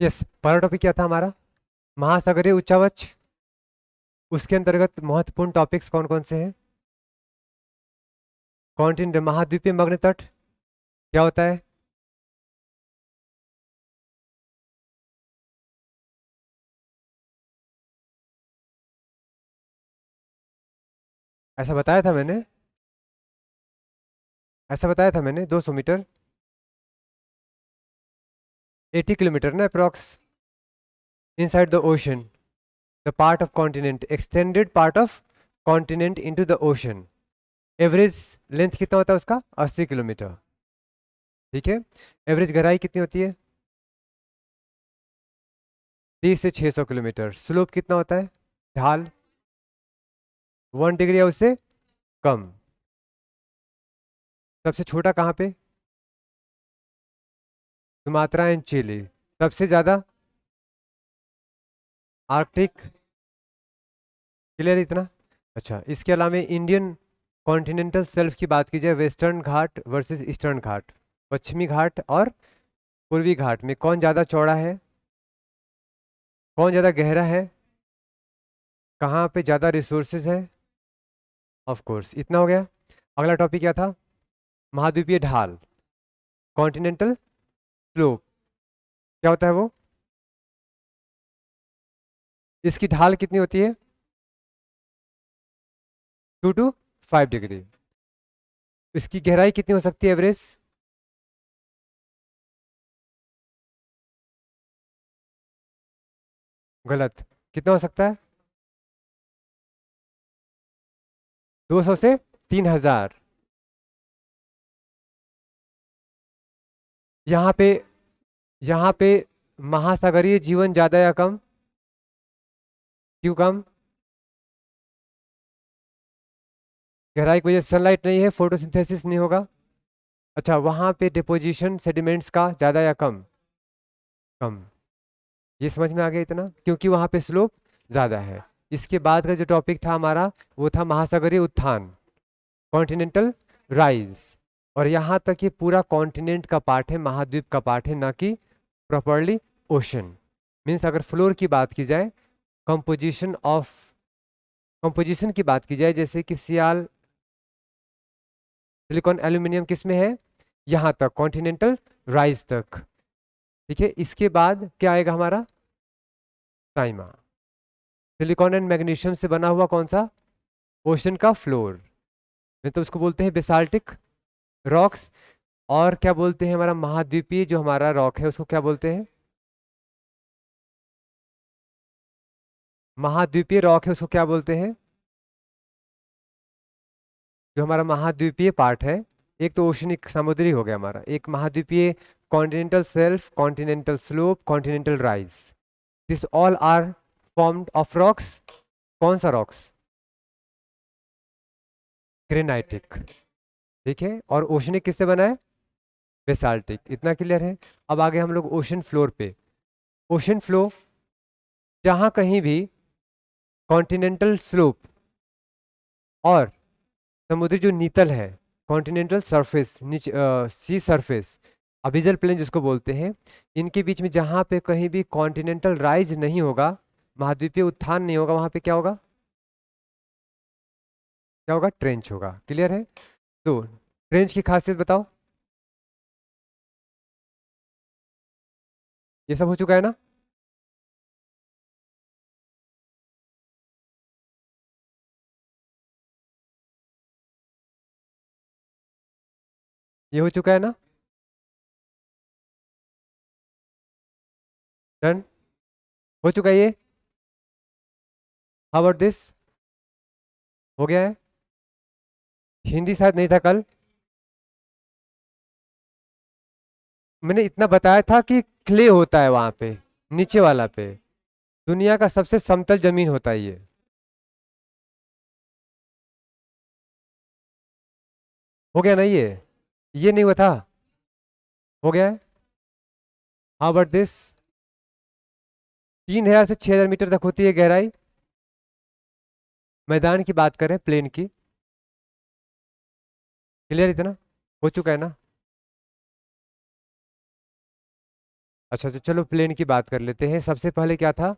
Yes, पहला topic क्या था हमारा? महासागरीय उच्चावच। उसके अंतर्गत महत्वपूर्ण टॉपिक्स कौन कौन से हैं? कॉन्टिनेंट, महाद्वीपीय मग्न तट क्या होता है? ऐसा बताया था मैंने, ऐसा बताया था मैंने 200 मीटर, 80 किलोमीटर ना approx, inside the ocean, the part of continent, extended part of continent into the ocean. Average length कितना होता है उसका? 80 किलोमीटर। ठीक है। एवरेज गहराई कितनी होती है? 30 से 600 किलोमीटर। स्लोप कितना होता है? ढाल 1 डिग्री या उससे कम। सबसे छोटा कहाँ पे? Sumatra and Chile. सबसे ज्यादा? आर्कटिक। क्लियर इतना? अच्छा, इसके अलावा इंडियन कॉन्टिनेंटल शेल्फ की बात की जाए, वेस्टर्न घाट वर्सेस ईस्टर्न घाट, पश्चिमी घाट और पूर्वी घाट में कौन ज़्यादा चौड़ा है, कौन ज़्यादा गहरा है, कहाँ पे ज़्यादा रिसोर्सेज है? ऑफ कोर्स, इतना हो गया। अगला टॉपिक क्या था? महाद्वीपीय ढाल, कॉन्टिनेंटल स्लोप, क्या होता है वो? इसकी ढाल कितनी होती है? 2 to 5 डिग्री। इसकी गहराई कितनी हो सकती है एवरेज? गलत। कितना हो सकता है? 200 से 3000। यहाँ पे, यहाँ पे महासागरीय जीवन ज्यादा या कम? क्यों कम? गहराई की वजह से सनलाइट नहीं है, फोटोसिंथेसिस नहीं होगा। अच्छा, वहां पे डिपोजिशन सेडिमेंट्स का ज्यादा या कम? कम। ये समझ में आ गया इतना, क्योंकि वहां पे स्लोप ज्यादा है। इसके बाद का जो टॉपिक था हमारा, वो था महासागरीय उत्थान, कॉन्टिनेंटल राइज। और यहाँ तक ये पूरा कॉन्टिनेंट का पार्ट है, महाद्वीप का पार्ट है, ना कि प्रॉपरली ओशन। मीन्स अगर फ्लोर की बात की जाए, कंपोजिशन ऑफ, कंपोजिशन की बात की जाए, जैसे कि सियाल, सिलिकॉन, एल्यूमिनियम किस में है? यहाँ तक, कॉन्टिनेंटल राइज तक। ठीक है। इसके बाद क्या आएगा हमारा? साइमा। सिलिकॉन एंड मैग्नीशियम से बना हुआ कौन सा? ओशन का फ्लोर। नहीं तो उसको बोलते हैं बेसाल्टिक रॉक्स। और क्या बोलते हैं, हमारा महाद्वीपीय जो हमारा रॉक है उसको क्या बोलते हैं? महाद्वीपीय रॉक है उसको क्या बोलते हैं? जो हमारा महाद्वीपीय पार्ट है, एक तो ओशनिक समुद्री हो गया हमारा, एक महाद्वीपीय, continental shelf, continental slope, continental rise, this all are formed of rocks. कौन सा रॉक्स? ग्रेनाइटिक। ठीक है। और ओशनिक किससे बना है? बेसाल्टिक। इतना क्लियर है? अब आगे हम लोग ओशन फ्लोर पे। ओशन फ्लो, जहां कहीं भी कॉन्टिनेंटल स्लोप और समुद्री जो नीतल है, कॉन्टिनेंटल सरफेस, नीचे सी सरफेस, अबिजल प्लेन जिसको बोलते हैं, इनके बीच में जहां पे कहीं भी कॉन्टिनेंटल राइज नहीं होगा, महाद्वीपीय उत्थान नहीं होगा, वहां पे क्या होगा? क्या होगा? ट्रेंच होगा। क्लियर है? तो ट्रेंच की खासियत बताओ। ये सब हो चुका है ना? ये हो चुका है ना? डन। हो चुका है ये। How about this? हो गया है। हिंदी शायद नहीं था कल। मैंने इतना बताया था कि क्ले होता है वहां पे, नीचे वाला पे, दुनिया का सबसे समतल जमीन होता है ये। हो गया ना ये नहीं हुआ था? हो गया है। How about this? 3000 से 6000 मीटर तक होती है गहराई। मैदान की बात करें, प्लेन की। क्लियर इतना? हो चुका है ना? अच्छा तो चलो प्लेन की बात कर लेते हैं। सबसे पहले क्या था?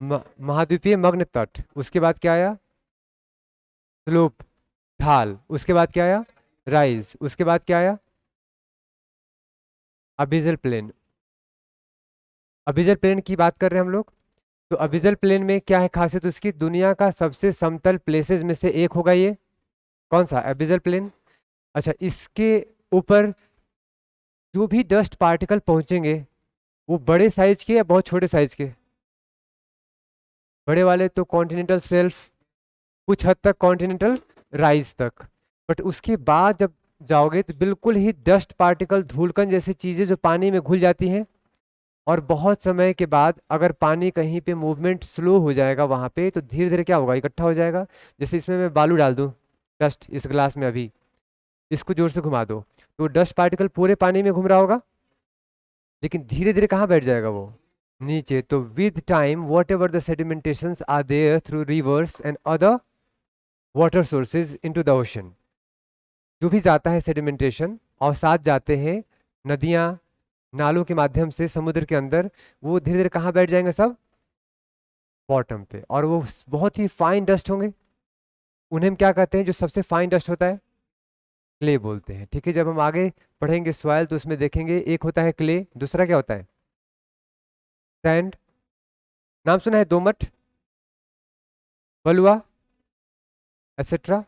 महाद्वीपीय मग्न तट। उसके बाद क्या आया? स्लोप, ढाल। उसके बाद क्या आया? राइज। उसके बाद क्या आया? अबिजल प्लेन। अबिजल प्लेन की बात कर रहे हैं हम लोग। तो अबिजल प्लेन में क्या है खासियत उसकी? दुनिया का सबसे समतल प्लेसेस में से एक होगा ये। कौन सा? अबिजल प्लेन। अच्छा, इसके ऊपर जो भी डस्ट पार्टिकल पहुंचेंगे वो बड़े साइज के या बहुत छोटे साइज के? बड़े वाले तो कॉन्टिनेंटल शेल्फ, कुछ हद तक कॉन्टिनेंटल राइज तक। बट उसके बाद जब जाओगे तो बिल्कुल ही डस्ट पार्टिकल, धूलकण जैसी चीजें जो पानी में घुल जाती हैं। और बहुत समय के बाद अगर पानी कहीं पे मूवमेंट स्लो हो जाएगा वहां पे, तो धीरे धीरे क्या होगा? इकट्ठा हो जाएगा। जैसे इसमें मैं बालू डाल दूं, डस्ट इस ग्लास में अभी, इसको जोर से घुमा दो तो डस्ट पार्टिकल पूरे पानी में घूम रहा होगा, लेकिन धीरे धीरे कहाँ बैठ जाएगा वो? नीचे। तो with time whatever the sedimentations are there through rivers and other water sources into the ocean, जो भी जाता है सेडिमेंटेशन और साथ जाते हैं नदियां, नालों के माध्यम से समुद्र के अंदर, वो धीरे धीरे कहाँ बैठ जाएंगे? सब बॉटम पे। और वो बहुत ही फाइन डस्ट होंगे। उन्हें हम क्या कहते हैं? जो सबसे फाइन डस्ट होता है, क्ले बोलते हैं। ठीक है, जब हम आगे पढ़ेंगे सॉइल तो उसमें देखेंगे एक होता है क्ले, दूसरा क्या होता है? सैंड। नाम सुना है? दोमट, बलुआ, एक्सेट्रा।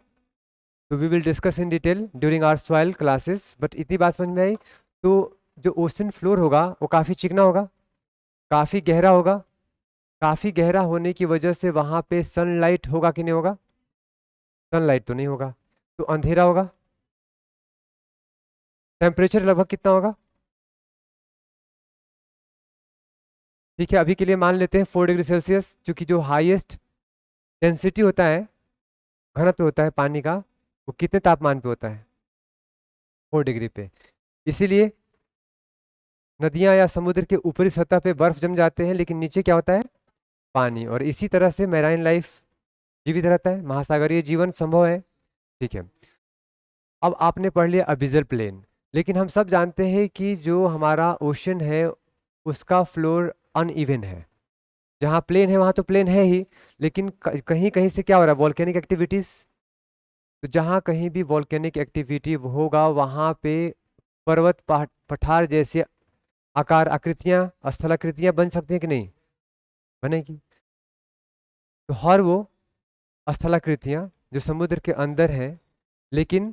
तो we will discuss in detail during our soil classes. But इतनी बात समझ में आई। तो जो ओशन फ्लोर होगा वो काफ़ी चिकना होगा, काफ़ी गहरा होगा। काफ़ी गहरा होने की वजह से वहाँ पे सनलाइट होगा कि नहीं होगा? सनलाइट तो नहीं होगा, तो अंधेरा होगा। टेम्परेचर लगभग कितना होगा? ठीक है, अभी के लिए मान लेते हैं 4 डिग्री सेल्सियस, क्योंकि जो हाईएस्ट डेंसिटी होता है, घनत्व होता है पानी का, वो कितने तापमान पे होता है? 4 डिग्री पे। इसीलिए नदियां या समुद्र के ऊपरी सतह पे बर्फ जम जाते हैं, लेकिन नीचे क्या होता है? पानी। और इसी तरह से मैराइन लाइफ जीवित रहता है, महासागरीय जीवन संभव है। ठीक है, अब आपने पढ़ लिया अबिजल प्लेन। लेकिन हम सब जानते हैं कि जो हमारा ओशन है उसका फ्लोर अनइवन है। जहाँ प्लेन है वहाँ तो प्लेन है ही, लेकिन कहीं कहीं से क्या हो रहा है? Volcanic activities. तो जहाँ कहीं भी वॉल्केनिक एक्टिविटी होगा वहाँ पे पर्वत पठार जैसे आकार, आकृतियाँ, स्थलाकृतियाँ बन सकती हैं कि नहीं? बनेगी। तो हर वो स्थलाकृतियाँ जो समुद्र के अंदर हैं लेकिन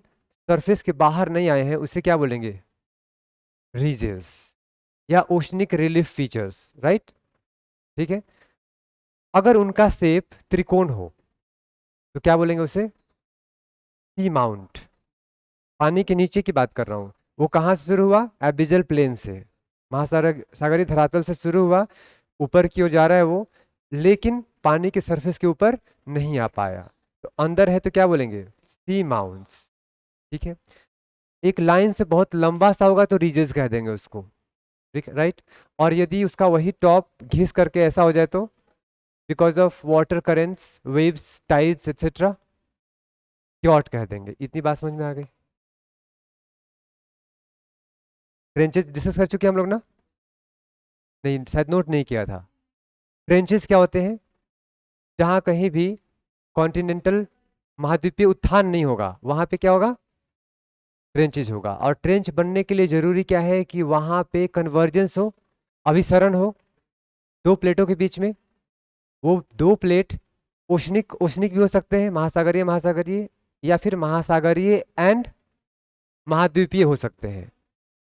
सरफेस के बाहर नहीं आए हैं, उसे क्या बोलेंगे? रीजेस या ओशनिक रिलीफ फीचर्स, राइट। ठीक है, अगर उनका शेप त्रिकोण हो तो क्या बोलेंगे उसे? सी माउंट। पानी के नीचे की बात कर रहा हूं। वो कहाँ से शुरू हुआ? एबिजल प्लेन से, महासागर सागरीय धरातल से शुरू हुआ, ऊपर की ओर जा रहा है वो, लेकिन पानी के सरफेस के ऊपर नहीं आ पाया। तो अंदर है तो क्या बोलेंगे? सी माउंट्स। ठीक है, एक लाइन से बहुत लंबा सा होगा तो रीजेस कह देंगे उसको। ठीक है, राइट। और यदि उसका वही टॉप घिस करके ऐसा हो जाए तो, because of water currents, waves, tides etcetera, quote कह देंगे। इतनी बात समझ में आ गई? ट्रेंचेस डिस्कस कर चुके हैं हम लोग ना? नहीं, शायद नोट नहीं किया था। ट्रेंचेस क्या होते हैं? जहां कहीं भी कॉन्टिनेंटल, महाद्वीपीय उत्थान नहीं होगा वहां पे क्या होगा? ट्रेंचेज होगा। और ट्रेंच बनने के लिए जरूरी क्या है? कि वहां पे कन्वर्जेंस हो, अभिसरण हो दो प्लेटों के बीच में। वो दो प्लेट ओशनिक ओशनिक भी हो सकते हैं, महासागरीय महासागरीय, या फिर महासागरीय एंड महाद्वीपीय हो सकते हैं।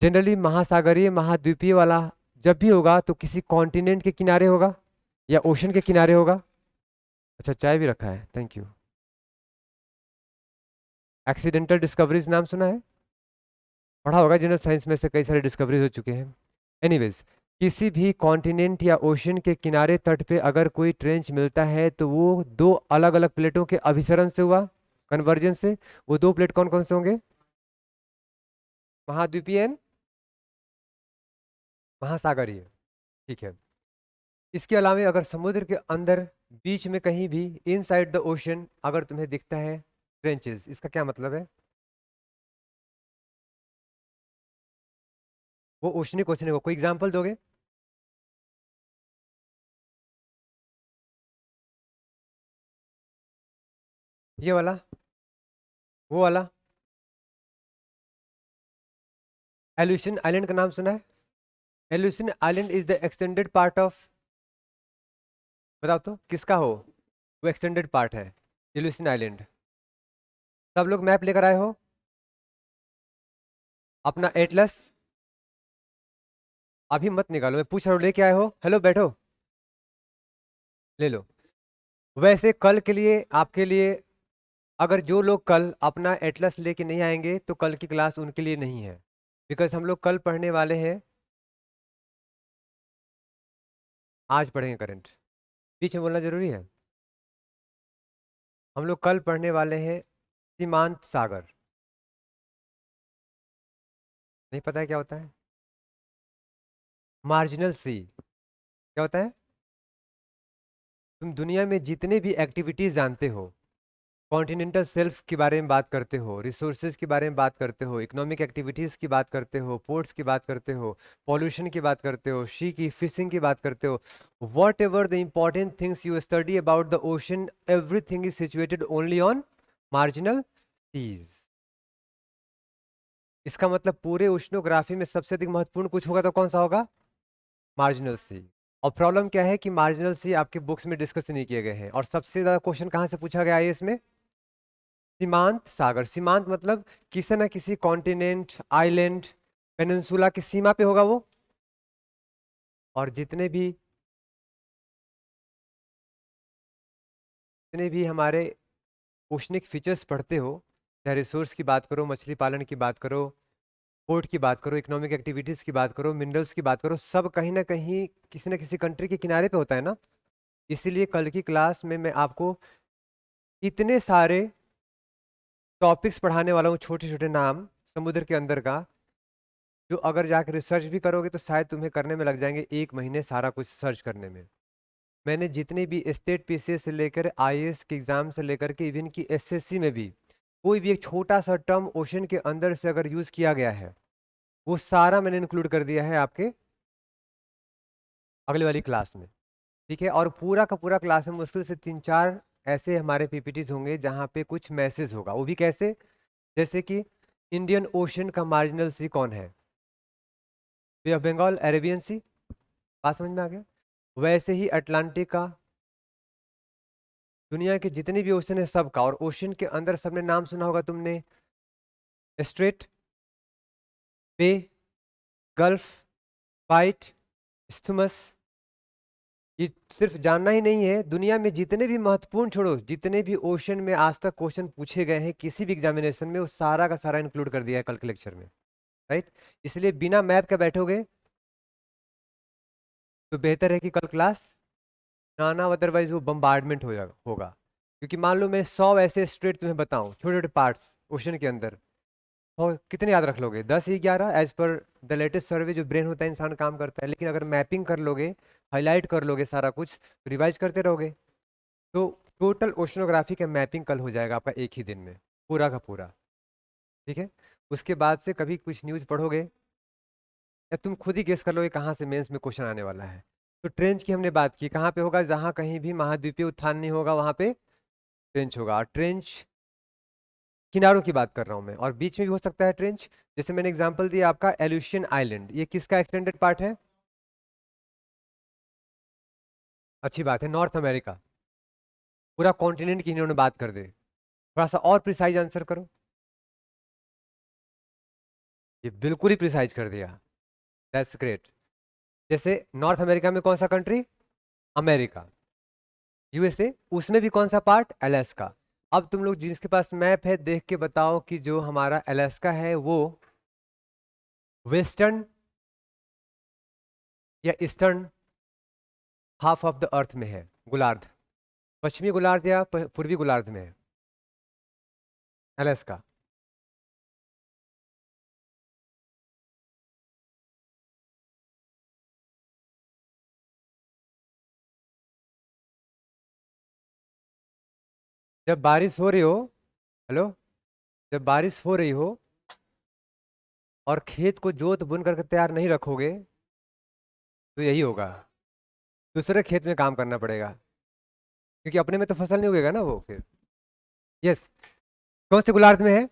जनरली महासागरीय महाद्वीपीय वाला जब भी होगा तो किसी कॉन्टिनेंट के किनारे होगा या ओशन के किनारे होगा। अच्छा, चाय भी रखा है, थैंक यू। एक्सीडेंटल डिस्कवरीज नाम सुना है? पढ़ा होगा, जनरल साइंस में से कई सारे डिस्कवरीज हो चुके हैं। एनीवेज, किसी भी कॉन्टिनेंट या ओशन के किनारे तट पे अगर कोई ट्रेंच मिलता है तो वो दो अलग अलग प्लेटों के अभिसरण से हुआ, कन्वर्जेंस से। वो दो प्लेट कौन कौन से होंगे? महाद्वीपीय and महासागरीय। ठीक है, इसके अलावा अगर समुद्र के अंदर बीच में कहीं भी इनसाइड द ओशन अगर तुम्हें दिखता है ट्रेंचेस, इसका क्या मतलब है? वो ओशनिक ओशनिक हो। कोई एग्जांपल दोगे? ये वाला, वो वाला। एल्यूशन आइलैंड का नाम सुना है? Aleutian island is the extended part of, बताओ तो किसका हो, वो एक्सटेंडेड पार्ट है एल्यूशन आइलैंड। सब लोग मैप लेकर आए हो अपना एटलस? अभी मत निकालो, मैं पूछ रहा हूँ, लेके आए हो? हेलो, बैठो, ले लो। वैसे कल के लिए आपके लिए, अगर जो लोग कल अपना एटलस लेके नहीं आएंगे तो कल की क्लास उनके लिए नहीं है, बिकॉज हम लोग कल पढ़ने वाले हैं, आज पढ़ेंगे करंट। बीच में बोलना जरूरी है? हम लोग कल पढ़ने वाले हैं सीमांत सागर। नहीं पता है क्या होता है? मार्जिनल सी क्या होता है? तुम दुनिया में जितने भी एक्टिविटीज जानते हो, कॉन्टिनेंटल सेल्फ के बारे में बात करते हो, रिसोर्सेज के बारे में बात करते हो, इकोनॉमिक एक्टिविटीज की बात करते हो, पोर्ट्स की बात करते हो, पॉल्यूशन की बात करते हो, शी की फिशिंग की बात करते हो, whatever the important things you study about the ocean, everything is situated only on marginal seas. इसका मतलब पूरे ओशनोग्राफी में सबसे अधिक महत्वपूर्ण कुछ होगा तो कौन सा होगा? मार्जिनल सी। और प्रॉब्लम क्या है कि मार्जिनल सी आपके बुक्स में डिस्कस नहीं किए गए हैं, और सबसे ज्यादा क्वेश्चन कहाँ से पूछा गया है इसमें? सीमांत सागर। सीमांत मतलब किसी न किसी कॉन्टिनेंट, आइलैंड, पेनिनसुला की सीमा पे होगा वो। और जितने भी हमारे ओशनिक फीचर्स पढ़ते हो, चाहे रिसोर्स की बात करो, मछली पालन की बात करो, पोर्ट की बात करो, इकोनॉमिक एक्टिविटीज की बात करो, मिनरल्स की बात करो, सब कहीं ना कहीं किसी न किसी कंट्री के किनारे पे होता है ना। इसीलिए कल की क्लास में मैं आपको इतने सारे टॉपिक्स पढ़ाने वाला हूँ, छोटे छोटे नाम समुद्र के अंदर का, जो अगर जाकर रिसर्च भी करोगे तो शायद तुम्हें करने में लग जाएंगे 1 महीने सारा कुछ सर्च करने में। मैंने जितने भी स्टेट पीसीएस से लेकर आईएएस के एग्जाम से लेकर के इवन की एसएससी में भी कोई भी एक छोटा सा टर्म ओशन के अंदर से अगर यूज किया गया है, वो सारा मैंने इंक्लूड कर दिया है आपके अगले वाली क्लास में। ठीक है, और पूरा का पूरा क्लास में मुश्किल से 3-4 ऐसे हमारे पीपीटीज होंगे जहाँ पे कुछ मैसेज होगा। वो भी कैसे? जैसे कि इंडियन ओशन का मार्जिनल सी कौन है? बे ऑफ बंगाल, अरेबियन सी। बात समझ में आ गया? वैसे ही अटलांटिक का, दुनिया के जितने भी ओशन है सबका, और ओशन के अंदर सबने नाम सुना होगा तुमने, स्ट्रेट, बे, गल्फ, वाइट, इस्थुमस। ये सिर्फ जानना ही नहीं है, दुनिया में जितने भी महत्वपूर्ण, छोड़ो, जितने भी ओशन में आज तक क्वेश्चन पूछे गए हैं किसी भी एग्जामिनेशन में, वो सारा का सारा इंक्लूड कर दिया है कल के लेक्चर में। राइट? इसलिए बिना मैप के बैठोगे तो बेहतर है कि कल क्लास ना ना, अदरवाइज वो बम्बार्डमेंट हो जाएगा होगा। क्योंकि मान लो मैं 100 ऐसे स्ट्रेट तुम्हें बताऊं, छोटे छोटे पार्ट्स ओशन के अंदर, और कितने याद रख लोगे? 10 ही 11 as per the latest survey जो ब्रेन होता है इंसान काम करता है। लेकिन अगर मैपिंग कर लोगे, हाईलाइट कर लोगे सारा कुछ, रिवाइज करते रहोगे, तो टोटल ओशनोग्राफी का मैपिंग कल हो जाएगा आपका एक ही दिन में, पूरा का पूरा। ठीक है? उसके बाद से कभी कुछ न्यूज़ पढ़ोगे या तुम खुद ही गेस कर लोगे कहाँ से मेंस में क्वेश्चन आने वाला है। तो ट्रेंच की हमने बात की, कहाँ पे होगा? जहाँ कहीं भी महाद्वीपीय उत्थान नहीं होगा वहां पे ट्रेंच होगा। और ट्रेंच किनारों की बात कर रहा हूं मैं, और बीच में भी हो सकता है ट्रेंच। जैसे मैंने एग्जांपल दिया आपका एल्यूशियन आइलैंड, ये किसका एक्सटेंडेड पार्ट है? अच्छी बात है, नॉर्थ अमेरिका। पूरा कॉन्टिनेंट की इन्होंने बात कर दे। थोड़ा सा और प्रिसाइज आंसर करो। ये बिल्कुल ही प्रिसाइज कर दिया, दैट्स ग्रेट। जैसे नॉर्थ अमेरिका में कौन सा कंट्री? अमेरिका। यूएसए, उसमें भी कौन सा पार्ट? अलास्का। अब तुम लोग जिसके पास मैप है देख के बताओ कि जो हमारा अलास्का है वो वेस्टर्न या eastern half of the earth में है, गोलार्ध, पश्चिमी गोलार्ध या पूर्वी गोलार्ध में है अलास्का? जब बारिश हो रही हो, हेलो, जब बारिश हो रही हो और खेत को जोत बुन करके तैयार नहीं रखोगे तो यही होगा, दूसरे खेत में काम करना पड़ेगा, क्योंकि अपने में तो फसल नहीं उगेगा ना वो फिर। यस। कौन से गोलार्ध में है?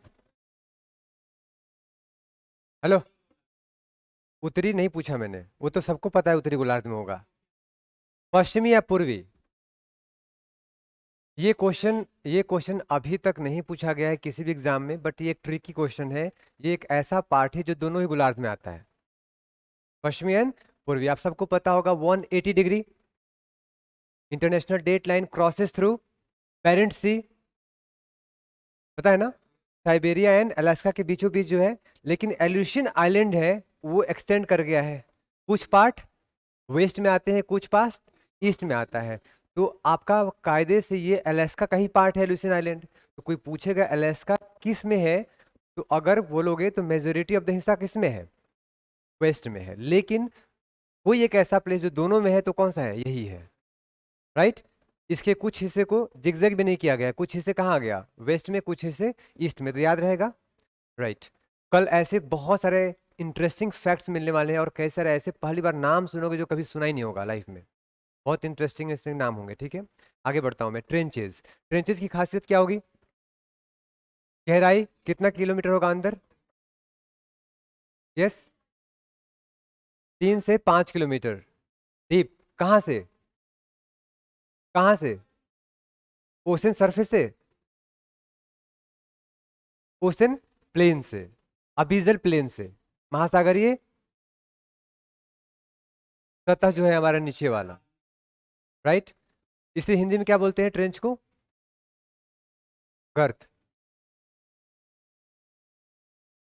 हेलो, उत्तरी नहीं पूछा मैंने, वो तो सबको पता है उत्तरी गोलार्ध में होगा। पश्चिमी या पूर्वी? ये क्वेश्चन अभी तक नहीं पूछा गया है किसी भी एग्जाम में, बट ये एक ट्रिकी क्वेश्चन है। ये एक ऐसा पार्ट है जो दोनों ही गोलार्ध में आता है, पश्चिमी एंड पूर्वी। आप सबको पता होगा 180 degree international date line crosses through parent sea, पता है ना? साइबेरिया एंड अलास्का के बीचों बीच जो है, लेकिन एल्यूशियन आइलैंड है वो एक्सटेंड कर गया है। कुछ पार्ट वेस्ट में आते हैं, कुछ पार्ट ईस्ट में आता है। तो आपका कायदे से ये अलास्का का ही पार्ट है एल्यूशियन आइलैंड। तो कोई पूछेगा अलास्का किस में है, तो अगर बोलोगे तो मेजोरिटी ऑफ द हिस्सा किस में है? वेस्ट में है। लेकिन कोई एक ऐसा प्लेस जो दोनों में है, तो कौन सा है? यही है, राइट। इसके कुछ हिस्से को जिगजैग भी नहीं किया गया, कुछ हिस्से कहाँ आ गया? वेस्ट में, कुछ हिस्से ईस्ट में, तो याद रहेगा, राइट। कल ऐसे बहुत सारे इंटरेस्टिंग फैक्ट्स मिलने वाले हैं, और कई सारे ऐसे पहली बार नाम सुनोगे जो कभी सुना ही नहीं होगा लाइफ में। बहुत इंटरेस्टिंग इंटरेस्टिंग नाम होंगे, ठीक है। आगे बढ़ता हूँ मैं। ट्रेंचेस, ट्रेंचेस की खासियत क्या होगी? गहराई कितना किलोमीटर होगा अंदर? यस, 3 से 5 किलोमीटर डीप। कहाँ से? कहाँ से? ओशन सरफेस से? ओशन प्लेन से? अबीजल प्लेन से? महासागरीय सतह जो है हमारा नीचे वाला, राइट। इसे हिंदी में क्या बोलते हैं ट्रेंच को? गर्त।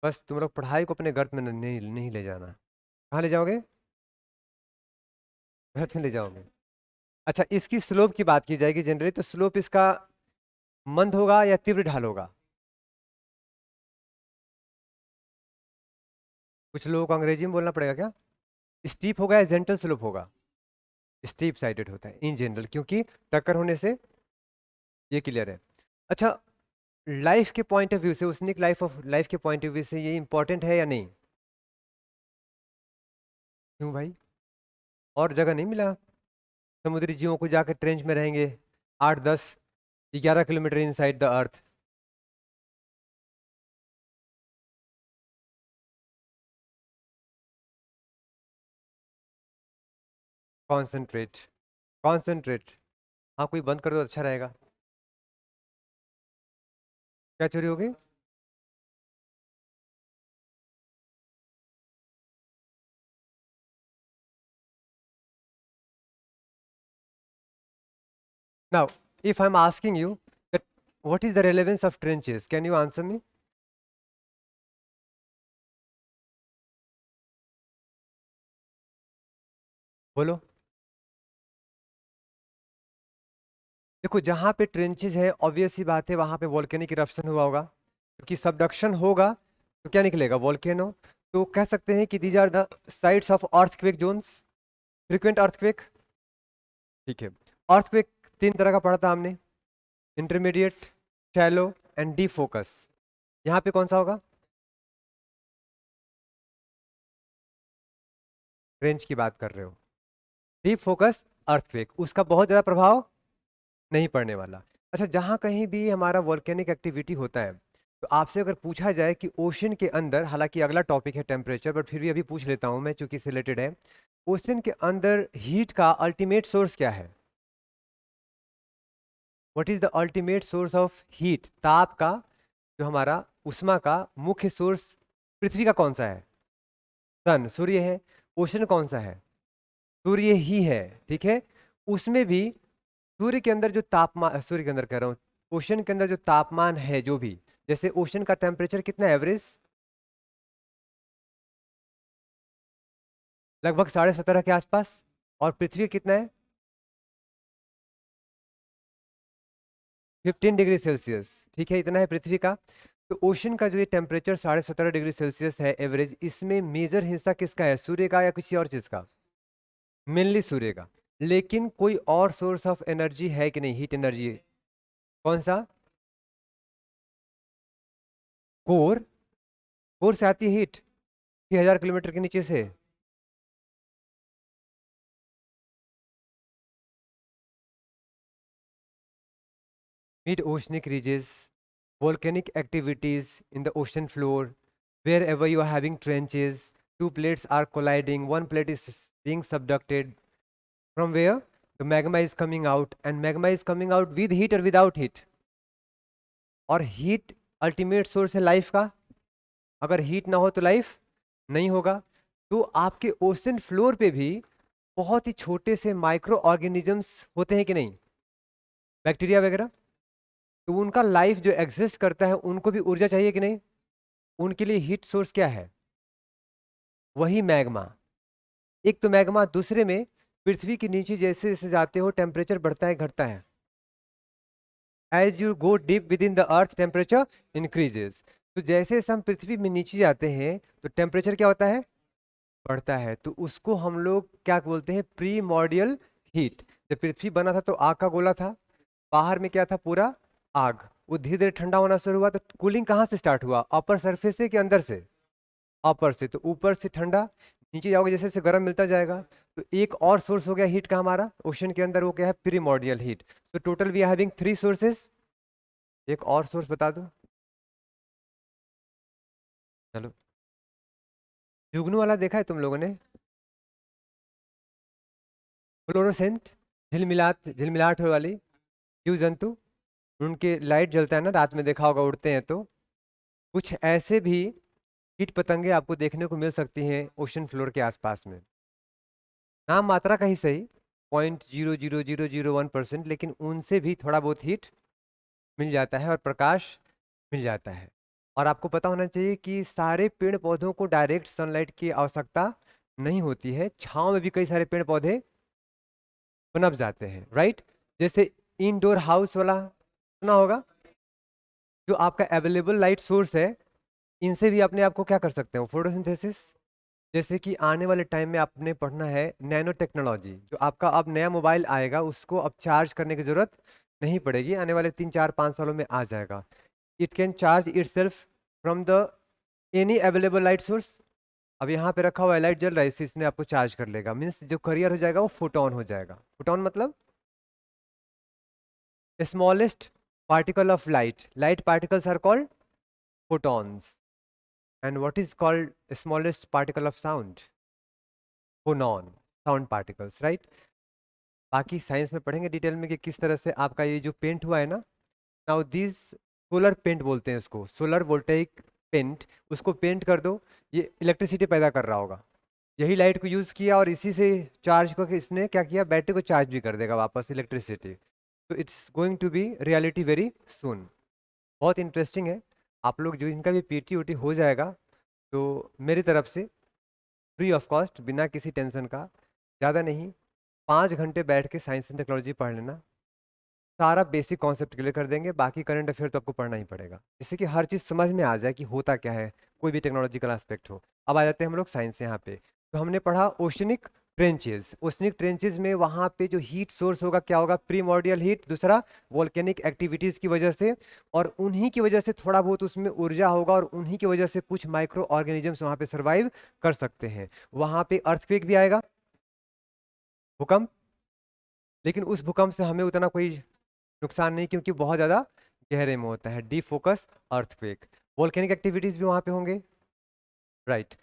बस तुम लोग पढ़ाई को अपने गर्त में नहीं नहीं ले जाना। कहाँ ले जाओगे? गर्त में ले जाओगे। अच्छा, इसकी स्लोप की बात की जाएगी जनरली, तो स्लोप इसका मंद होगा या तीव्र ढाल होगा? कुछ लोगों को अंग्रेजी में बोलना पड़ेगा क्या? स्टीप होगा या जेंटल स्लोप होगा? स्टीप साइडेड होता है इन जनरल, क्योंकि टक्कर होने से, ये क्लियर है। अच्छा, लाइफ के पॉइंट ऑफ व्यू से, उसनिक लाइफ के पॉइंट ऑफ व्यू से ये इंपॉर्टेंट है या नहीं? क्यों भाई? और जगह नहीं मिला समुद्री जीवों को जाकर ट्रेंच में रहेंगे 8, 10, 11 kilometre inside the earth? Concentrate, concentrate. हाँ, कोई बंद कर दो अच्छा रहेगा। क्या चोरी होगी? Now, if I am asking you that what is the relevance of trenches, can you answer me? बोलो। देखो, जहां पे ट्रेंचेस है ऑब्वियस सी बात है वहां पे वोल्केनिक इरप्शन हुआ होगा, क्योंकि सबडक्शन होगा तो क्या निकलेगा? वोल्केनो। तो कह सकते हैं कि these are the sites of earthquake zones, frequent earthquake. ठीक है। अर्थक्वेक तीन तरह का पढ़ा था हमने, intermediate, shallow and deep focus. यहाँ पे कौन सा होगा? रेंज की बात कर रहे हो। डीप फोकस अर्थक्वेक, उसका बहुत ज़्यादा प्रभाव नहीं पड़ने वाला। अच्छा, जहाँ कहीं भी हमारा वॉल्केनिक एक्टिविटी होता है, तो आपसे अगर पूछा जाए कि ओशन के अंदर, हालांकि अगला टॉपिक है टेम्परेचर, बट फिर भी अभी पूछ लेता हूँ मैं चूंकि इससे रिलेटेड है। ओशन के अंदर हीट का अल्टीमेट सोर्स क्या है? What is the ultimate source of heat? ताप का, जो हमारा उष्मा का मुख्य सोर्स पृथ्वी का कौन सा है? सन, सूर्य है। ओशन कौन सा है? सूर्य ही है, ठीक है। उसमें भी सूर्य के अंदर जो तापमान, सूर्य के अंदर कह रहा हूँ, ओशन के अंदर जो तापमान है, जो भी, जैसे ओशन का टेम्परेचर कितना एवरेज? लगभग 17.5 के आसपास। और पृथ्वी का कितना है? 15 डिग्री सेल्सियस, ठीक है, इतना है पृथ्वी का। तो ओशन का जो ये टेम्परेचर 17.5 डिग्री सेल्सियस है एवरेज, इसमें मेजर हिस्सा किसका है? सूर्य का या किसी और चीज का? मेनली सूर्य का। लेकिन कोई और सोर्स ऑफ एनर्जी है कि नहीं, हीट एनर्जी? कौन सा? कोर। कोर से आती है हीट 6,000 किलोमीटर के नीचे से। Mid oceanic ridges volcanic activities in the ocean floor, wherever you are having trenches, two plates are colliding, one plate is being subducted. From where? The magma is coming out, and magma is coming out with heat or without heat. और heat ultimate source है life का. अगर heat ना हो तो life नहीं होगा. तो आपके ओशन फ्लोर पे भी बहुत ही छोटे से माइक्रो ऑर्गेनिजम्स होते हैं कि नहीं, बैक्टीरिया वगैरह. तो उनका लाइफ जो एग्जिस्ट करता है उनको भी ऊर्जा चाहिए कि नहीं. उनके लिए हीट सोर्स क्या है? वही मैग्मा. एक तो मैग्मा, दूसरे में पृथ्वी के नीचे जैसे जैसे जाते हो टेम्परेचर बढ़ता है घटता है. As you go deep within the earth temperature increases. तो जैसे जैसे हम पृथ्वी में नीचे जाते हैं तो टेम्परेचर क्या होता है? बढ़ता है. तो उसको हम लोग क्या बोलते हैं? प्रीमॉर्डियल हीट. जब पृथ्वी बना था तो आग का गोला था, बाहर में क्या था? पूरा आग. वो धीरे धीरे ठंडा होना शुरू हुआ. तो कूलिंग कहाँ से स्टार्ट हुआ? अपर सरफेस से कि अंदर से? अपर से. तो ऊपर से ठंडा, नीचे जाओगे जैसे जैसे गर्म मिलता जाएगा. तो एक और सोर्स हो गया हीट का हमारा ओशन के अंदर, वो क्या है? Primordial heat. तो total we are having 3 sources. एक और सोर्स बता दो. चलो, जुगनू वाला देखा है तुम लोगों ने? फ्लोरोसेंट, झिलमिलात झिलमिलाहट वाली जीव जंतु, उनके लाइट जलता है ना रात में, देखा होगा उड़ते हैं. तो कुछ ऐसे भी कीट पतंगे आपको देखने को मिल सकती हैं ओशन फ्लोर के आसपास में. नाम मात्रा का ही सही, 0.00001%, लेकिन उनसे भी थोड़ा बहुत हीट मिल जाता है और प्रकाश मिल जाता है. और आपको पता होना चाहिए कि सारे पेड़ पौधों को डायरेक्ट सनलाइट की आवश्यकता नहीं होती है. छांव में भी कई सारे पेड़ पौधे पनप जाते हैं, राइट. जैसे इनडोर हाउस वाला सुना होगा, जो आपका अवेलेबल लाइट सोर्स है, इनसे भी अपने आप को क्या कर सकते हो? फोटोसिंथेसिस. जैसे कि आने वाले टाइम में आपने पढ़ना है नैनो टेक्नोलॉजी. जो आपका अब नया मोबाइल आएगा उसको अब चार्ज करने की जरूरत नहीं पड़ेगी, आने वाले 3 4 5 सालों में आ जाएगा. It can charge it self from the any available light source. अब यहाँ पे रखा हुआ है, लाइट जल रहा है, इससे इसने आपको चार्ज कर लेगा. मीन्स जो करियर हो जाएगा वो फोटोन हो जाएगा. फोटोन मतलब smallest particle of light. Light particles are called photons. And what is called smallest particle of sound? Phonon. Sound particles, right. बाकी साइंस में पढ़ेंगे डिटेल में कि किस तरह से आपका ये जो पेंट हुआ है ना. नाउ दिस सोलर पेंट बोलते हैं इसको, सोलर वोल्टेइक पेंट. उसको पेंट कर दो, ये इलेक्ट्रिसिटी पैदा कर रहा होगा. यही लाइट को यूज़ किया और इसी से चार्ज करके इसने क्या किया? बैटरी को चार्ज भी कर देगा वापस इलेक्ट्रिसिटी. तो it's going to be reality very soon. बहुत इंटरेस्टिंग है. आप लोग जो इनका भी पीटी उटी हो जाएगा तो मेरी तरफ से फ्री ऑफ कॉस्ट, बिना किसी टेंशन का, ज़्यादा नहीं, 5 घंटे बैठ के साइंस एंड टेक्नोलॉजी पढ़ लेना. सारा बेसिक कॉन्सेप्ट क्लियर कर देंगे. बाकी करंट अफेयर तो आपको पढ़ना ही पड़ेगा, जिससे कि हर चीज़ समझ में आ जाए कि होता क्या है, कोई भी टेक्नोलॉजिकल एस्पेक्ट हो. अब आ जाते हैं हम लोग साइंस यहाँ पे. तो हमने पढ़ा ओशनिक ट्रेंचेस. ओशनिक ट्रेंचेस में वहाँ पे जो हीट सोर्स होगा क्या होगा? प्रीमॉर्डियल हीट. दूसरा वोल्केनिक एक्टिविटीज़ की वजह से, और उन्हीं की वजह से थोड़ा बहुत उसमें ऊर्जा होगा, और उन्हीं की वजह से कुछ माइक्रो ऑर्गेनिजम्स वहाँ पे सर्वाइव कर सकते हैं. वहाँ पे अर्थक्वेक भी आएगा, भूकंप. लेकिन उस भूकंप से हमें उतना कोई नुकसान नहीं, क्योंकि बहुत ज़्यादा गहरे में होता है. Deep focus earthquake. Volcanic activities भी वहाँ पे होंगे, राइट.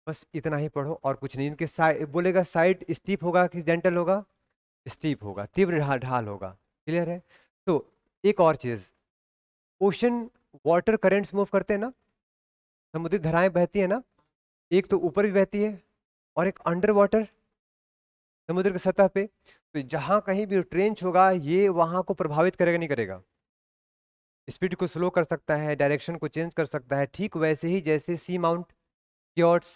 बस इतना ही पढ़ो और कुछ नहीं. इनके बोलेगा साइड स्टीप होगा कि जेंटल होगा? स्टीप होगा, तीव्र ढाल ढाल होगा. क्लियर है. तो एक और चीज़, ओशन वाटर करेंट्स मूव करते हैं ना, समुद्री धाराएं बहती है ना. एक तो ऊपर भी बहती है और एक अंडर वाटर, समुद्र की सतह पे. तो जहां कहीं भी ट्रेंच होगा ये वहां को प्रभावित करेगा नहीं करेगा? स्पीड को स्लो कर सकता है, डायरेक्शन को चेंज कर सकता है. ठीक वैसे ही जैसे सी mount, fjords,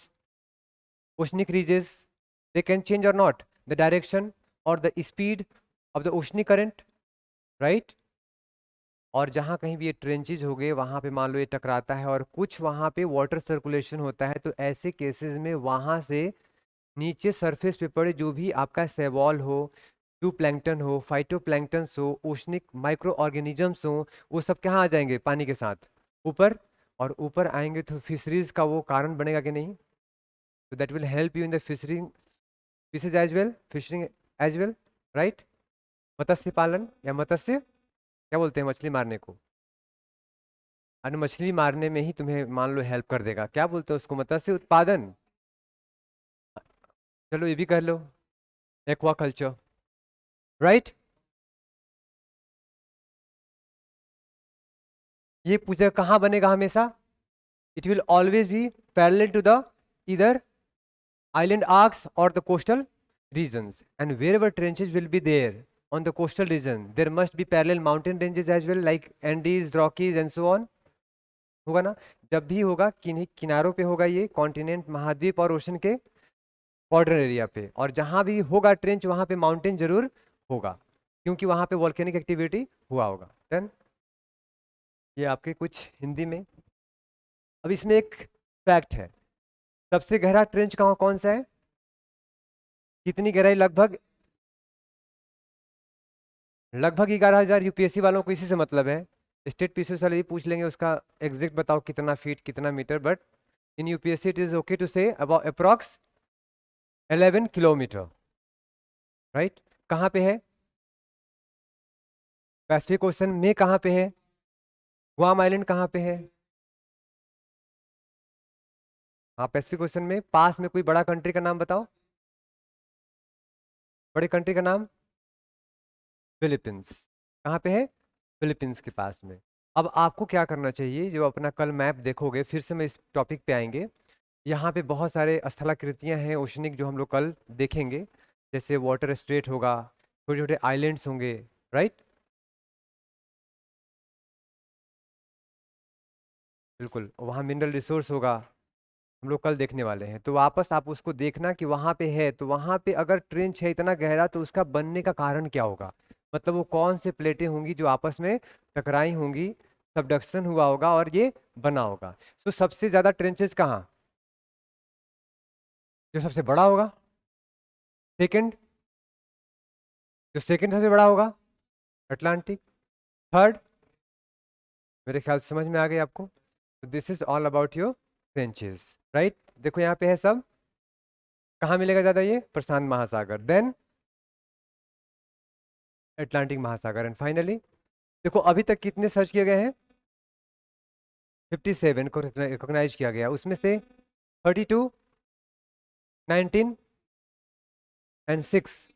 oceanic ridges, they can change or not the direction or the speed of the oceanic current, right. और जहाँ कहीं भी ये ट्रेंचेज हो गए वहाँ पे मान लो ये टकराता है और कुछ वहाँ पे वाटर सर्कुलेशन होता है, तो ऐसे केसेस में वहाँ से नीचे सरफेस पे पड़े जो भी आपका सेवॉल हो, जू प्लैंकटन हो, फाइटोप्लैंक्टन्स हो, ओशनिक माइक्रो ऑर्गेनिजम्स हो, वो सब कहाँ आ जाएंगे? पानी के साथ ऊपर. और ऊपर आएंगे तो फिशरीज का वो कारण बनेगा कि नहीं? तो that will help you in the fishery, fishes as well, fishery as well, right. मत्स्य पालन या मत्स्य क्या बोलते हैं मछली मारने को? और मछली मारने में ही तुम्हें मान लो हेल्प कर देगा। क्या बोलते हो उसको, मत्स्य उत्पादन, चलो ये भी कर लो, एक्वा कल्चर, राइट। ये पूछे कहाँ बनेगा हमेशा, it will always be parallel to the either island arcs or the coastal regions, and wherever trenches will be there on the coastal region there must be parallel mountain ranges as well, like Andes, Rockies and so on, होगा ना। जब भी होगा किन्हीं किनारों पे होगा, ये कॉन्टिनेंट, महाद्वीप और ओशन के बॉर्डर एरिया पे, और जहां भी होगा ट्रेंच वहां पे माउंटेन जरूर होगा, क्योंकि वहां पे वॉल्केनिक एक्टिविटी हुआ होगा। देन ये आपके कुछ हिंदी में। अब इसमें एक फैक्ट है, सबसे गहरा ट्रेंच कहाँ कौन सा है, कितनी गहराई, लगभग लगभग 11,000। यूपीएससी वालों को इसी से मतलब है, स्टेट पीसीएस वाले भी पूछ लेंगे उसका एग्जैक्ट बताओ कितना फीट कितना metre, but in UPSC it is okay to say about approx 11 kilometre, right. कहाँ पे है, पैसिफिक ओशन में कहाँ पे है, गुआम आइलैंड कहाँ पे है। हाँ पैसिफिक ओशन में, पास में कोई बड़ा कंट्री का नाम बताओ, बड़े कंट्री का नाम, फिलीपींस। कहाँ पे है, फिलीपींस के पास में। अब आपको क्या करना चाहिए, जो अपना कल मैप देखोगे, फिर से मैं इस टॉपिक पे आएंगे, यहाँ पे बहुत सारे स्थलाकृतियाँ हैं ओशनिक जो हम लोग कल देखेंगे, जैसे वाटर स्ट्रेट होगा, छोटे छोटे आइलैंड्स होंगे, राइट। बिल्कुल, वहाँ मिनरल रिसोर्स होगा, हम लोग कल देखने वाले हैं। तो वापस आप उसको देखना कि वहाँ पे है, तो वहाँ पे अगर ट्रेंच है इतना गहरा तो उसका बनने का कारण क्या होगा, मतलब वो कौन से प्लेटें होंगी जो आपस में टकराई होंगी, सबडक्शन हुआ होगा और ये बना होगा। तो सबसे ज्यादा ट्रेंचेस कहाँ, जो सबसे बड़ा होगा, सेकंड, जो सेकंड सबसे बड़ा होगा अटलांटिक, थर्ड, मेरे ख्याल से समझ में आ गई आपको। This is all about your trenches, right. देखो यहाँ पे है सब, कहाँ मिलेगा ज्यादा, ये प्रशांत महासागर, देन अटलांटिक महासागर, एंड फाइनली देखो अभी तक कितने सर्च किए गए हैं, 57 को रिकॉग्नाइज किया गया, उसमें से 32, 19 एंड 6।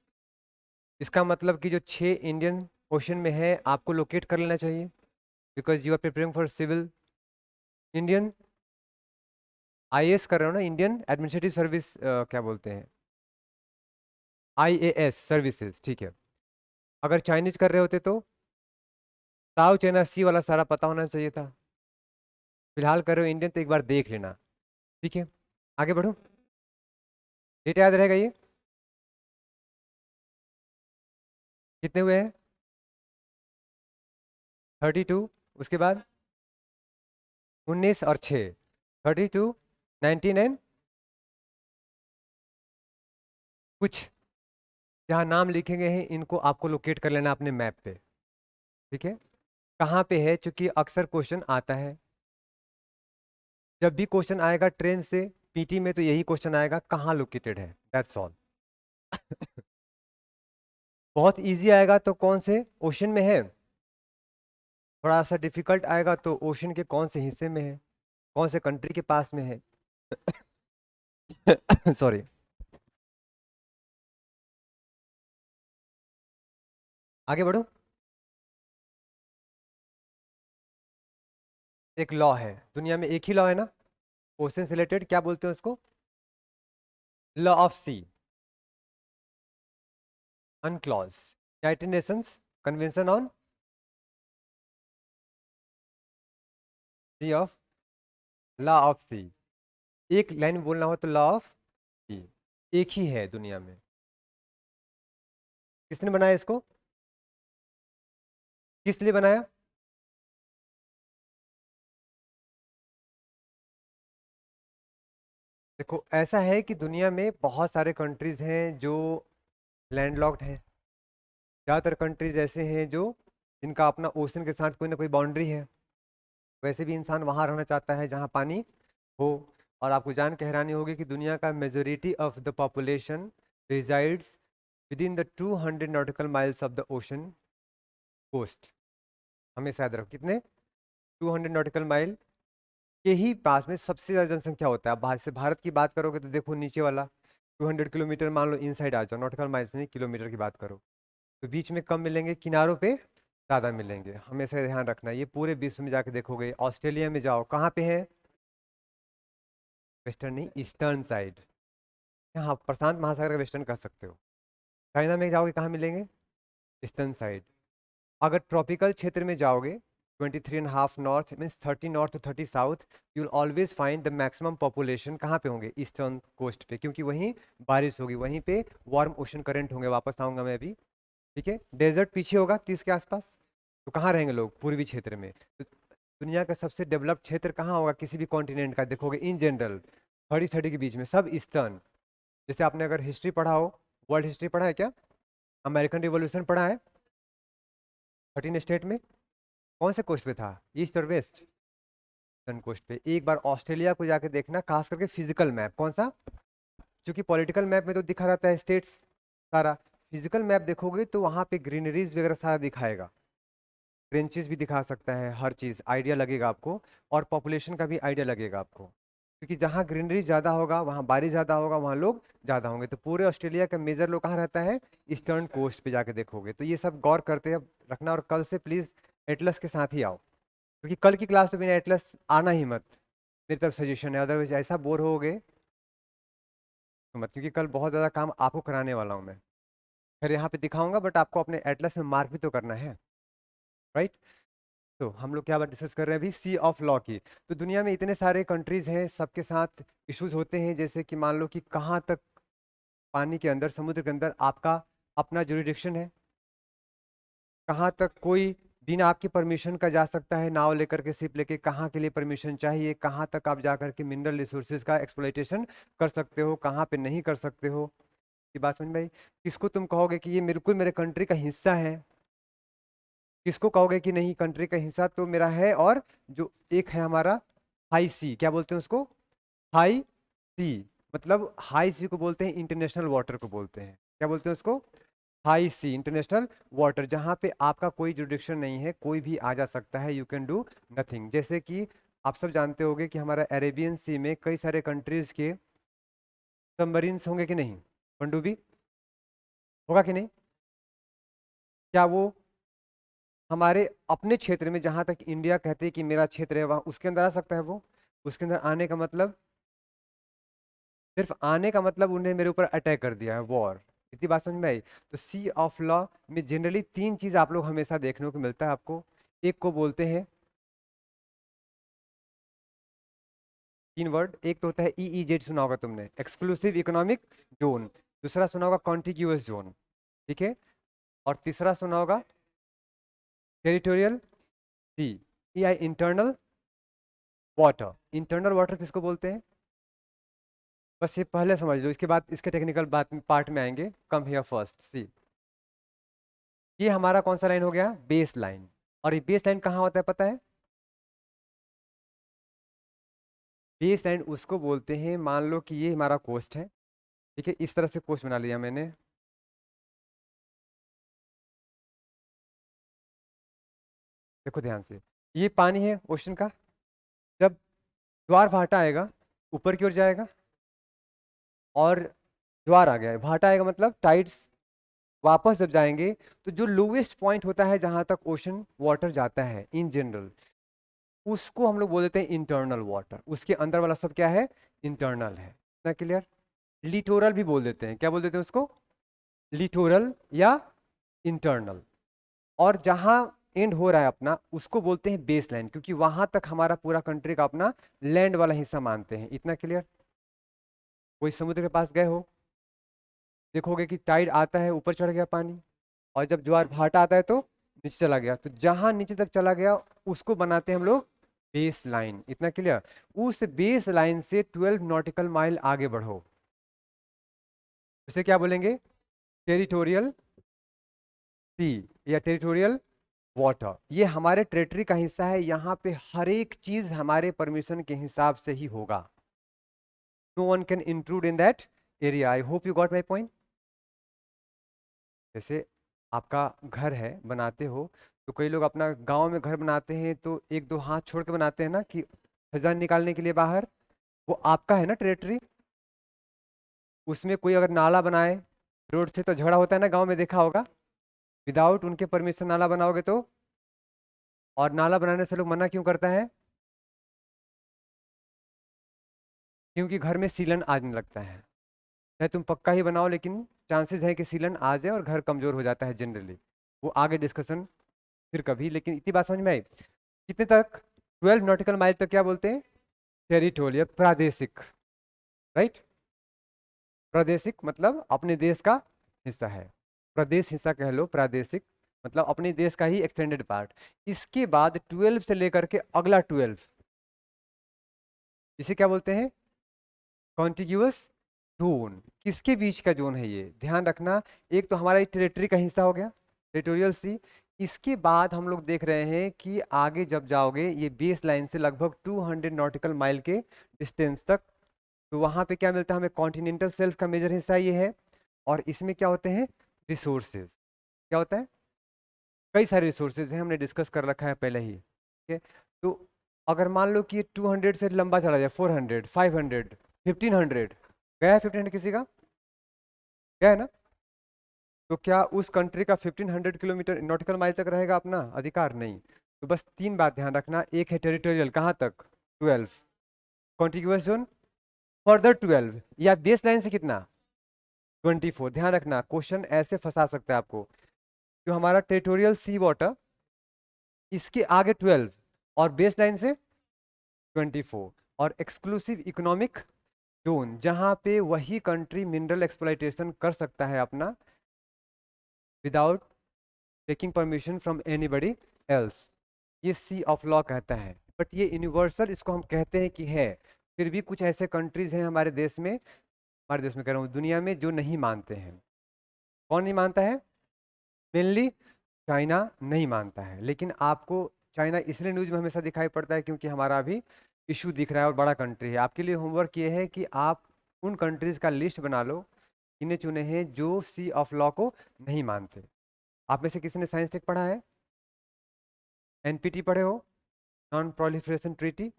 इसका मतलब कि जो 6 इंडियन ओशन में है आपको लोकेट कर लेना चाहिए, because you are preparing for civil, Indian IAS कर रहे हो ना, इंडियन एडमिनिस्ट्रेटिव सर्विस, क्या बोलते हैं, आईएएस सर्विसेज, ठीक है। अगर चाइनीज कर रहे होते तो साउथ चाइना सी वाला सारा पता होना चाहिए था, फिलहाल कर रहे हो इंडियन, तो एक बार देख लेना, ठीक है। आगे बढ़ो, डेटा याद रहेगा ये, कितने हुए हैं, 32, उसके बाद 19 और 6, 32, 19 एंड कुछ, जहाँ नाम लिखे गए हैं इनको आपको लोकेट कर लेना अपने मैप पे, ठीक है। कहाँ पे है, चूंकि अक्सर क्वेश्चन आता है, जब भी क्वेश्चन आएगा ट्रेन से पीटी में तो यही क्वेश्चन आएगा, कहाँ लोकेटेड है, दैट्स ऑल। बहुत इजी आएगा तो कौन से ओशन में है, थोड़ा सा डिफिकल्ट आएगा तो ओशन के कौन से हिस्से में है, कौन से कंट्री के पास में है। सॉरी। आगे बढ़ो, एक लॉ है, दुनिया में एक ही लॉ है ना ओशन से रिलेटेड, क्या बोलते हैं उसको, law of sea, UNCLOS, United Nations Convention on sea of, law of sea, एक लाइन में बोलना हो तो लॉ ऑफ सी, एक ही है दुनिया में। किसने बनाया इसको, किस लिए बनाया, देखो ऐसा है कि दुनिया में बहुत सारे कंट्रीज हैं जो लैंडलॉक्ड हैं, ज़्यादातर कंट्रीज ऐसे हैं जो जिनका अपना ओशन के साथ कोई ना कोई बाउंड्री है, वैसे भी इंसान वहाँ रहना चाहता है जहाँ पानी हो। और आपको जान के हैरानी होगी कि दुनिया का majority of the population resides within the 200 nautical miles of the ocean coast, हमेशा याद रखो कितने, 200 नॉटिकल माइल के ही पास में सबसे ज़्यादा जनसंख्या होता है। आप बाहर से भारत की बात करोगे तो देखो नीचे वाला 200 किलोमीटर मान लो इनसाइड आ जाओ, नॉटिकल माइल्स नहीं किलोमीटर की बात करो, तो बीच में कम मिलेंगे, किनारों पे ज़्यादा मिलेंगे। हमेशा ध्यान रखना, ये पूरे विश्व में जाके देखोगे। ऑस्ट्रेलिया में जाओ, कहाँ पे है? वेस्टर्न नहीं, ईस्टर्न साइड। यहाँ प्रशांत महासागर का वेस्टर्न कह सकते हो। चाइना में जाओगे कहाँ मिलेंगे? Eastern side. अगर ट्रॉपिकल क्षेत्र में जाओगे 23.5 north means 30 north to 30 south, you will always find the maximum population कहाँ पे होंगे? ईस्टर्न कोस्ट पे, क्योंकि वहीं बारिश होगी, वहीं पे वार्म ओशन करंट होंगे। वापस आऊंगा मैं अभी, ठीक है। डेजर्ट पीछे होगा 30 के आसपास, तो कहाँ रहेंगे लोग? पूर्वी क्षेत्र में। तो दुनिया का सबसे डेवलप्ड क्षेत्र कहाँ होगा किसी भी कॉन्टिनेंट का? देखोगे इन जनरल 30 के बीच में सब ईस्टर्न। जैसे आपने अगर हिस्ट्री पढ़ा हो, वर्ल्ड हिस्ट्री पढ़ा है क्या? अमेरिकन रिवॉल्यूशन पढ़ा है? 13 स्टेट में कौन से कोस्ट पे था, ईस्ट और वेस्ट? ईस्टर्न कोस्ट पे। एक बार ऑस्ट्रेलिया को जाके देखना, खास करके फिजिकल मैप। कौन सा? क्योंकि पॉलिटिकल मैप में तो दिखा रहता है स्टेट्स सारा, फिजिकल मैप देखोगे तो वहाँ पे ग्रीनरीज वगैरह सारा दिखाएगा, ट्रेंचेस भी दिखा सकता है, हर चीज़ आइडिया लगेगा आपको, और पॉपुलेशन का भी आइडिया लगेगा आपको। क्योंकि जहाँ ग्रीनरी ज़्यादा होगा वहाँ बारिश ज़्यादा होगा, वहाँ लोग ज़्यादा होंगे। तो पूरे ऑस्ट्रेलिया का मेजर लोग कहाँ रहता है? ईस्टर्न कोस्ट पे जाके देखोगे। तो ये सब गौर करते रखना, और कल से प्लीज़ एटलस के साथ ही आओ, क्योंकि कल की क्लास तो बिना एटलस आना ही मत, मेरी तरफ सजेशन है। अदरवाइज ऐसा बोर होगे तो मत, क्योंकि कल बहुत ज़्यादा काम आपको कराने वाला हूँ मैं। फिर यहाँ पे दिखाऊंगा, बट आपको अपने एटलस में मार्क भी तो करना है, राइट। तो हम लोग क्या बात डिस्कस कर रहे हैं अभी? सी ऑफ लॉ की। तो दुनिया में इतने सारे कंट्रीज हैं, सबके साथ इश्यूज होते हैं। जैसे कि मान लो कि कहाँ तक पानी के अंदर, समुद्र के अंदर आपका अपना जुरिडिक्शन है, कहाँ तक कोई बिना आपकी परमिशन का जा सकता है, नाव लेकर के, शिप लेके, कहाँ के लिए परमिशन चाहिए, कहाँ तक आप जा करके मिनरल रिसोर्सेज का एक्सप्लॉइटेशन कर सकते हो, कहाँ पे नहीं कर सकते हो। ये बात समझ में आई? किसको तुम कहोगे कि ये बिल्कुल मेरे कंट्री का हिस्सा है, किसको कहोगे कि नहीं कंट्री का हिस्सा तो मेरा है। और जो एक है हमारा हाई सी, क्या बोलते हैं उसको? हाई सी। मतलब हाई सी को बोलते हैं इंटरनेशनल वाटर को बोलते हैं, क्या बोलते हैं उसको? हाई सी, इंटरनेशनल वाटर, जहाँ पे आपका कोई जुडिक्शन नहीं है, कोई भी आ जा सकता है, यू कैन डू नथिंग। जैसे कि आप सब जानते होंगे कि हमारा अरेबियन सी में कई सारे कंट्रीज के सबमरीन्स होंगे कि नहीं? पनडुब्बी होगा कि नहीं? क्या वो हमारे अपने क्षेत्र में, जहां तक इंडिया कहते हैं कि मेरा क्षेत्र है, वहां उसके अंदर आ सकता है वो? उसके अंदर आने का मतलब, सिर्फ आने का मतलब उन्हें मेरे ऊपर अटैक कर दिया है, वॉर। इतनी बात समझ में आई? तो सी ऑफ लॉ में जनरली तीन चीज आप लोग हमेशा देखने को मिलता है आपको। एक को बोलते हैं, तीन वर्ड, एक तो होता है EEZ, सुना होगा तुमने, एक्सक्लूसिव इकोनॉमिक जोन। दूसरा सुना होगा कॉन्टिग्यूअस जोन, ठीक है। और तीसरा सुना होगा टेरिटोरियल सी, या इंटरनल वाटर। इंटरनल वाटर किसको बोलते हैं? बस ये पहले समझ लो, इसके बाद इसके टेक्निकल बात पार्ट में आएंगे। कम हियर फर्स्ट, सी। ये हमारा कौन सा लाइन हो गया? Base line. और ये बेस लाइन कहाँ होता है पता है? बेस लाइन उसको बोलते हैं, मान लो कि ये हमारा कोस्ट है, ठीक है, इस तरह से कोस्ट बना लिया मैंने। देखो ध्यान से, ये पानी है ओशन का, जब ज्वार भाटा आएगा ऊपर की ओर जाएगा, और ज्वार आ गया है, भाटा आएगा मतलब टाइड्स वापस जब जाएंगे, तो जो लोवेस्ट पॉइंट होता है जहां तक ओशन वाटर जाता है इन जनरल, उसको हम लोग बोल देते हैं इंटरनल वाटर। उसके अंदर वाला सब क्या है? इंटरनल है। इतना क्लियर? लिटोरल भी बोल देते हैं, क्या बोल देते हैं उसको? लिटोरल या इंटरनल। और जहां एंड हो रहा है अपना, उसको बोलते हैं बेस लाइन, क्योंकि वहां तक हमारा पूरा कंट्री का अपना लैंड वाला हिस्सा मानते हैं। इतना क्लियर? कोई समुद्र के पास गए हो, देखोगे कि टाइड आता है, ऊपर चढ़ गया पानी, और जब ज्वार भाटा आता है तो नीचे चला गया। तो जहां नीचे तक चला गया उसको बनाते हैं हम लोग बेस लाइन। इतना क्लियर? उस बेस लाइन से 12 नॉटिकल माइल आगे बढ़ो, उसे क्या बोलेंगे? टेरिटोरियल सी या टेरिटोरियल वाटर। ये हमारे टेरिटरी का हिस्सा है, यहाँ पे हर एक चीज हमारे परमिशन के हिसाब से ही होगा। No one can intrude in that area. I hope you got my point. जैसे आपका घर है, बनाते हो, तो कई लोग अपना गांव में घर बनाते हैं तो एक दो हाथ छोड़ के बनाते हैं ना, कि खजान निकालने के लिए बाहर, वो आपका है ना टेरिटरी। उसमें कोई अगर नाला बनाए रोड से तो झगड़ा होता है ना, गांव में देखा होगा। विदाउट उनके परमिशन नाला बनाओगे तो, और नाला बनाने से लोग मना क्यों करता है? क्योंकि घर में सीलन आने लगता है। चाहे तुम पक्का ही बनाओ, लेकिन चांसेस है कि सीलन आ जाए और घर कमजोर हो जाता है जनरली। वो आगे डिस्कशन फिर कभी, लेकिन इतनी बात समझ में आई। कितने तक? 12 नॉटिकल माइल तक क्या बोलते हैं? टेरिटोरियल, प्रादेशिक। राइट। प्रादेशिक मतलब अपने देश का हिस्सा है। प्रदेश हिस्सा कह लो, प्रादेशिक मतलब अपने देश का ही एक्सटेंडेड पार्ट। इसके बाद 12 से लेकर के अगला 12, इसे क्या बोलते हैं? Contiguous zone. किसके बीच का जोन है ये, ध्यान रखना। एक तो हमारा टेरिटरी का हिस्सा हो गया, टेरिटोरियल सी। इसके बाद हम लोग देख रहे हैं कि आगे जब जाओगे ये बेस लाइन से लगभग 200 नॉटिकल माइल के डिस्टेंस तक, तो वहां पे क्या मिलता है हमें? कॉन्टिनेंटल सेल्फ का मेजर हिस्सा ये है। और इसमें क्या होते हैं? रिसोर्सेज। क्या होता है? कई सारे रिसोर्सेज हैं, हमने डिस्कस कर रखा है पहले ही, ठीक है। तो अगर मान लो कि ये 200 से लंबा चला जाए, 400, 500, 1500, गया है 1500 किसी का? गया है ना? तो क्या उस कंट्री का 1500 किलोमीटर नॉटिकल माइल तक रहेगा अपना अधिकार? नहीं। तो बस तीन बात ध्यान रखना। एक है टेरिटोरियल, कहाँ तक? 12। कॉन्टिग्यूअस जोन, फर्दर 12, या बेस लाइन से कितना? 24। ध्यान रखना, क्वेश्चन ऐसे फंसा सकता है आपको। जो हमारा टेरिटोरियल सी वाटर, इसके आगे 12, और बेस लाइन से 24, और एक्सक्लूसिव इकोनॉमिक जोन, जहां पे वही कंट्री मिनरल एक्सप्लॉइटेशन कर सकता है अपना, without taking permission from anybody else. ये सी ऑफ लॉ कहता है, बट ये यूनिवर्सल इसको हम कहते हैं कि है। फिर भी कुछ ऐसे कंट्रीज हैं हमारे देश में, हमारे देश में कह रहा हूँ, दुनिया में, जो नहीं मानते हैं। कौन नहीं मानता है? मेनली चाइना नहीं मानता है। लेकिन आपको चाइना इसलिए न्यूज में हमेशा दिखाई पड़ता है क्योंकि हमारा अभी इशू दिख रहा है और बड़ा कंट्री है। आपके लिए होमवर्क ये है कि आप उन कंट्रीज का लिस्ट बना लो, गिने चुने हैं, जो सी ऑफ लॉ को नहीं मानते। आप में से किसी ने साइंस टेक पढ़ा है? एनपीटी पढ़े हो? Non proliferation treaty.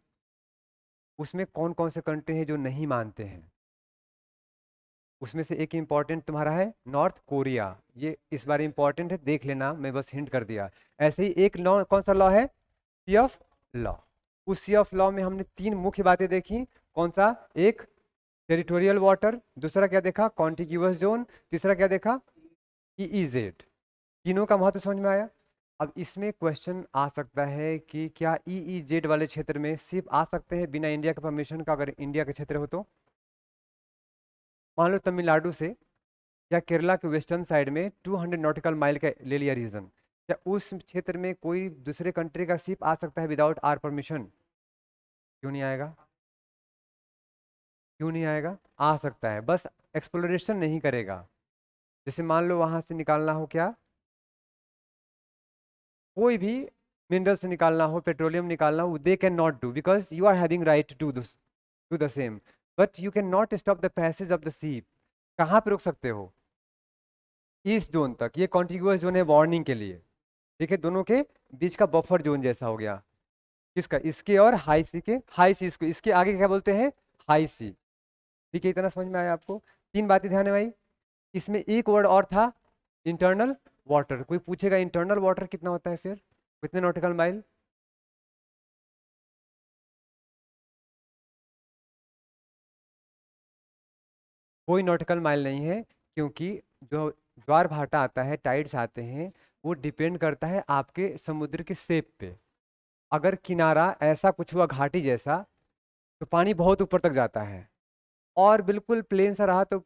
उसमें कौन कौन से कंट्री हैं जो नहीं मानते हैं? उसमें से एक इंपॉर्टेंट तुम्हारा है नॉर्थ कोरिया। ये इस बार इंपॉर्टेंट है, देख लेना, मैं बस हिंट कर दिया। ऐसे ही एक लॉ, कौन सा लॉ है? Sea of law. उस सी ऑफ लॉ में हमने तीन मुख्य बातें देखी। कौन सा? एक टेरिटोरियल वाटर, दूसरा क्या देखा? कॉन्टिग्यूअस जोन, तीसरा क्या देखा? ईईजेड। तीनों का महत्व समझ में आया? अब इसमें क्वेश्चन आ सकता है कि क्या ईईजेड वाले क्षेत्र में सिर्फ आ सकते हैं बिना इंडिया के परमिशन का, अगर इंडिया के क्षेत्र हो तो? मान लो तमिलनाडु से या केरला के वेस्टर्न साइड में 200 नॉटिकल माइल का ले लिया रीजन, क्या उस क्षेत्र में कोई दूसरे कंट्री का शिप आ सकता है विदाउट आर परमिशन? क्यों नहीं आएगा? क्यों नहीं आएगा? आ सकता है, बस एक्सप्लोरेशन नहीं करेगा। जैसे मान लो वहां से निकालना हो क्या, कोई भी मिनरल से निकालना हो, पेट्रोलियम निकालना हो, they can not do, because you are having right to do the same, but you can not stop the passage of the ship. कहाँ पे रोक सकते हो? इस जोन तक। ये कॉन्टिग्यूअस जोन है वार्निंग के लिए, ठीक है, दोनों के बीच का बफर जोन जैसा हो गया। किसका? इसके और हाई सी के। हाई सी इसको, इसके आगे क्या बोलते हैं? हाई सी। ठीक है, इतना समझ में आया आपको? तीन बातें ध्यान है भाई। इसमें एक वर्ड और था, इंटरनल वाटर। कोई पूछेगा इंटरनल वाटर कितना होता है फिर, कितने नॉटिकल माइल? कोई नॉटिकल माइल नहीं है, क्योंकि जो ज्वार भाटा आता है, टाइड्स आते हैं, वो डिपेंड करता है आपके समुद्र के शेप पे। अगर किनारा ऐसा कुछ हुआ घाटी जैसा, तो पानी बहुत ऊपर तक जाता है। और बिल्कुल प्लेन सा रहा तो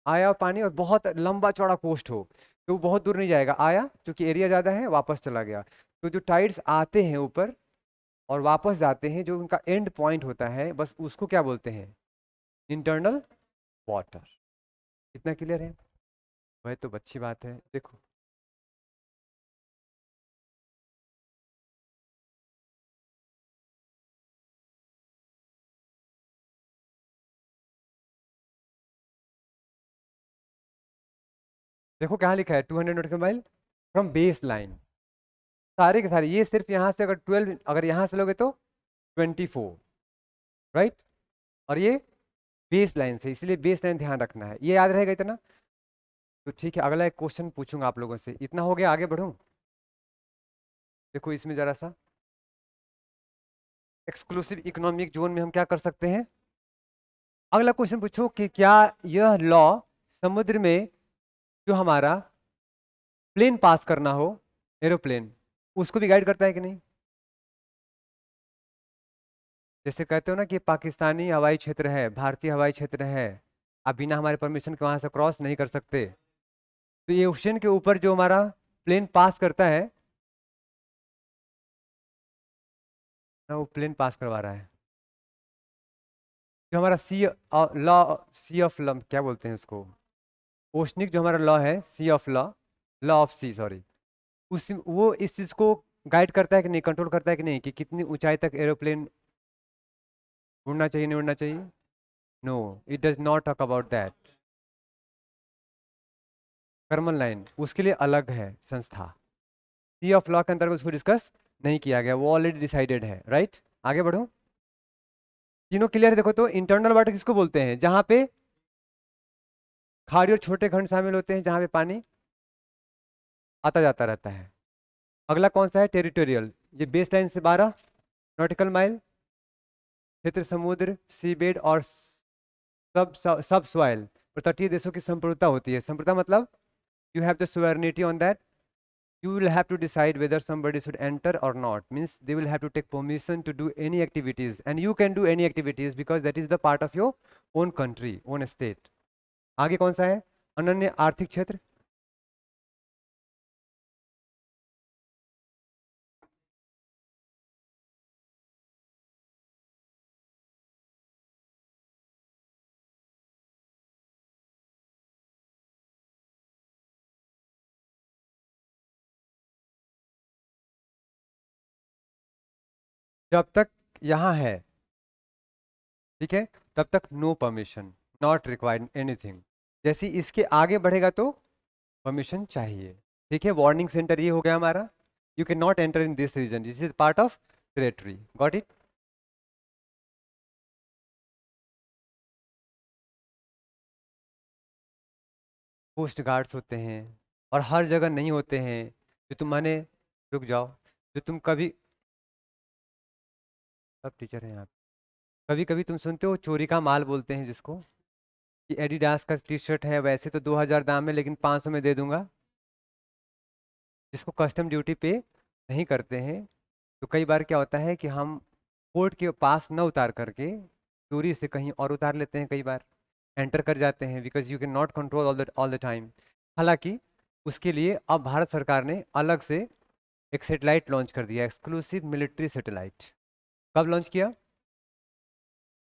आया पानी, और बहुत लंबा चौड़ा कोस्ट हो तो वो बहुत दूर नहीं जाएगा, आया क्योंकि एरिया ज़्यादा है, वापस चला गया। तो जो टाइड्स आते हैं ऊपर और वापस जाते हैं, जो उनका एंड पॉइंट होता है, बस उसको क्या बोलते हैं? Internal water. इतना क्लियर है? वह तो अच्छी बात है, देखो। देखो कहाँ लिखा है 200 nautical mile. From base line, सारे के सारे, ये सिर्फ यहाँ से अगर 12, अगर यहाँ से लोगे तो 24, राइट, और ये बेस लाइन से, इसलिए बेस लाइन ध्यान रखना है, ये याद रहेगा इतना। तो ठीक है, अगला एक क्वेश्चन पूछूंगा आप लोगों से, इतना हो गया, आगे बढ़ूं। देखो इसमें जरा सा, एक्सक्लूसिव इकोनॉमिक जोन में हम क्या कर सकते हैं। अगला क्वेश्चन पूछो कि क्या यह लॉ समुद्र में जो हमारा प्लेन पास करना हो, एरोप्लेन, उसको भी गाइड करता है कि नहीं। जैसे कहते हो ना कि पाकिस्तानी हवाई क्षेत्र है, भारतीय हवाई क्षेत्र है, आप बिना हमारे परमिशन के वहां से क्रॉस नहीं कर सकते। तो ये ओशन के ऊपर जो हमारा प्लेन पास करता है ना, वो प्लेन पास करवा रहा है, जो हमारा sea law, sea of law क्या बोलते हैं उसको, ओशनिक जो हमारा लॉ है, sea of law, law of sea sorry, उस वो इस चीज को गाइड करता है कि नहीं, कंट्रोल करता है कि नहीं, कि कितनी ऊंचाई तक एरोप्लेन उड़ना चाहिए, नहीं उड़ना चाहिए। No, it does not talk about that. Karman line उसके लिए अलग है संस्था, सी ऑफ लॉ के अंतर्गत उसको डिस्कस नहीं किया गया, वो ऑलरेडी डिसाइडेड है, राइट। आगे बढ़ो, तीनों क्लियर है। देखो तो इंटरनल वाटर किसको बोलते हैं, जहां पे खाड़ी और छोटे खंड शामिल होते हैं, जहां पे पानी आता जाता रहता है। अगला कौन सा है, टेरिटोरियल, ये बेस लाइन से 12 नॉटिकल माइल, क्षेत्र समुद्र, सी बेड और सब सॉइल और तटीय देशों की संप्रभुता होती है। संप्रभुता मतलब you have the sovereignty on that, you will have to decide whether somebody should enter or not, means they will have to take permission to do any activities, and you can do any activities because that is the part of your own country, own state. आगे कौन सा है, अनन्य आर्थिक क्षेत्र, जब तक यहाँ है, ठीक है, तब तक no permission, not required anything, जैसे इसके आगे बढ़ेगा तो परमिशन चाहिए। ठीक है, वार्निंग सेंटर ये हो गया हमारा, you can not enter in this region, this is part of territory, got it. Coast guards होते हैं, और हर जगह नहीं होते हैं, जो तुम माने, रुक जाओ, जो तुम कभी, सब टीचर हैं यहाँ, कभी कभी तुम सुनते हो चोरी का माल बोलते हैं जिसको, कि एडिडास का टी शर्ट है, वैसे तो 2000 दाम है लेकिन 500 में दे दूंगा, जिसको कस्टम ड्यूटी पे नहीं करते हैं। तो कई बार क्या होता है कि हम पोर्ट के पास न उतार करके चोरी से कहीं और उतार लेते हैं, कई बार एंटर कर जाते हैं, because you can not control all the time. हालांकि उसके लिए अब भारत सरकार ने अलग से एक सेटेलाइट लॉन्च कर दिया, एक्सक्लूसिव मिलिट्री सेटेलाइट। कब लॉन्च किया,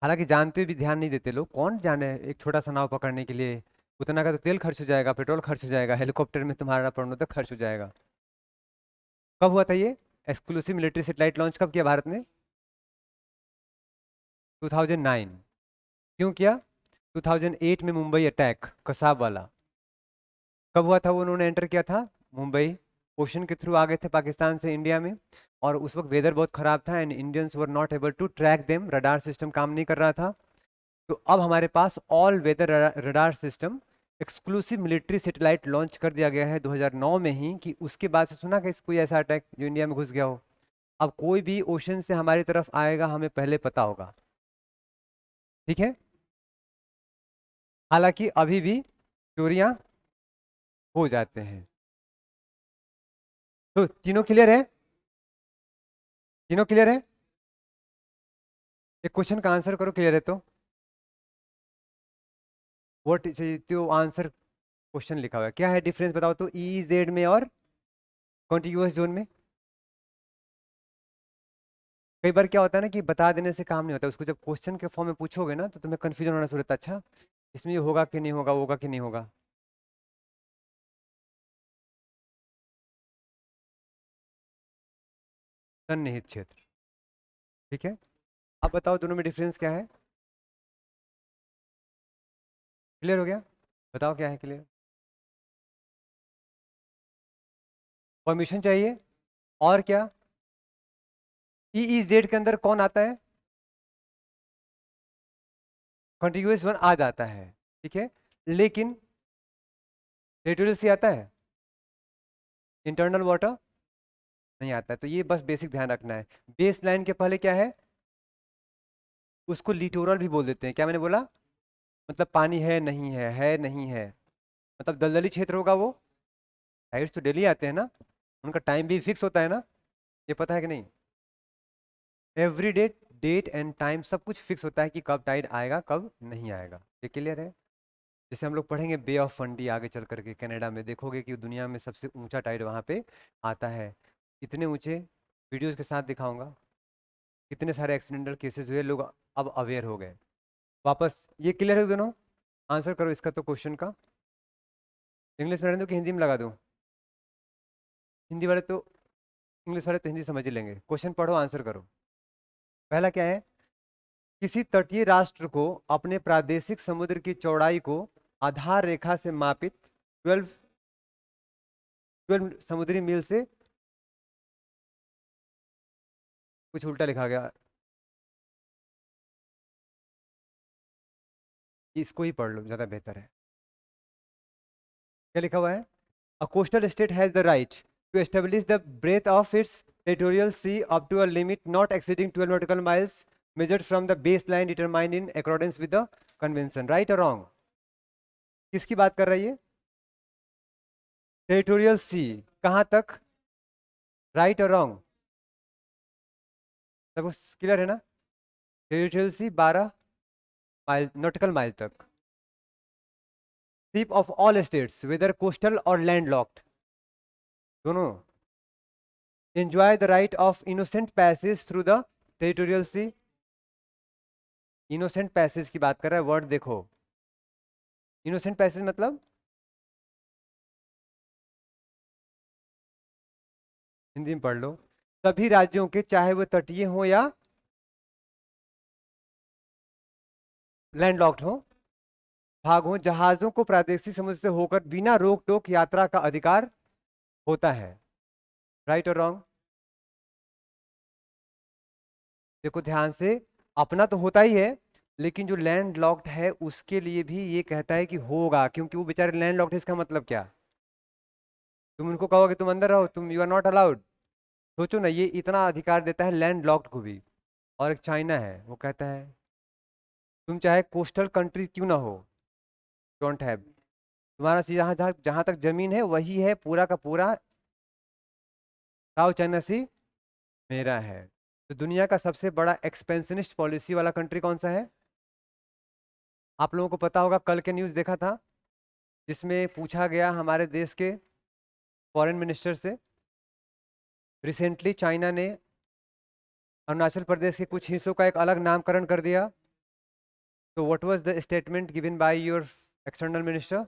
हालांकि जानते हुए भी ध्यान नहीं देते लोग, कौन जाने एक छोटा सा नाव पकड़ने के लिए उतना का तो तेल खर्च हो जाएगा, पेट्रोल खर्च हो जाएगा, हेलीकॉप्टर में तुम्हारा प्रणोदक खर्च हो जाएगा। कब हुआ था ये एक्सक्लूसिव मिलिट्री सेटेलाइट लॉन्च, कब किया भारत ने, 2009। क्यों किया, 2008 में मुंबई अटैक कसाब वाला, कब हुआ था, वो उन्होंने एंटर किया था मुंबई, ओशन के थ्रू आ गए थे पाकिस्तान से इंडिया में, और उस वक्त वेदर बहुत खराब था and Indians were not able to track them, radar system काम नहीं कर रहा था। तो अब हमारे पास all weather radar system, exclusive military satellite launch कर दिया गया है 2009 में ही, कि उसके बाद से सुना कि कोई ऐसा अटैक जो इंडिया में घुस गया हो। अब कोई भी ओशन से हमारी तरफ आएगा हमें पहले पता होगा, ठीक है। हालांकि अभी भी चोरियां हो जाते हैं। तो तीनों क्लियर है, तीनों क्लियर है, एक क्वेश्चन का आंसर करो, क्लियर है तो व्हाट तो आंसर, क्वेश्चन लिखा हुआ है, क्या है डिफरेंस बताओ तो, ई जेड में और कॉन्टिग्यूअस जोन में। कई बार क्या होता है ना कि बता देने से काम नहीं होता, उसको जब क्वेश्चन के फॉर्म में पूछोगे ना तो तुम्हें कंफ्यूजन होना शुरू होता है, अच्छा इसमें ये होगा कि नहीं होगा, होगा कि नहीं होगा। सन्निहित क्षेत्र, ठीक है। अब बताओ दोनों में डिफरेंस क्या है, क्लियर हो गया, बताओ क्या है क्लियर। परमिशन चाहिए। और क्या, EEZ के अंदर कौन आता है, कॉन्टिग्यूअस वन आ जाता है, ठीक है, लेकिन टेरिटोरियल सी आता है, इंटरनल वाटर नहीं आता है। तो ये बस बेसिक ध्यान रखना है। बेस लाइन के पहले क्या है, उसको लिटोरल भी बोल देते हैं। क्या मैंने बोला, मतलब पानी है नहीं है, मतलब दलदली क्षेत्र होगा वो। टाइड्स तो डेली आते हैं ना, उनका टाइम भी फिक्स होता है ना, ये पता है कि नहीं। Every day date and time सब कुछ फिक्स होता है कि कब टाइड आएगा कब नहीं आएगा। ये क्लियर है। जैसे हम लोग पढ़ेंगे बे ऑफ फंडी आगे चल करके, कनाडा में देखोगे कि दुनिया में सबसे ऊंचा टाइड वहाँ पे आता है। इतने ऊंचे, वीडियोस के साथ दिखाऊंगा, कितने सारे एक्सीडेंटल केसेस हुए, लोग अब अवेयर हो गए। वापस ये क्लियर है दोनों, आंसर करो इसका तो क्वेश्चन का। इंग्लिश में रहने दो कि हिंदी में लगा दूं, हिंदी वाले तो, इंग्लिश वाले तो हिंदी समझ ही लेंगे। क्वेश्चन पढ़ो आंसर करो। पहला क्या है, किसी तटीय राष्ट्र को अपने प्रादेशिक समुद्र की चौड़ाई को आधार रेखा से मापित 12 समुद्री मील से, कुछ उल्टा लिखा गया, इसको ही पढ़ लो ज्यादा बेहतर है। क्या लिखा हुआ है, a coastal state has the right to establish the breadth of its territorial sea up to a limit not exceeding 12 nautical miles measured from the base line determined in accordance with the convention. Right और wrong, किसकी बात कर रही है, territorial सी, कहां तक, right और wrong, सब क्लियर है ना। Territorial sea 12 mile nautical mile तक। Ship of all states weather coastal और लैंडलॉक्ड दोनों enjoy the right of innocent passage through the territorial sea। Innocent passage की बात कर रहा है, वर्ड देखो, इनोसेंट पैसेज मतलब हिंदी में पढ़ लो। सभी राज्यों के, चाहे वो तटीय हो या लैंडलॉक्ड हो, भाग हो, जहाजों को प्रादेशिक समुद्र से होकर बिना रोक टोक यात्रा का अधिकार होता है। राइट और रॉन्ग, देखो ध्यान से, अपना तो होता ही है, लेकिन जो लैंड लॉक्ड है उसके लिए भी ये कहता है कि होगा, क्योंकि वो बेचारे लैंड लॉक्ड है। इसका मतलब क्या, तुम उनको कहोगे तुम अंदर रहो, तुम यू आर नॉट अलाउड। सोचो ना, ये इतना अधिकार देता है लैंड लॉक्ड को भी। और एक चाइना है, वो कहता है तुम चाहे कोस्टल कंट्री क्यों ना हो, डोंट हैव, तुम्हारा जहां जहां जहां तक जमीन है वही है पूरा का पूरा, साउथ चाइना सी मेरा है। तो दुनिया का सबसे बड़ा एक्सपेंशनिस्ट पॉलिसी वाला कंट्री कौन सा है, आप लोगों को पता होगा, कल के न्यूज़ देखा था जिसमें पूछा गया हमारे देश के फॉरेन मिनिस्टर से, रिसेंटली चाइना ने अरुणाचल प्रदेश के कुछ हिस्सों का एक अलग नामकरण कर दिया। तो what was the statement given by your external minister,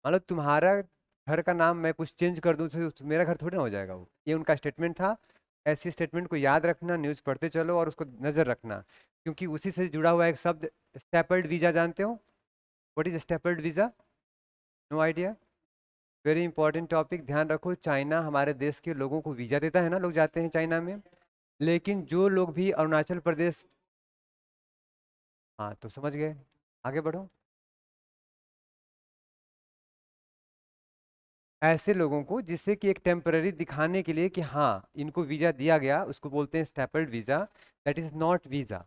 मान लो तुम्हारा घर का नाम मैं कुछ चेंज कर दूं तो मेरा घर थोड़ी ना हो जाएगा वो, ये उनका स्टेटमेंट था। ऐसी स्टेटमेंट को याद रखना, न्यूज़ पढ़ते चलो और उसको नज़र रखना, क्योंकि उसी से जुड़ा हुआ एक शब्द स्टेपल्ड वीज़ा, जानते हो what is stapled visa, no idea, very important topic, ध्यान रखो। चाइना हमारे देश के लोगों को वीज़ा देता है ना, लोग जाते हैं चाइना में, लेकिन जो लोग भी अरुणाचल प्रदेश, हाँ तो समझ गए, आगे बढ़ो। ऐसे लोगों को जिससे कि एक टेम्पररी दिखाने के लिए कि हाँ इनको वीजा दिया गया, उसको बोलते हैं stapled visa, that is not visa.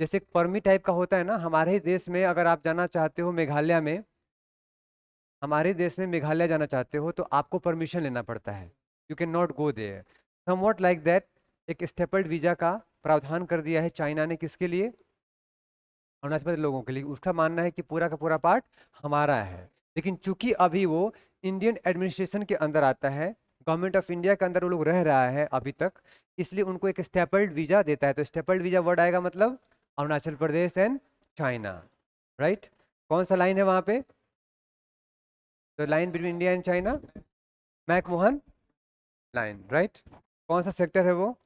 जैसे एक परमिट टाइप का होता है ना, हमारे ही देश में अगर आप जाना चाहते हो मेघालय में, हमारे देश में मेघालय जाना चाहते हो तो आपको परमिशन लेना पड़ता है, you can not go there, somewhat like that. एक स्टेपल्ड वीजा का प्रावधान कर दिया है चाइना ने, किसके लिए, अरुणाचल प्रदेश लोगों के लिए। उसका मानना है कि पूरा का पूरा पार्ट हमारा है, लेकिन चूंकि अभी वो इंडियन एडमिनिस्ट्रेशन के अंदर आता है, गवर्नमेंट ऑफ इंडिया के अंदर वो लोग रह रहा है अभी तक, इसलिए उनको एक स्टेपल्ड वीजा देता है। तो स्टेपल्ड वीजा वर्ड आएगा मतलब Arunachal Pradesh and China, right. कौन सा लाइन है वहां पे, the line between India and China, McMahon line, right. कौन सा सेक्टर है वो,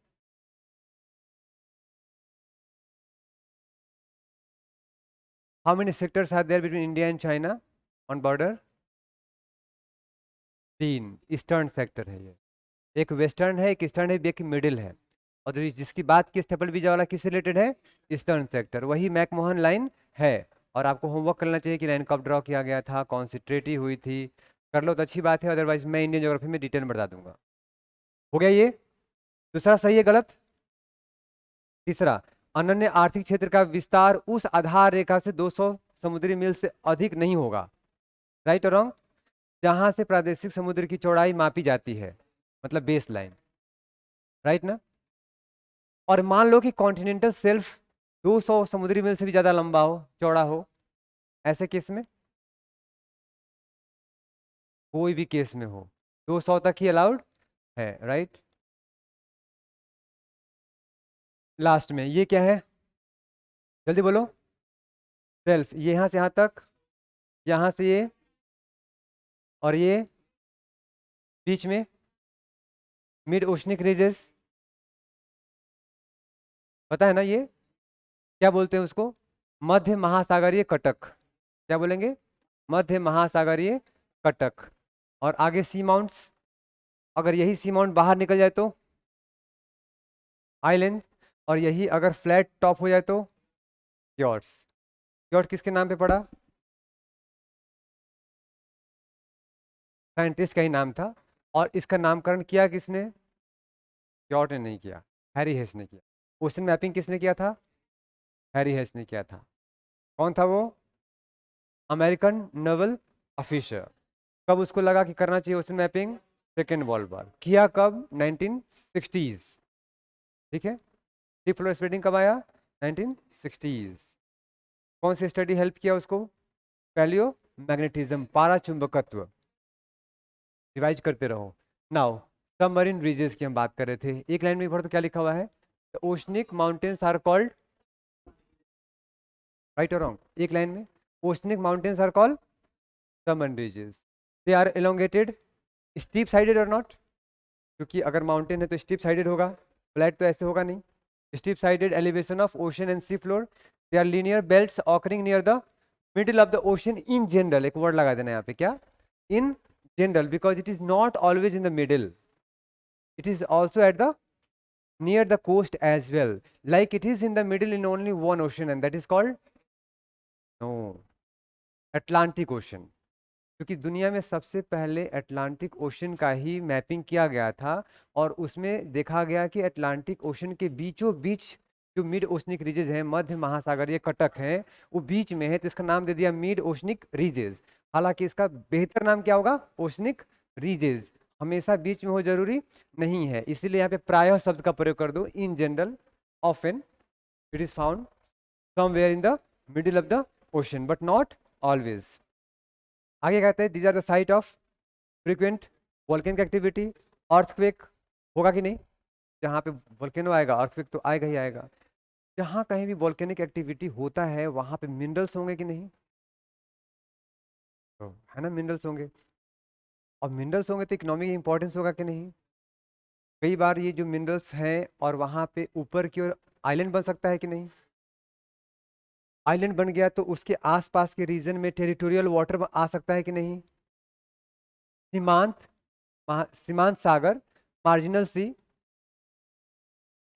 how many sectors are there between India and China on border, तीन ईस्टर्न सेक्टर है ये, एक वेस्टर्न है, एक ईस्टर्न है, एक मिडिल है। और जिसकी बात की स्टेपल वीजा वाला किस रिलेटेड है, ईस्टर्न सेक्टर, वही मैकमोहन लाइन है। और आपको होमवर्क करना चाहिए कि लाइन कब ड्रॉ किया गया था, कौन सी ट्रेटी हुई थी, कर लो तो अच्छी बात है, अदरवाइज मैं इंडियन ज्योग्राफी में डिटेल में बता दूंगा। हो गया ये, दूसरा सही है गलत। तीसरा, अनन्य आर्थिक क्षेत्र का विस्तार उस आधार रेखा से 200 समुद्री मील से अधिक नहीं होगा, राइट और रॉन्ग, जहां से प्रादेशिक समुद्र की चौड़ाई मापी जाती है, मतलब बेस लाइन, राइट ना। और मान लो कि कॉन्टिनेंटल शेल्फ 200 समुद्री मील से भी ज्यादा लंबा हो, चौड़ा हो, ऐसे केस में, कोई भी केस में हो, 200 तक ही अलाउड है, राइट। लास्ट में ये क्या है, जल्दी बोलो, सेल्फ, ये यहां से यहां तक, यहां से ये, और ये बीच में मिड ओशनिक रीजेस, पता है ना ये, क्या बोलते हैं उसको, मध्य महासागरीय कटक, क्या बोलेंगे, मध्य महासागरीय कटक। और आगे सी माउंट्स, अगर यही सी माउंट बाहर निकल जाए तो आइलैंड, और यही अगर फ्लैट टॉप हो जाए तो यॉर्ट्स। यॉर्ट किसके नाम पे पड़ा, साइंटिस्ट का ही नाम था। और इसका नामकरण किया किसने, यॉर्ट ने नहीं किया, हैरी हेस ने किया। ओशन मैपिंग किसने किया था, हैरी हेस ने किया था। कौन था वो, अमेरिकन नेवल ऑफिसर। कब उसको लगा कि करना चाहिए ocean mapping, second world war, किया कब, 1960s, ठीक है। सी फ्लोर स्प्रेडिंग कब आया, 1960s। कौन सी स्टडी हेल्प किया उसको, पैलियो मैग्नेटिज्म, पारा चुंबकत्व, रिवाइज करते रहो। नाउ सबमरीन रीजेस की हम बात कर रहे थे, एक लाइन में पढ़ो तो क्या लिखा हुआ है, oceanic mountains are called, right और रॉन्ग, एक लाइन में, oceanic mountains are called submarine ridges, they are elongated, steep sided और नॉट, क्योंकि अगर माउंटेन है तो स्टीप साइडेड होगा, फ्लैट तो ऐसे होगा नहीं। Steep sided elevation of ocean and sea floor, they are linear belts occurring near the middle of the ocean in general, एक वर्ड लगा देना यहाँ पे, क्या, in general, because it is not always in the middle, it is also at the near the coast as well, like it is in the middle in only one ocean, and that is called, no, Atlantic ocean. क्योंकि दुनिया में सबसे पहले Atlantic ocean का ही mapping किया गया था, और उसमें देखा गया कि अटलांटिक ओशन के बीचों बीच जो मिड ओशनिक रीजेज हैं, मध्य महासागरीय कटक हैं, वो बीच में है, तो इसका नाम दे दिया मिड ओशनिक रीजेज। हालांकि इसका बेहतर नाम क्या होगा, ओशनिक रीजेज, हमेशा बीच में हो जरूरी नहीं है, इसीलिए यहाँ पे प्रायः शब्द का प्रयोग कर दो, in general often it is found somewhere in the middle of the ocean but not always. आगे कहते हैं these are the site of frequent volcanic activity, earthquake होगा कि नहीं, जहाँ पे वोल्केनो आएगा अर्थक्वेक तो आएगा ही आएगा। जहाँ कहीं भी वोल्केनिक एक्टिविटी होता है वहाँ पे मिनरल्स होंगे कि नहीं, तो है ना, मिनरल्स होंगे, और मिनरल्स होंगे तो इकोनॉमिक इंपॉर्टेंस होगा कि नहीं। कई बार ये जो मिनरल्स हैं और वहाँ पे ऊपर की ओर आइलैंड बन सकता है कि नहीं, आइलैंड बन गया तो उसके आसपास के रीजन में टेरिटोरियल वाटर आ सकता है कि नहीं, सीमांत, सीमांत सागर, मार्जिनल सी,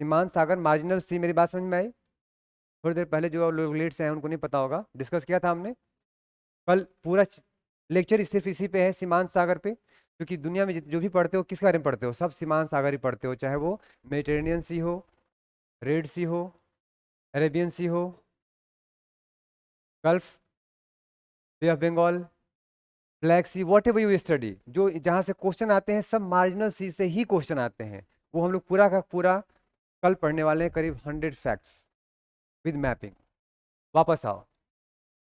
सीमांत सागर मार्जिनल सी, मेरी बात समझ में आई। थोड़ी देर पहले जो लोग लेट से हैं उनको नहीं पता होगा, डिस्कस किया था हमने कल, पूरा लेक्चर सिर्फ इसी पे है, सीमांत सागर पे। क्योंकि दुनिया में जो भी पढ़ते हो किसके बारे में पढ़ते हो, सब सीमांत सागर ही पढ़ते हो, चाहे वो मेडिटेरेनियन सी हो, रेड सी हो, अरेबियन सी हो, gulf, bay of Bengal, black sea, whatever you study, जो जहाँ से क्वेश्चन आते हैं सब मार्जिनल सी से ही क्वेश्चन आते हैं, वो हम लोग पूरा का पूरा कल पढ़ने वाले हैं, करीब 100 फैक्ट्स विद मैपिंग। वापस आओ,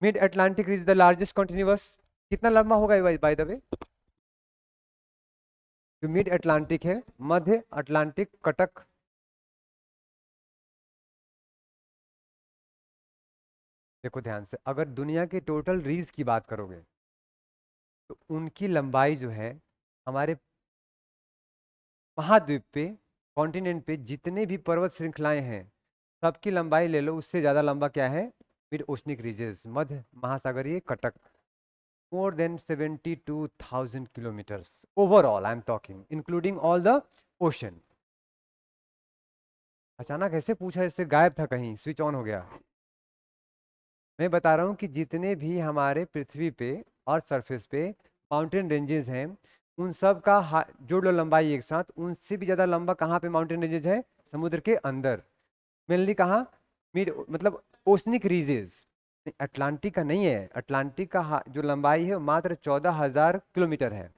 mid Atlantic is the largest continuous, कितना लंबा होगा बाय द वे, जो मिड अटलांटिक है, मध्य अटलांटिक कटक, देखो ध्यान से, अगर दुनिया के टोटल रीज की बात करोगे तो उनकी लंबाई जो है, हमारे महाद्वीप पे, कॉन्टिनेंट पे जितने भी पर्वत श्रृंखलाएं हैं सबकी लंबाई ले लो, उससे ज्यादा लंबा क्या है, mid oceanic ridges, Madhya महासागरीय Cuttack, more than 72,000 kilometers overall. I'm talking including all the ocean. अचानक ऐसे पूछा, इससे गायब था, कहीं स्विच ऑन हो गया। मैं बता रहा हूँ कि जितने भी हमारे पृथ्वी पे और सरफेस पे माउंटेन रेंजेस हैं, उन सब का जोड़ लो लंबाई एक साथ, उनसे भी ज़्यादा लंबा कहाँ पे माउंटेन रेंजेस है? समुद्र के अंदर। मेनली कहाँ? मिड मतलब ओशनिक रीजेस। अटलांटिक का नहीं है, अटलांटिक का जो लंबाई है वो मात्र 14,000 किलोमीटर है।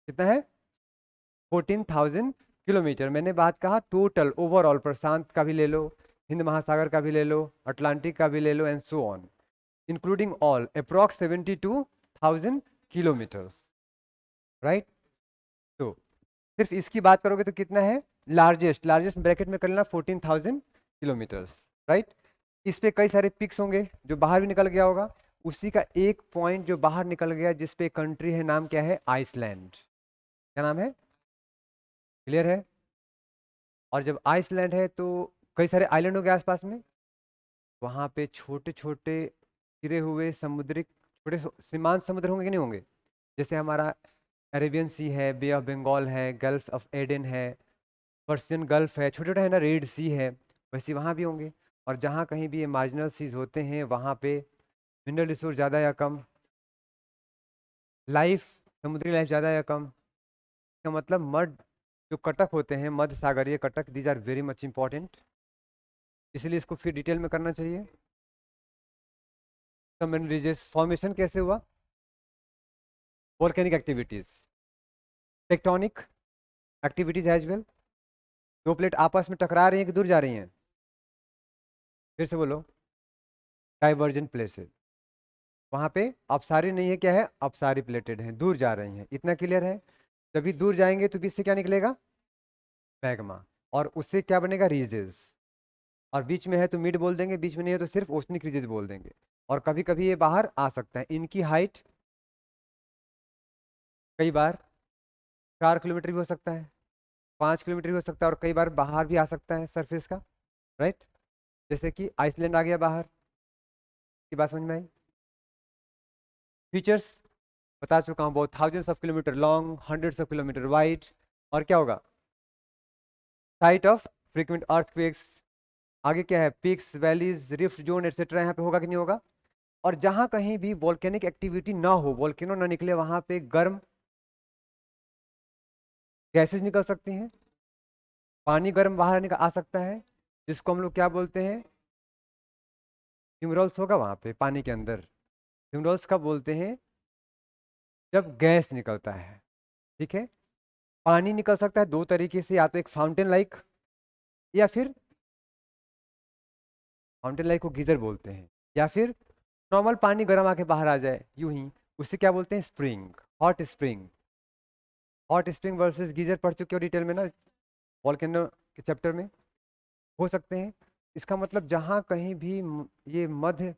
कितना है? 14,000 किलोमीटर। मैंने बात कहा टोटल ओवरऑल, प्रशांत का भी ले लो, हिंद महासागर का भी ले लो, अटलांटिक का भी ले लो, and so on, including all approx 72,000 kilometres, right. तो सिर्फ इसकी बात करोगे तो कितना है? लार्जेस्ट, लार्जेस्ट ब्रैकेट में कर लेना 14,000 किलोमीटर्स, राइट। इस पे कई सारे पिक्स होंगे जो बाहर भी निकल गया होगा। उसी का एक पॉइंट जो बाहर निकल गया, जिसपे कंट्री है, नाम क्या है? आइसलैंड। क्या नाम है? क्लियर है? और जब आइसलैंड है तो कई सारे आइलैंड हो गए आसपास में, वहां पे छोटे छोटे गिरे हुए समुद्रिक छोटे सीमांत समुद्र होंगे कि नहीं होंगे? जैसे हमारा अरेबियन सी है, बे ऑफ बंगाल है, गल्फ ऑफ एडन है, पर्सियन गल्फ है, छोटे छोटे है ना, रेड सी है, वैसे वहाँ भी होंगे। और जहाँ कहीं भी ये मार्जिनल सीज होते हैं, वहाँ पे मिनरल रिसोर्स ज़्यादा या कम, लाइफ, समुद्री लाइफ ज़्यादा या कम। इसका मतलब मड जो कटक होते हैं, मध्य सागरीय कटक, these are very much important, इसलिए इसको फिर डिटेल में करना चाहिए। सबमरीन रीजेस फॉर्मेशन कैसे हुआ? Volcanic activities, tectonic activities as well. दो प्लेट आपस में टकरा रही हैं कि दूर जा रही हैं? फिर से बोलो। डाइवर्जेंट प्लेसेस, वहां पे अपसारी नहीं है, क्या है? अपसारी प्लेटेड है, दूर जा रही हैं, इतना क्लियर है। जब भी दूर जाएंगे तो बीच से क्या निकलेगा? मैग्मा। और उससे क्या बनेगा? रीजेस। और बीच में है तो मिड बोल देंगे, बीच में नहीं है तो सिर्फ ओशनिक रीजेस बोल देंगे। और कभी कभी ये बाहर आ सकता है। इनकी हाइट कई बार 4 किलोमीटर भी हो सकता है, 5 किलोमीटर भी हो सकता है, और कई बार बाहर भी आ सकता है सरफेस का, राइट। जैसे कि आइसलैंड आ गया बाहर, की बात समझ में आई? फीचर्स बता चुका हूँ, बहुत thousands of kilometre long, hundreds of kilometre wide. और क्या होगा? Site of frequent earthquakes. आगे क्या है? Peaks, valleys, rift zone etcetera, यहाँ पे होगा कि नहीं होगा? और जहां कहीं भी वोल्केनिक एक्टिविटी ना हो, वोल्केनो ना निकले, वहां पे गर्म गैसेज निकल सकती हैं, पानी गर्म बाहर निकल आ सकता है, जिसको हम लोग क्या बोलते हैं? ह्यूमरल्स होगा वहां पे पानी के अंदर। ह्यूमरल्स कब बोलते हैं? जब गैस निकलता है, ठीक है। पानी निकल सकता है दो तरीके से, या तो एक फाउंटेन लाइक, या फिर फाउंटेन लाइक को गीजर बोलते हैं, या फिर नॉर्मल पानी गर्म आके बाहर आ जाए यूं ही, उसे क्या बोलते हैं? Spring, hot spring. Hot spring versus geyser पढ़ चुके हो डिटेल में ना, वॉल्केनो के चैप्टर में, हो सकते हैं। इसका मतलब जहाँ कहीं भी ये मध्य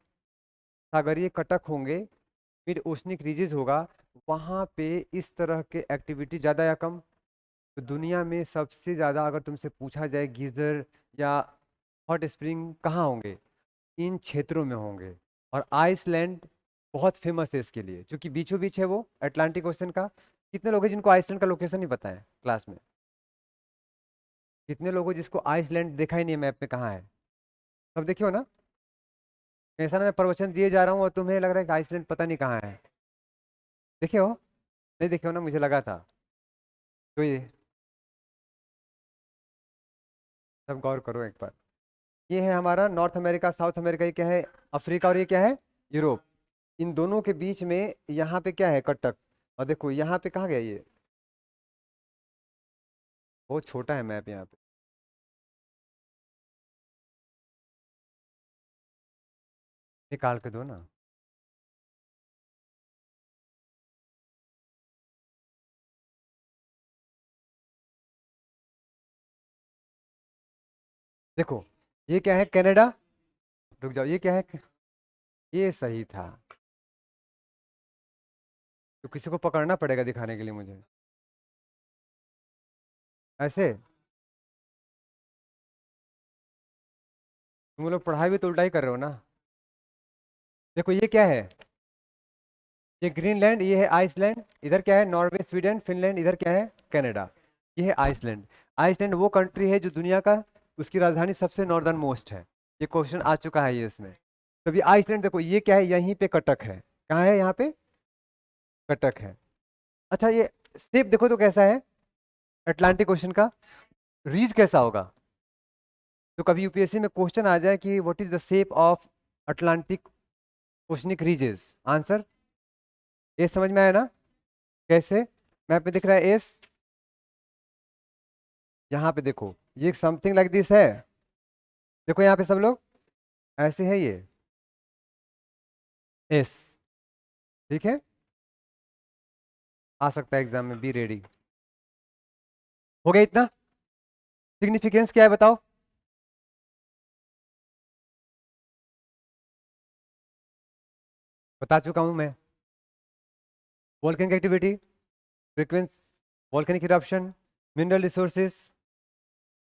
सागरीय कटक होंगे, मिड ओशनिक रीजेस होगा, वहाँ पे इस तरह के एक्टिविटी ज़्यादा या कम? तो दुनिया में सबसे ज़्यादा अगर तुमसे पूछा जाए गीजर या हॉट स्प्रिंग कहाँ होंगे, इन क्षेत्रों में होंगे। और आइसलैंड बहुत फेमस है इसके लिए, क्योंकि बीचों बीच है वो अटलांटिक ओशन का। कितने लोग हैं जिनको आइसलैंड का लोकेशन नहीं पता है क्लास में? कितने लोगों जिसको आइसलैंड देखा ही नहीं है मैप में कहाँ है? सब देखे हो ना? ऐसा ना मैं प्रवचन दिए जा रहा हूँ और तुम्हें लग रहा है कि आइसलैंड पता नहीं कहाँ है। देखे हो? नहीं देखे हो ना, मुझे लगा था। तो ये सब गौर करो एक बार। ये है हमारा नॉर्थ अमेरिका, साउथ अमेरिका, ये क्या है? अफ्रीका, और ये क्या है? यूरोप। इन दोनों के बीच में यहाँ पे क्या है? कटक। और देखो यहाँ पे कहाँ गया ये? बहुत छोटा है मैप यहाँ पे। निकाल के दो ना। देखो ये क्या है? कनाडा। रुक जाओ, ये क्या है? ये सही था। तो किसी को पकड़ना पड़ेगा दिखाने के लिए मुझे। ऐसे तुम लोग पढ़ाई भी तो उल्टा ही कर रहे हो ना। देखो ये क्या है? ये ग्रीनलैंड, ये है आइसलैंड, इधर क्या है नॉर्वे स्वीडन फिनलैंड, इधर क्या है कनाडा, ये है आइसलैंड। आइसलैंड वो कंट्री है जो दुनिया का, उसकी राजधानी सबसे नॉर्दर्न मोस्ट है। ये क्वेश्चन आ चुका है ये इसमें। तो अभी आइसलैंड देखो ये क्या है, यहीं पे कटक है, कहाँ है यहाँ पे कटक है। अच्छा ये शेप देखो तो कैसा है अटलांटिक ओशन का, रीज कैसा होगा। तो कभी यूपीएससी में क्वेश्चन आ जाए कि what is the shape of Atlantic oceanic ridges, answer ये समझ में आया ना कैसे। मैप में दिख रहा है एस, यहाँ पे देखो ये समथिंग लाइक दिस है, देखो यहाँ पे सब लोग ऐसे है ये एस, ठीक है, आ सकता है एग्जाम में, बी रेडी। हो गया इतना, सिग्निफिकेंस क्या है बताओ। बता चुका हूं मैं, volcanic activity, frequency, volcanic eruption, mineral resources.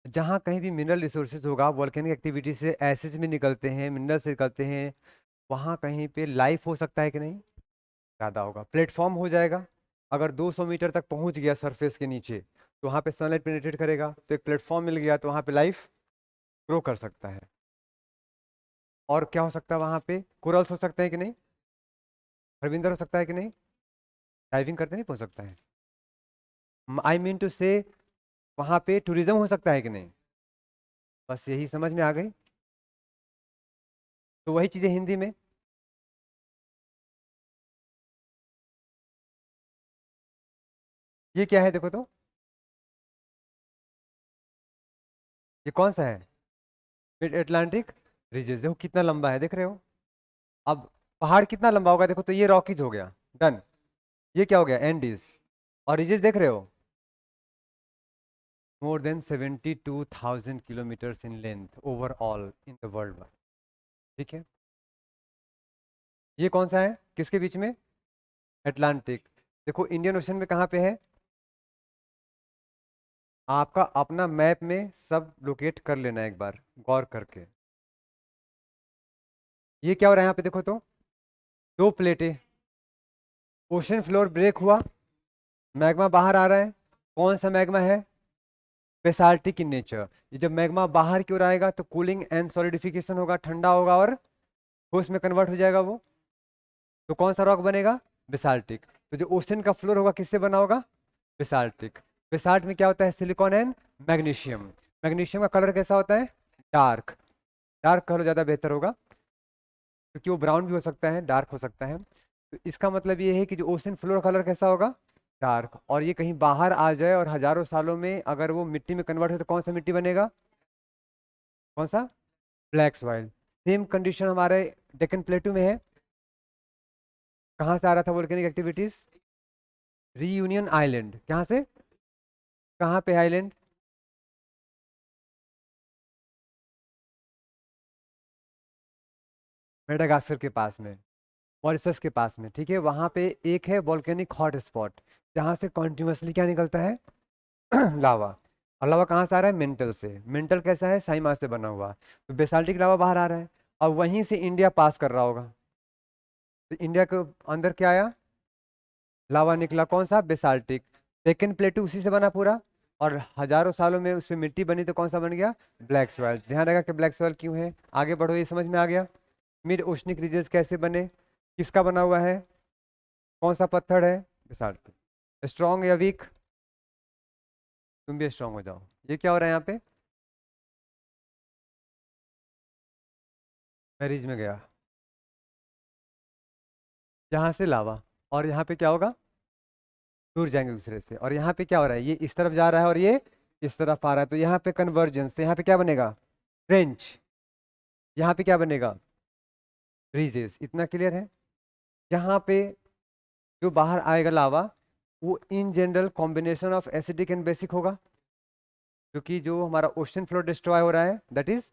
जहां कहीं भी मिनरल रिसोर्सेज होगा, वोल्केनिक एक्टिविटी से एसिड्स भी निकलते हैं, मिनरल्स निकलते हैं, वहां कहीं पे लाइफ हो सकता है कि नहीं, ज़्यादा होगा। प्लेटफॉर्म हो जाएगा, अगर 200 मीटर तक पहुंच गया सरफेस के नीचे तो वहां पे सनलाइट पेनिट्रेट करेगा, तो एक प्लेटफॉर्म मिल गया, तो वहां पे लाइफ ग्रो कर सकता है। और क्या हो सकता है वहां पे, कोरल्स हो सकते हैं कि नहीं, हरविंदर हो सकता है कि नहीं, डाइविंग करते नहीं पहुंच सकता है, आई मीन टू से वहां पे टूरिज्म हो सकता है कि नहीं। बस यही समझ में आ गई। तो वही चीजें हिंदी में, ये क्या है देखो तो, ये कौन सा है, मिड अटलांटिक रीजेस, देखो कितना लंबा है देख रहे हो। अब पहाड़ कितना लंबा होगा देखो तो, ये रॉकीज हो गया डन, ये क्या हो गया एंडीज, और रीजेस देख रहे हो more than 72,000 kilometres in length overall in the world. ठीक है, ये कौन सा है किसके बीच में, अटलांटिक। देखो इंडियन ओशन में कहाँ पे है, आपका अपना मैप में सब लोकेट कर लेना एक बार गौर करके। ये क्या हो रहा है यहाँ पे देखो तो, दो प्लेटें, ओशन फ्लोर ब्रेक हुआ, मैग्मा बाहर आ रहा है, कौन सा मैग्मा है, बेसाल्टिक इन नेचर। ये जब मैग्मा बाहर की ओर आएगा तो कूलिंग एंड सॉलिडिफिकेशन होगा, ठंडा होगा और ठोस में कन्वर्ट हो जाएगा वो, तो कौन सा रॉक बनेगा, बेसाल्टिक। तो जो ओशन का फ्लोर होगा किससे बना होगा, बेसाल्टिक। बेसाल्ट में क्या होता है, सिलिकॉन एंड मैग्नीशियम। मैग्नीशियम का कलर कैसा होता है, डार्क, डार्क कलर ज़्यादा बेहतर होगा, क्योंकि वो ब्राउन भी हो सकता है डार्क हो सकता है। तो इसका मतलब ये है कि जो ओशन फ्लोर कलर कैसा होगा, डार्क। और ये कहीं बाहर आ जाए और हजारों सालों में अगर वो मिट्टी में कन्वर्ट हो तो कौन सा मिट्टी बनेगा, कौन सा, ब्लैक सॉइल। सेम कंडीशन हमारे डेक्कन प्लेटू में है, कहाँ से आ रहा था वोल्केनिक एक्टिविटीज, रीयूनियन आइलैंड, कहाँ से, कहाँ पे आइलैंड, मेडागास्कर के पास में, मॉरिशस के पास में, ठीक है। वहां पे एक है वोल्केनिक हॉट स्पॉट, जहाँ से कॉन्टिन्यूसली क्या निकलता है लावा। और लावा कहाँ से आ रहा है, मेंटल से। मेंटल कैसा है, साइमा से बना हुआ, तो बेसाल्टिक लावा बाहर आ रहा है, और वहीं से इंडिया पास कर रहा होगा, तो इंडिया के अंदर क्या आया, लावा निकला, कौन सा, बेसाल्टिक। डेक्कन प्लेटू उसी से बना पूरा, और हजारों सालों में उसमें मिट्टी बनी तो कौन सा बन गया, ब्लैक सॉइल। ध्यान रखा कि ब्लैक सॉइल क्यों है, आगे बढ़ो ये समझ में आ गया। मिड ओशनिक रीजन्स कैसे बने, किसका बना हुआ है, कौन सा पत्थर है, बेसाल्टिक। स्ट्रॉन्ग या वीक, तुम भी स्ट्रॉन्ग हो जाओ। ये क्या हो रहा है यहाँ पे, मैं रीज में गया, यहाँ से लावा, और यहाँ पे क्या होगा, दूर जाएंगे दूसरे से। और यहाँ पे क्या हो रहा है, ये इस तरफ जा रहा है और ये इस तरफ आ रहा है, तो यहाँ पे कन्वर्जेंस, तो यहाँ पे क्या बनेगा, ट्रेंच। यहाँ पे क्या बनेगा, रीजेस। इतना क्लियर है। यहाँ पे जो बाहर आएगा लावा, वो in general combination of acidic and basic होगा, क्योंकि जो हमारा ओशन फ्लोर डिस्ट्रॉय हो रहा है दैट इज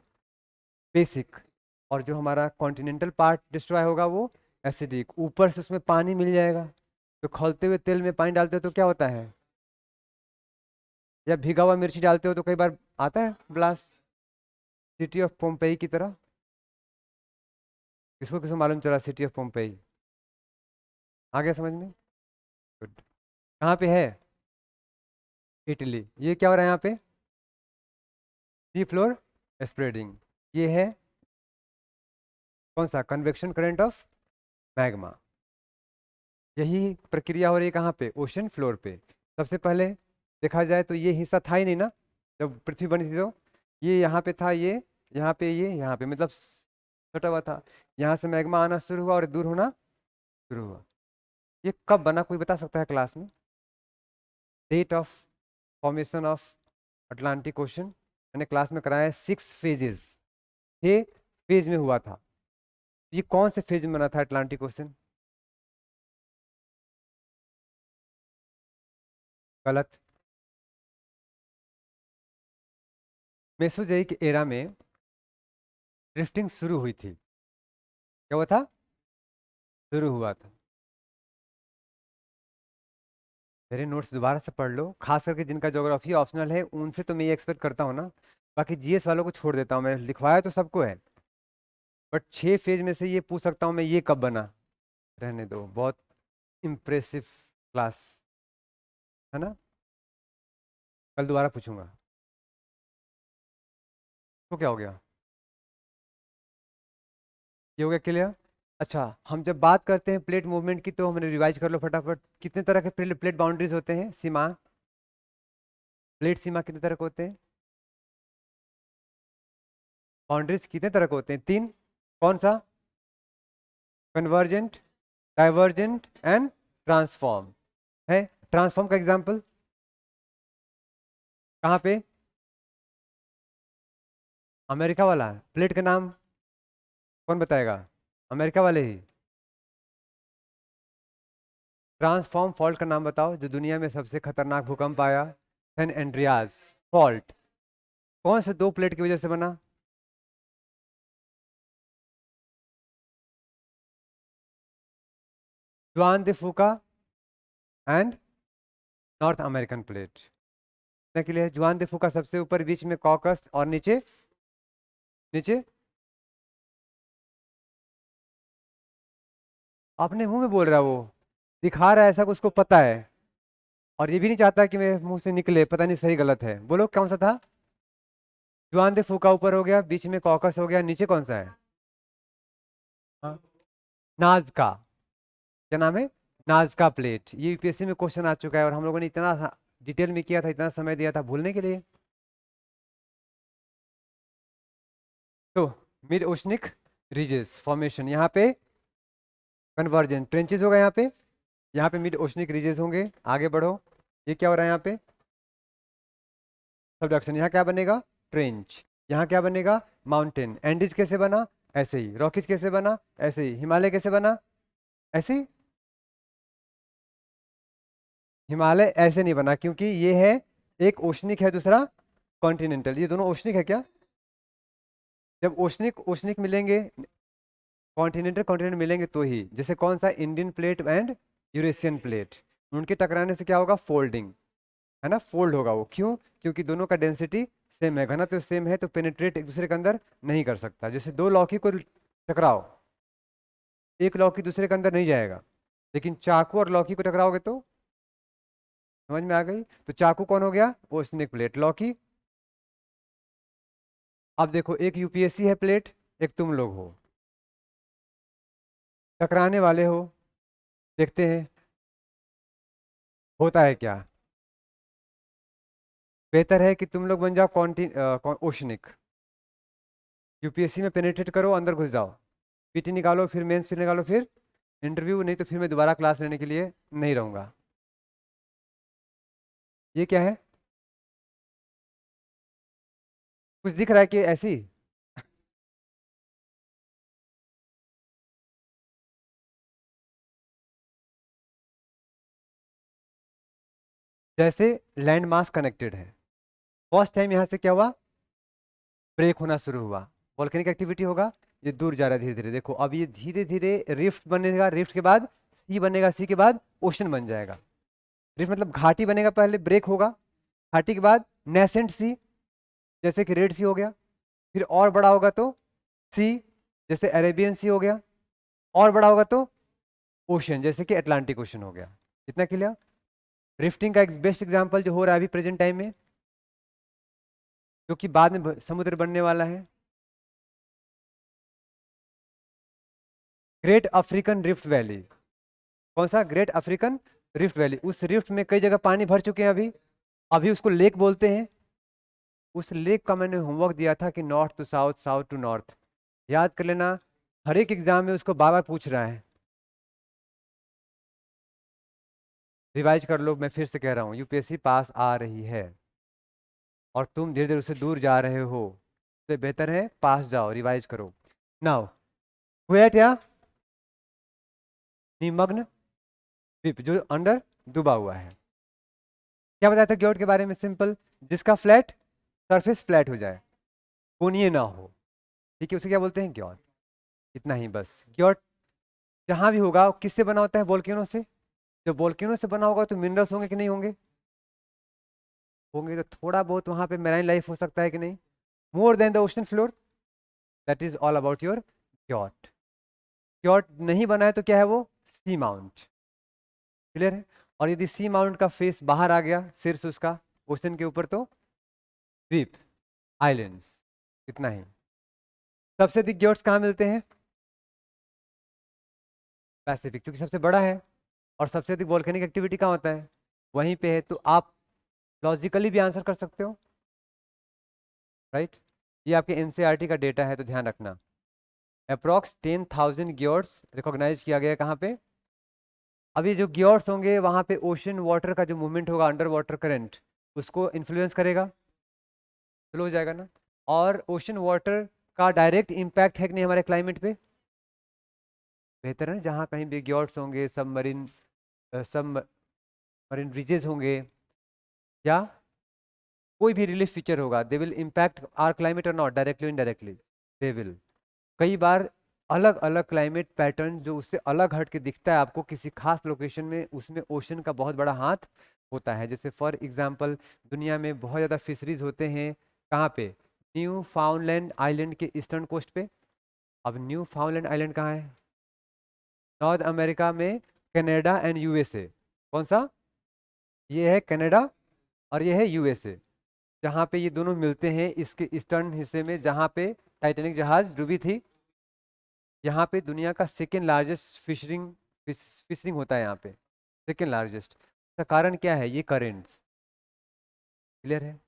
बेसिक, और जो हमारा कॉन्टिनेंटल पार्ट डिस्ट्रॉय होगा वो एसिडिक। ऊपर से उसमें पानी मिल जाएगा, तो खौलते हुए तेल में पानी डालते हो तो क्या होता है, या भीगा हुआ मिर्ची डालते हो तो कई बार आता है ब्लास्ट, सिटी ऑफ पोम्पेई की तरह। किसको किसको मालूम चला सिटी ऑफ पोम्पेई, आ गया समझ में? गुड। कहाँ पे है? इटली। ये क्या हो रहा है यहाँ पे? Sea floor spreading. ये है कौन सा? Convection current of magma. यही प्रक्रिया हो रही है कहाँ पे? ओशन फ्लोर पे। सबसे पहले देखा जाए तो ये हिस्सा था ही नहीं ना जब पृथ्वी बनी थी, तो ये यहाँ पे था, ये यहाँ पे, ये यहाँ पे, मतलब छोटा हुआ था। यहाँ से मैग्मा आना शुरू हुआ और दूर होना शुरू हुआ। ये कब बना, कोई बता सकता है क्लास में? Date of formation of Atlantic ocean मैंने क्लास में कराया है। 6 फेजेस, 6 फेज में हुआ था। ये कौन से फेज में बना था अटलांटिक ओशन? गलत। मेसोजोइक एरा में ड्रिफ्टिंग शुरू हुई थी। क्या हुआ था? शुरू हुआ था। मेरे नोट्स दोबारा से पढ़ लो, खास करके जिनका ज्योग्राफी ऑप्शनल है उनसे तो मैं ये एक्सपेक्ट करता हूँ ना। बाकी जीएस वालों को छोड़ देता हूँ, मैं लिखवाया तो सबको है, बट 6 फेज में से ये पूछ सकता हूँ मैं, ये कब बना? रहने दो, बहुत इम्प्रेसिव क्लास है ना। कल दोबारा पूछूंगा। तो क्या हो गया? ये हो गया क्लियर? अच्छा, हम जब बात करते हैं प्लेट मूवमेंट की तो हमने रिवाइज कर लो फटाफट। कितने तरह के प्लेट बाउंड्रीज होते हैं? सीमा, प्लेट सीमा कितने तरह के होते हैं? बाउंड्रीज कितने तरह के होते हैं? 3। कौन सा? Convergent, divergent and transform. है ट्रांसफॉर्म का एग्जांपल कहाँ पे? अमेरिका वाला प्लेट का नाम कौन बताएगा? अमेरिका वाले ही। ट्रांसफॉर्म फॉल्ट का नाम बताओ जो दुनिया में सबसे खतरनाक भूकंप आया। सैन एंड्रियास फॉल्ट कौन से 2 प्लेट की वजह से बना? जुआन दे फूका एंड नॉर्थ अमेरिकन प्लेट के लिए। जुआन दे फूका सबसे ऊपर, बीच में कॉकस और नीचे नीचे। अपने मुंह में बोल रहा है वो, दिखा रहा है ऐसा कि उसको पता है, और ये भी नहीं चाहता कि मेरे मुंह से निकले, पता नहीं सही गलत है। बोलो कौन सा था? जुआन दे फूका ऊपर हो गया, बीच में कॉकस हो गया, नीचे कौन सा है? हाँ? नाजका। क्या नाम है? नाजका प्लेट। ये यूपीएससी में क्वेश्चन आ चुका है और हम लोगों ने इतना डिटेल में किया था, इतना समय दिया था भूलने के लिए। तो मिड ओशनिक रीजेस फॉर्मेशन, यहाँ पे कन्वर्जेंट ट्रेंचेस होगा, यहाँ पे मिड ओशनिक रीजेस होंगे। आगे बढ़ो, ये क्या हो रहा है यहाँ पे? सबडक्शन। यहाँ क्या बनेगा? ट्रेंच। यहाँ क्या बनेगा? माउंटेन। एंडीज कैसे बना? ऐसे ही। रॉकीज कैसे बना? ऐसे ही। हिमालय कैसे बना? ऐसे ही। हिमालय ऐसे नहीं बना क्योंकि ये है, एक ओशनिक है, दूसरा कॉन्टिनेंटल। ये दोनों ओशनिक है क्या? जब ओशनिक ओशनिक मिलेंगे, कॉन्टिनेंटल कॉन्टिनेंट मिलेंगे तो ही, जैसे कौन सा? Indian plate and Eurasian plate, उनके टकराने से क्या होगा? फोल्डिंग, है ना, फोल्ड होगा वो। क्यों? क्योंकि दोनों का डेंसिटी सेम है, घनत्व सेम है, तो पेनिट्रेट एक दूसरे के अंदर नहीं कर सकता। जैसे 2 लौकी को टकराओ, एक लौकी दूसरे के अंदर नहीं जाएगा, लेकिन चाकू और लौकी को टकराओगे तो समझ में आ गई? तो चाकू कौन हो गया? Oceanic plate. लौकी, अब देखो, एक यूपीएससी है प्लेट, एक तुम लोग हो, टकराने वाले हो, देखते हैं होता है क्या। बेहतर है कि तुम लोग बन जाओ ओशनिक, यूपीएससी में पेनिट्रेट करो, अंदर घुस जाओ, पीटी निकालो, फिर मेंस, फिर निकालो, फिर इंटरव्यू। नहीं तो फिर मैं दोबारा क्लास लेने के लिए नहीं रहूंगा। ये क्या है? कुछ दिख रहा है कि ऐसी? जैसे लैंड मास कनेक्टेड है, फर्स्ट टाइम यहाँ से क्या हुआ? ब्रेक होना शुरू हुआ, वॉल्केनिक एक्टिविटी होगा, ये दूर जा रहा है धीरे धीरे। देखो अब ये धीरे धीरे रिफ्ट बनेगा, रिफ्ट के बाद सी बनेगा, सी के बाद ओशन बन जाएगा। रिफ्ट मतलब घाटी बनेगा, पहले ब्रेक होगा, घाटी के बाद नेसेंट सी, जैसे कि रेड सी हो गया, फिर और बड़ा होगा तो सी, जैसे अरेबियन सी हो गया, और बड़ा होगा तो ओशन, जैसे कि अटलांटिक ओशन हो गया। इतना क्लियर? रिफ्टिंग का एक बेस्ट एग्जांपल जो हो रहा है अभी प्रेजेंट टाइम में, जो कि बाद में समुद्र बनने वाला है, ग्रेट अफ्रीकन रिफ्ट वैली। कौन सा? Great African rift valley. उस रिफ्ट में कई जगह पानी भर चुके हैं अभी, अभी उसको लेक बोलते हैं। उस लेक का मैंने होमवर्क दिया था कि north to south, south to north, याद कर लेना। हर एक एग्जाम में उसको बार बार पूछ रहा है, रिवाइज कर लो। मैं फिर से कह रहा हूँ, यूपीएससी पास आ रही है और तुम धीरे धीरे उससे दूर जा रहे हो, तो बेहतर है पास जाओ, रिवाइज करो। नाउ क्वेट या निमग्न द्वीप, जो अंडर डूबा हुआ है। क्या बताया था ग्योट के बारे में? सिंपल, जिसका फ्लैट सरफेस फ्लैट हो जाए, कोणीय ना हो, ठीक है, उसे क्या बोलते हैं? ग्योट। इतना ही बस। ग्योट जहां भी होगा किससे बना होता है? वोल्केनो से। जब वोल्केनो से बना होगा तो मिनरल्स होंगे कि नहीं होंगे? होंगे। तो थोड़ा बहुत वहां पे मैराइन लाइफ हो सकता है कि नहीं? More than the ocean floor, that is all about your guyot. Guyot नहीं बना है तो क्या है वो? सी माउंट। क्लियर है? और यदि सी माउंट का फेस बाहर आ गया, शीर्ष उसका ओशन के ऊपर, तो द्वीप, आइलैंड्स। इतना ही। सबसे अधिक ग्योट्स कहाँ मिलते हैं? पैसिफिक, क्योंकि सबसे बड़ा है। और सबसे अधिक वोल्केनिक एक्टिविटी कहाँ होता है? वहीं पे है। तो आप लॉजिकली भी आंसर कर सकते हो, राइट? ये आपके एनसीईआरटी का डेटा है, तो ध्यान रखना। अप्रॉक्स 10,000 ग्योट्स रिकॉग्नाइज किया गया। कहाँ पे? अभी जो ग्योट्स होंगे वहां पे ओशन वाटर का जो मूवमेंट होगा, अंडर वाटर करंट, उसको इन्फ्लुएंस करेगा, स्लो हो जाएगा ना। और ओशन वाटर का डायरेक्ट इम्पैक्ट है कि नहीं हमारे क्लाइमेट पे? बेहतर है। जहाँ कहीं भी ग्योट्स होंगे, सबमरीन ब्रिजेस होंगे, या कोई भी रिलीफ फीचर होगा, they will impact our climate or not, directly indirectly they will. कई बार अलग अलग क्लाइमेट पैटर्न जो उससे अलग हट के दिखता है आपको किसी खास लोकेशन में, उसमें ओशन का बहुत बड़ा हाथ होता है। जैसे फॉर एग्जांपल, दुनिया में बहुत ज़्यादा फिशरीज होते हैं। कहाँ पे? न्यू फाउंडलैंड आइलैंड के ईस्टर्न कोस्ट पे। अब न्यू फाउंडलैंड आइलैंड कहाँ है? नॉर्थ अमेरिका में, कनाडा एंड यूएसए। कौन सा? ये है कनाडा और ये है यूएसए। जहाँ पे ये दोनों मिलते हैं इसके ईस्टर्न हिस्से में, जहाँ पे टाइटैनिक जहाज डूबी थी। यहाँ पे दुनिया का सेकेंड लार्जेस्ट फिशरिंग होता है यहाँ पे, सेकेंड लार्जेस्ट। इसका कारण क्या है? ये करेंट्स। क्लियर है?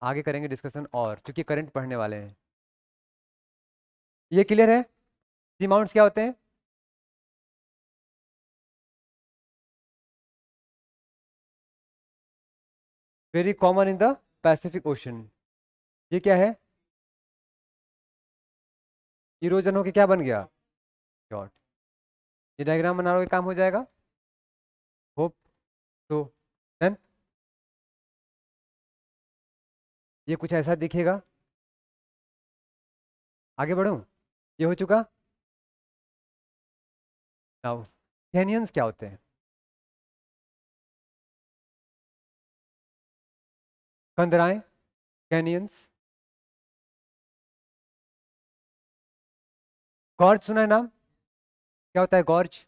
आगे करेंगे डिस्कशन, और क्योंकि करंट पढ़ने वाले हैं। ये क्लियर है? सी माउंट्स क्या होते हैं? Very common in the Pacific ocean. ये क्या है? इरोजन होके क्या बन गया? डॉट। ये डायग्राम बना लो, काम हो जाएगा। होप तो। देन ये कुछ ऐसा दिखेगा। आगे बढ़ूं? ये हो चुका। नाउ कैनियंस क्या होते हैं? कंदराएं, कैनियंस। गॉर्ज सुना है नाम? क्या होता है गॉर्ज?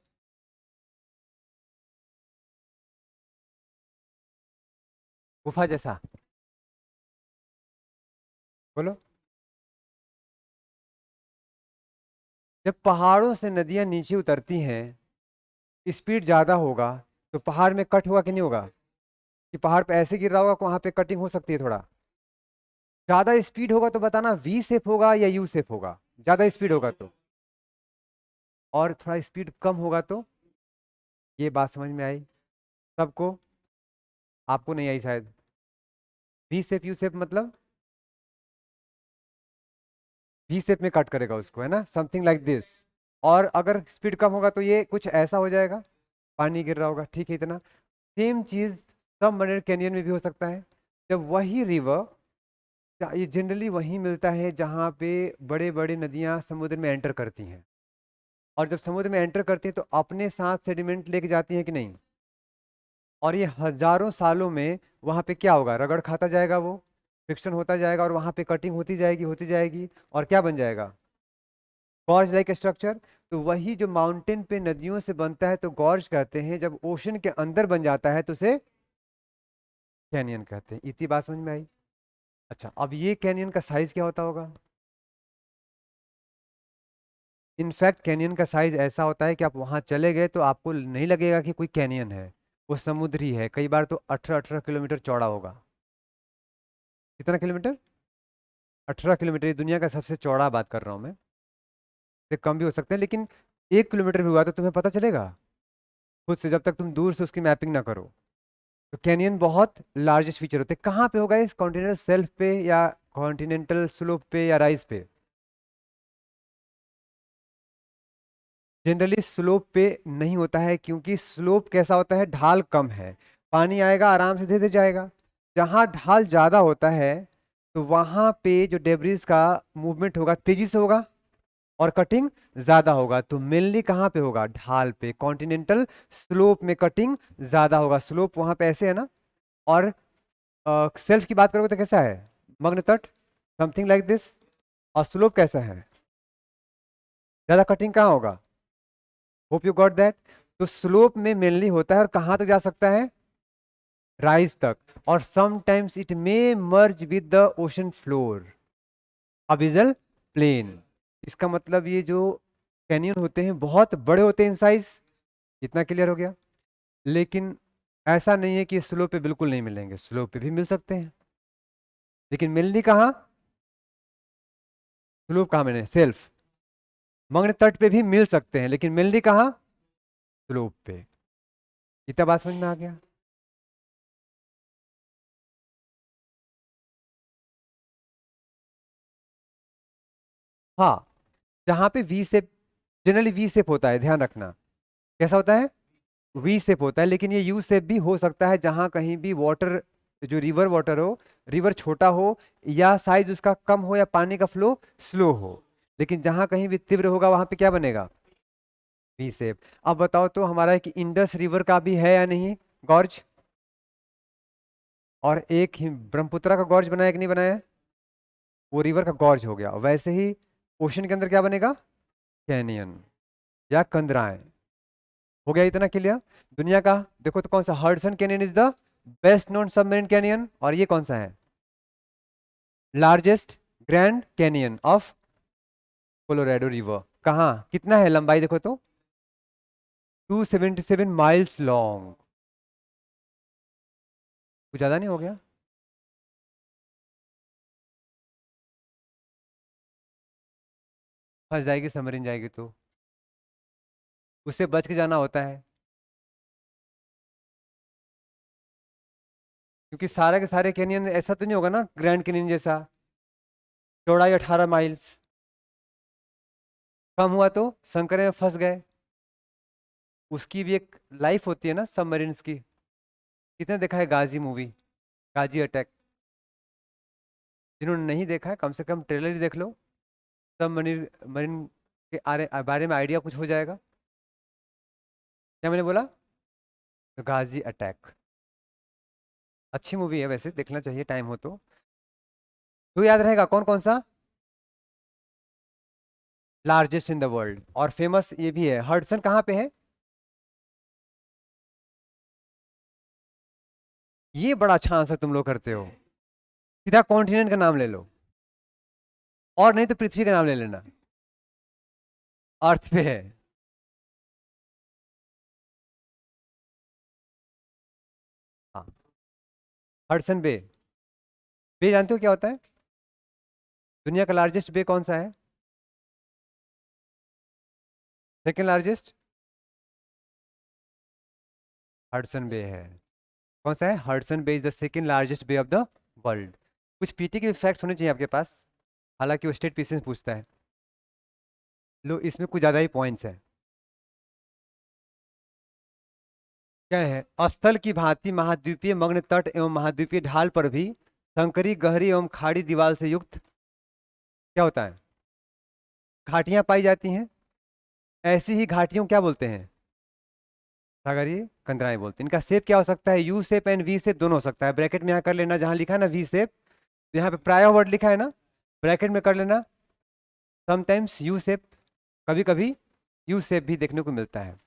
गुफा जैसा? बोलो। जब पहाड़ों से नदियां नीचे उतरती हैं, स्पीड ज्यादा होगा, तो पहाड़ में कट होगा कि नहीं होगा? कि पहाड़ पे ऐसे गिर रहा होगा कि वहां पे कटिंग हो सकती है थोड़ा। ज्यादा स्पीड होगा तो बताना वी शेप होगा या यू शेप होगा? ज्यादा स्पीड होगा तो। और थोड़ा स्पीड कम होगा तो? ये बात समझ में आई सबको? आपको नहीं आई शायद। वी शेप यू शेप मतलब वी शेप में कट करेगा उसको, है ना, समथिंग लाइक दिस। और अगर स्पीड कम होगा तो ये कुछ ऐसा हो जाएगा, पानी गिर रहा होगा, ठीक है, इतना। सेम चीज सबमरीन कैनियन में भी हो सकता है। जब वही रिवर, ये जनरली वहीं मिलता है जहाँ पे बड़े बड़े नदियाँ समुद्र में एंटर करती हैं। और जब समुद्र में एंटर करती हैं तो अपने साथ सेडिमेंट लेके जाती हैं कि नहीं? और ये हजारों सालों में वहाँ पे क्या होगा? रगड़ खाता जाएगा वो, फ्रिक्शन होता जाएगा, और वहाँ पे कटिंग होती जाएगी, होती जाएगी, और क्या बन जाएगा? Gorge like structure. तो वही जो माउंटेन पे नदियों से बनता है तो गॉर्ज कहते हैं, जब ओशन के अंदर बन जाता है तो उसे कैनियन कहते हैं। इतनी बात समझ में आई? अच्छा, अब ये कैनियन का साइज क्या होता होगा? इनफैक्ट कैनियन का साइज ऐसा होता है कि आप वहां चले गए तो आपको नहीं लगेगा कि कोई कैनियन है, वो समुद्री है। कई बार तो 18-18 किलोमीटर चौड़ा होगा। कितना किलोमीटर? 18 किलोमीटर। ये दुनिया का सबसे चौड़ा बात कर रहा हूँ मैं। इससे कम भी हो सकते हैं, लेकिन 1 किलोमीटर भी हुआ तो तुम्हें पता चलेगा खुद से, जब तक तुम दूर से उसकी मैपिंग ना करो। तो कैनियन बहुत लार्जेस्ट फीचर होते हैं। कहाँ पे होगा? इस कॉन्टिनेंटल सेल्फ पे या कॉन्टिनेंटल स्लोप पे या राइज पे? जनरली स्लोप पे नहीं होता है, क्योंकि स्लोप कैसा होता है? ढाल कम है, पानी आएगा आराम से धीरे धीरे जाएगा। जहाँ ढाल ज्यादा होता है तो वहां पे जो डेब्रिस का मूवमेंट होगा तेजी से होगा और कटिंग ज्यादा होगा। तो मेनली कहाँ पे होगा? ढाल पे। कॉन्टिनेंटल स्लोप में कटिंग ज्यादा होगा। स्लोप वहां पे ऐसे है ना। और सेल्फ की बात करोगे तो कैसा है? मग्न तट, समथिंग लाइक दिस। और स्लोप कैसा है? ज्यादा कटिंग कहाँ होगा? Hope you got that. तो स्लोप में मेनली होता है, और कहाँ तक जा सकता है? राइज तक। और sometimes it may merge with the ocean floor, abyssal plain. इसका मतलब ये जो कैनियन होते हैं बहुत बड़े होते हैं इन साइज। इतना क्लियर हो गया? लेकिन ऐसा नहीं है कि स्लोप पे बिल्कुल नहीं मिलेंगे, स्लोप पे भी मिल सकते हैं। लेकिन मिलनी कहाँ? स्लोप कहाँ? मैंने सेल्फ मग्न तट पे भी मिल सकते हैं, लेकिन मिलनी कहाँ? स्लोप पे। इतना बात समझ में आ गया? हाँ, जहाँ पे V shape, generally V shape होता है, ध्यान रखना। कैसा होता है? वी शेप होता है। लेकिन ये यू शेप भी हो सकता है जहां कहीं भी वाटर, जो रिवर वाटर हो, रिवर छोटा हो या साइज उसका कम हो या पानी का फ्लो स्लो हो। लेकिन जहां कहीं भी तीव्र होगा वहां पे क्या बनेगा? V shape. अब बताओ तो हमारा एक इंडस रिवर का भी है या नहीं गॉर्ज? और एक ही ब्रह्मपुत्रा का गॉर्ज बनाया कि नहीं बनाया? वो रिवर का गॉर्ज हो गया। वैसे ही ओशन के अंदर क्या बनेगा? कैनियन या कंदराएं। हो गया इतना क्लियर? दुनिया का देखो तो कौन सा? Hudson canyon is the best known submarine canyon. और ये कौन सा है? Largest grand canyon of Colorado river. कहाँ? कितना है लंबाई देखो तो? 277 माइल्स लॉन्ग। कुछ ज्यादा नहीं हो गया? फंस जाएगी सबमरीन जाएगी तो, उससे बच के जाना होता है। क्योंकि सारे के सारे कैनियन ऐसा तो नहीं होगा ना ग्रैंड कैनियन जैसा, चौड़ाई 18 माइल्स। कम हुआ तो संकरे में फंस गए। उसकी भी एक लाइफ होती है ना सबमरीन्स की। कितने देखा है गाजी मूवी, गाजी अटैक? जिन्होंने नहीं देखा है कम से कम ट्रेलर ही देख लो। सब मरीन मरीन के बारे में आइडिया कुछ हो जाएगा। क्या मैंने बोला? गाजी अटैक। अच्छी मूवी है वैसे, देखना चाहिए टाइम हो तो याद रहेगा कौन कौन सा? Largest in the world. और फेमस ये भी है। हडसन कहाँ पे है? ये बड़ा अच्छा आंसर तुम लोग करते हो। सीधा कॉन्टिनेंट का नाम ले लो, और नहीं तो पृथ्वी का नाम ले लेना। अर्थ पे है। हाँ, हडसन बे। बे जानते हो क्या होता है? दुनिया का लार्जेस्ट बे कौन सा है? सेकेंड लार्जेस्ट हडसन बे है। कौन सा है? Hudson bay is the second largest bay of the world. कुछ पीटी के फैक्ट्स होने चाहिए आपके पास, हालांकि वो स्टेट पीसेस पूछता है। लो, इसमें कुछ ज्यादा ही पॉइंट्स है। क्या है? स्थल की भांति महाद्वीपीय मग्न तट एवं महाद्वीपीय ढाल पर भी संकरी गहरी एवं खाड़ी दीवार से युक्त क्या होता है? घाटियां पाई जाती हैं। ऐसी ही घाटियों क्या बोलते हैं? सागरीय कंदराएं बोलते हैं। इनका शेप क्या हो सकता है? U shape and V shape दोनों हो सकता है। ब्रैकेट में यहाँ कर लेना, जहां लिखा है ना वी शेप, यहाँ पे प्राय वर्ड लिखा है ना, ब्रैकेट में कर लेना। समटाइम्स यू शेप कभी कभी यू शेप भी देखने को मिलता है।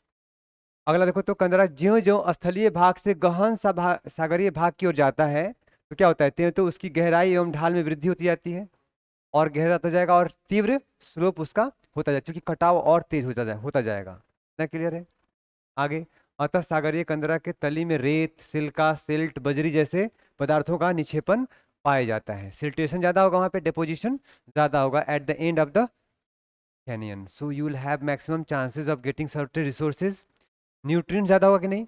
अगला देखो तो कंदरा ज्यों ज्यों स्थलीय भाग से गहन सागरीय भाग की ओर जाता है तो क्या होता है, त्यों तो उसकी गहराई एवं ढाल में वृद्धि होती जाती है और गहरा होता जाएगा और तीव्र स्लोप उसका होता जाएगा, क्योंकि कटाव और तेज होता जाएगा। इतना क्लियर है? आगे, अतः सागरीय कंदरा के तली में रेत, सिल्का, सिल्ट, बजरी जैसे पदार्थों का निक्षेपण पाया जाता है। सिल्टेशन ज्यादा होगा, वहां पे डिपोजिशन ज्यादा होगा at the end of the canyon, so you will have maximum chances of getting certain resources. Nutrient ज्यादा होगा कि नहीं,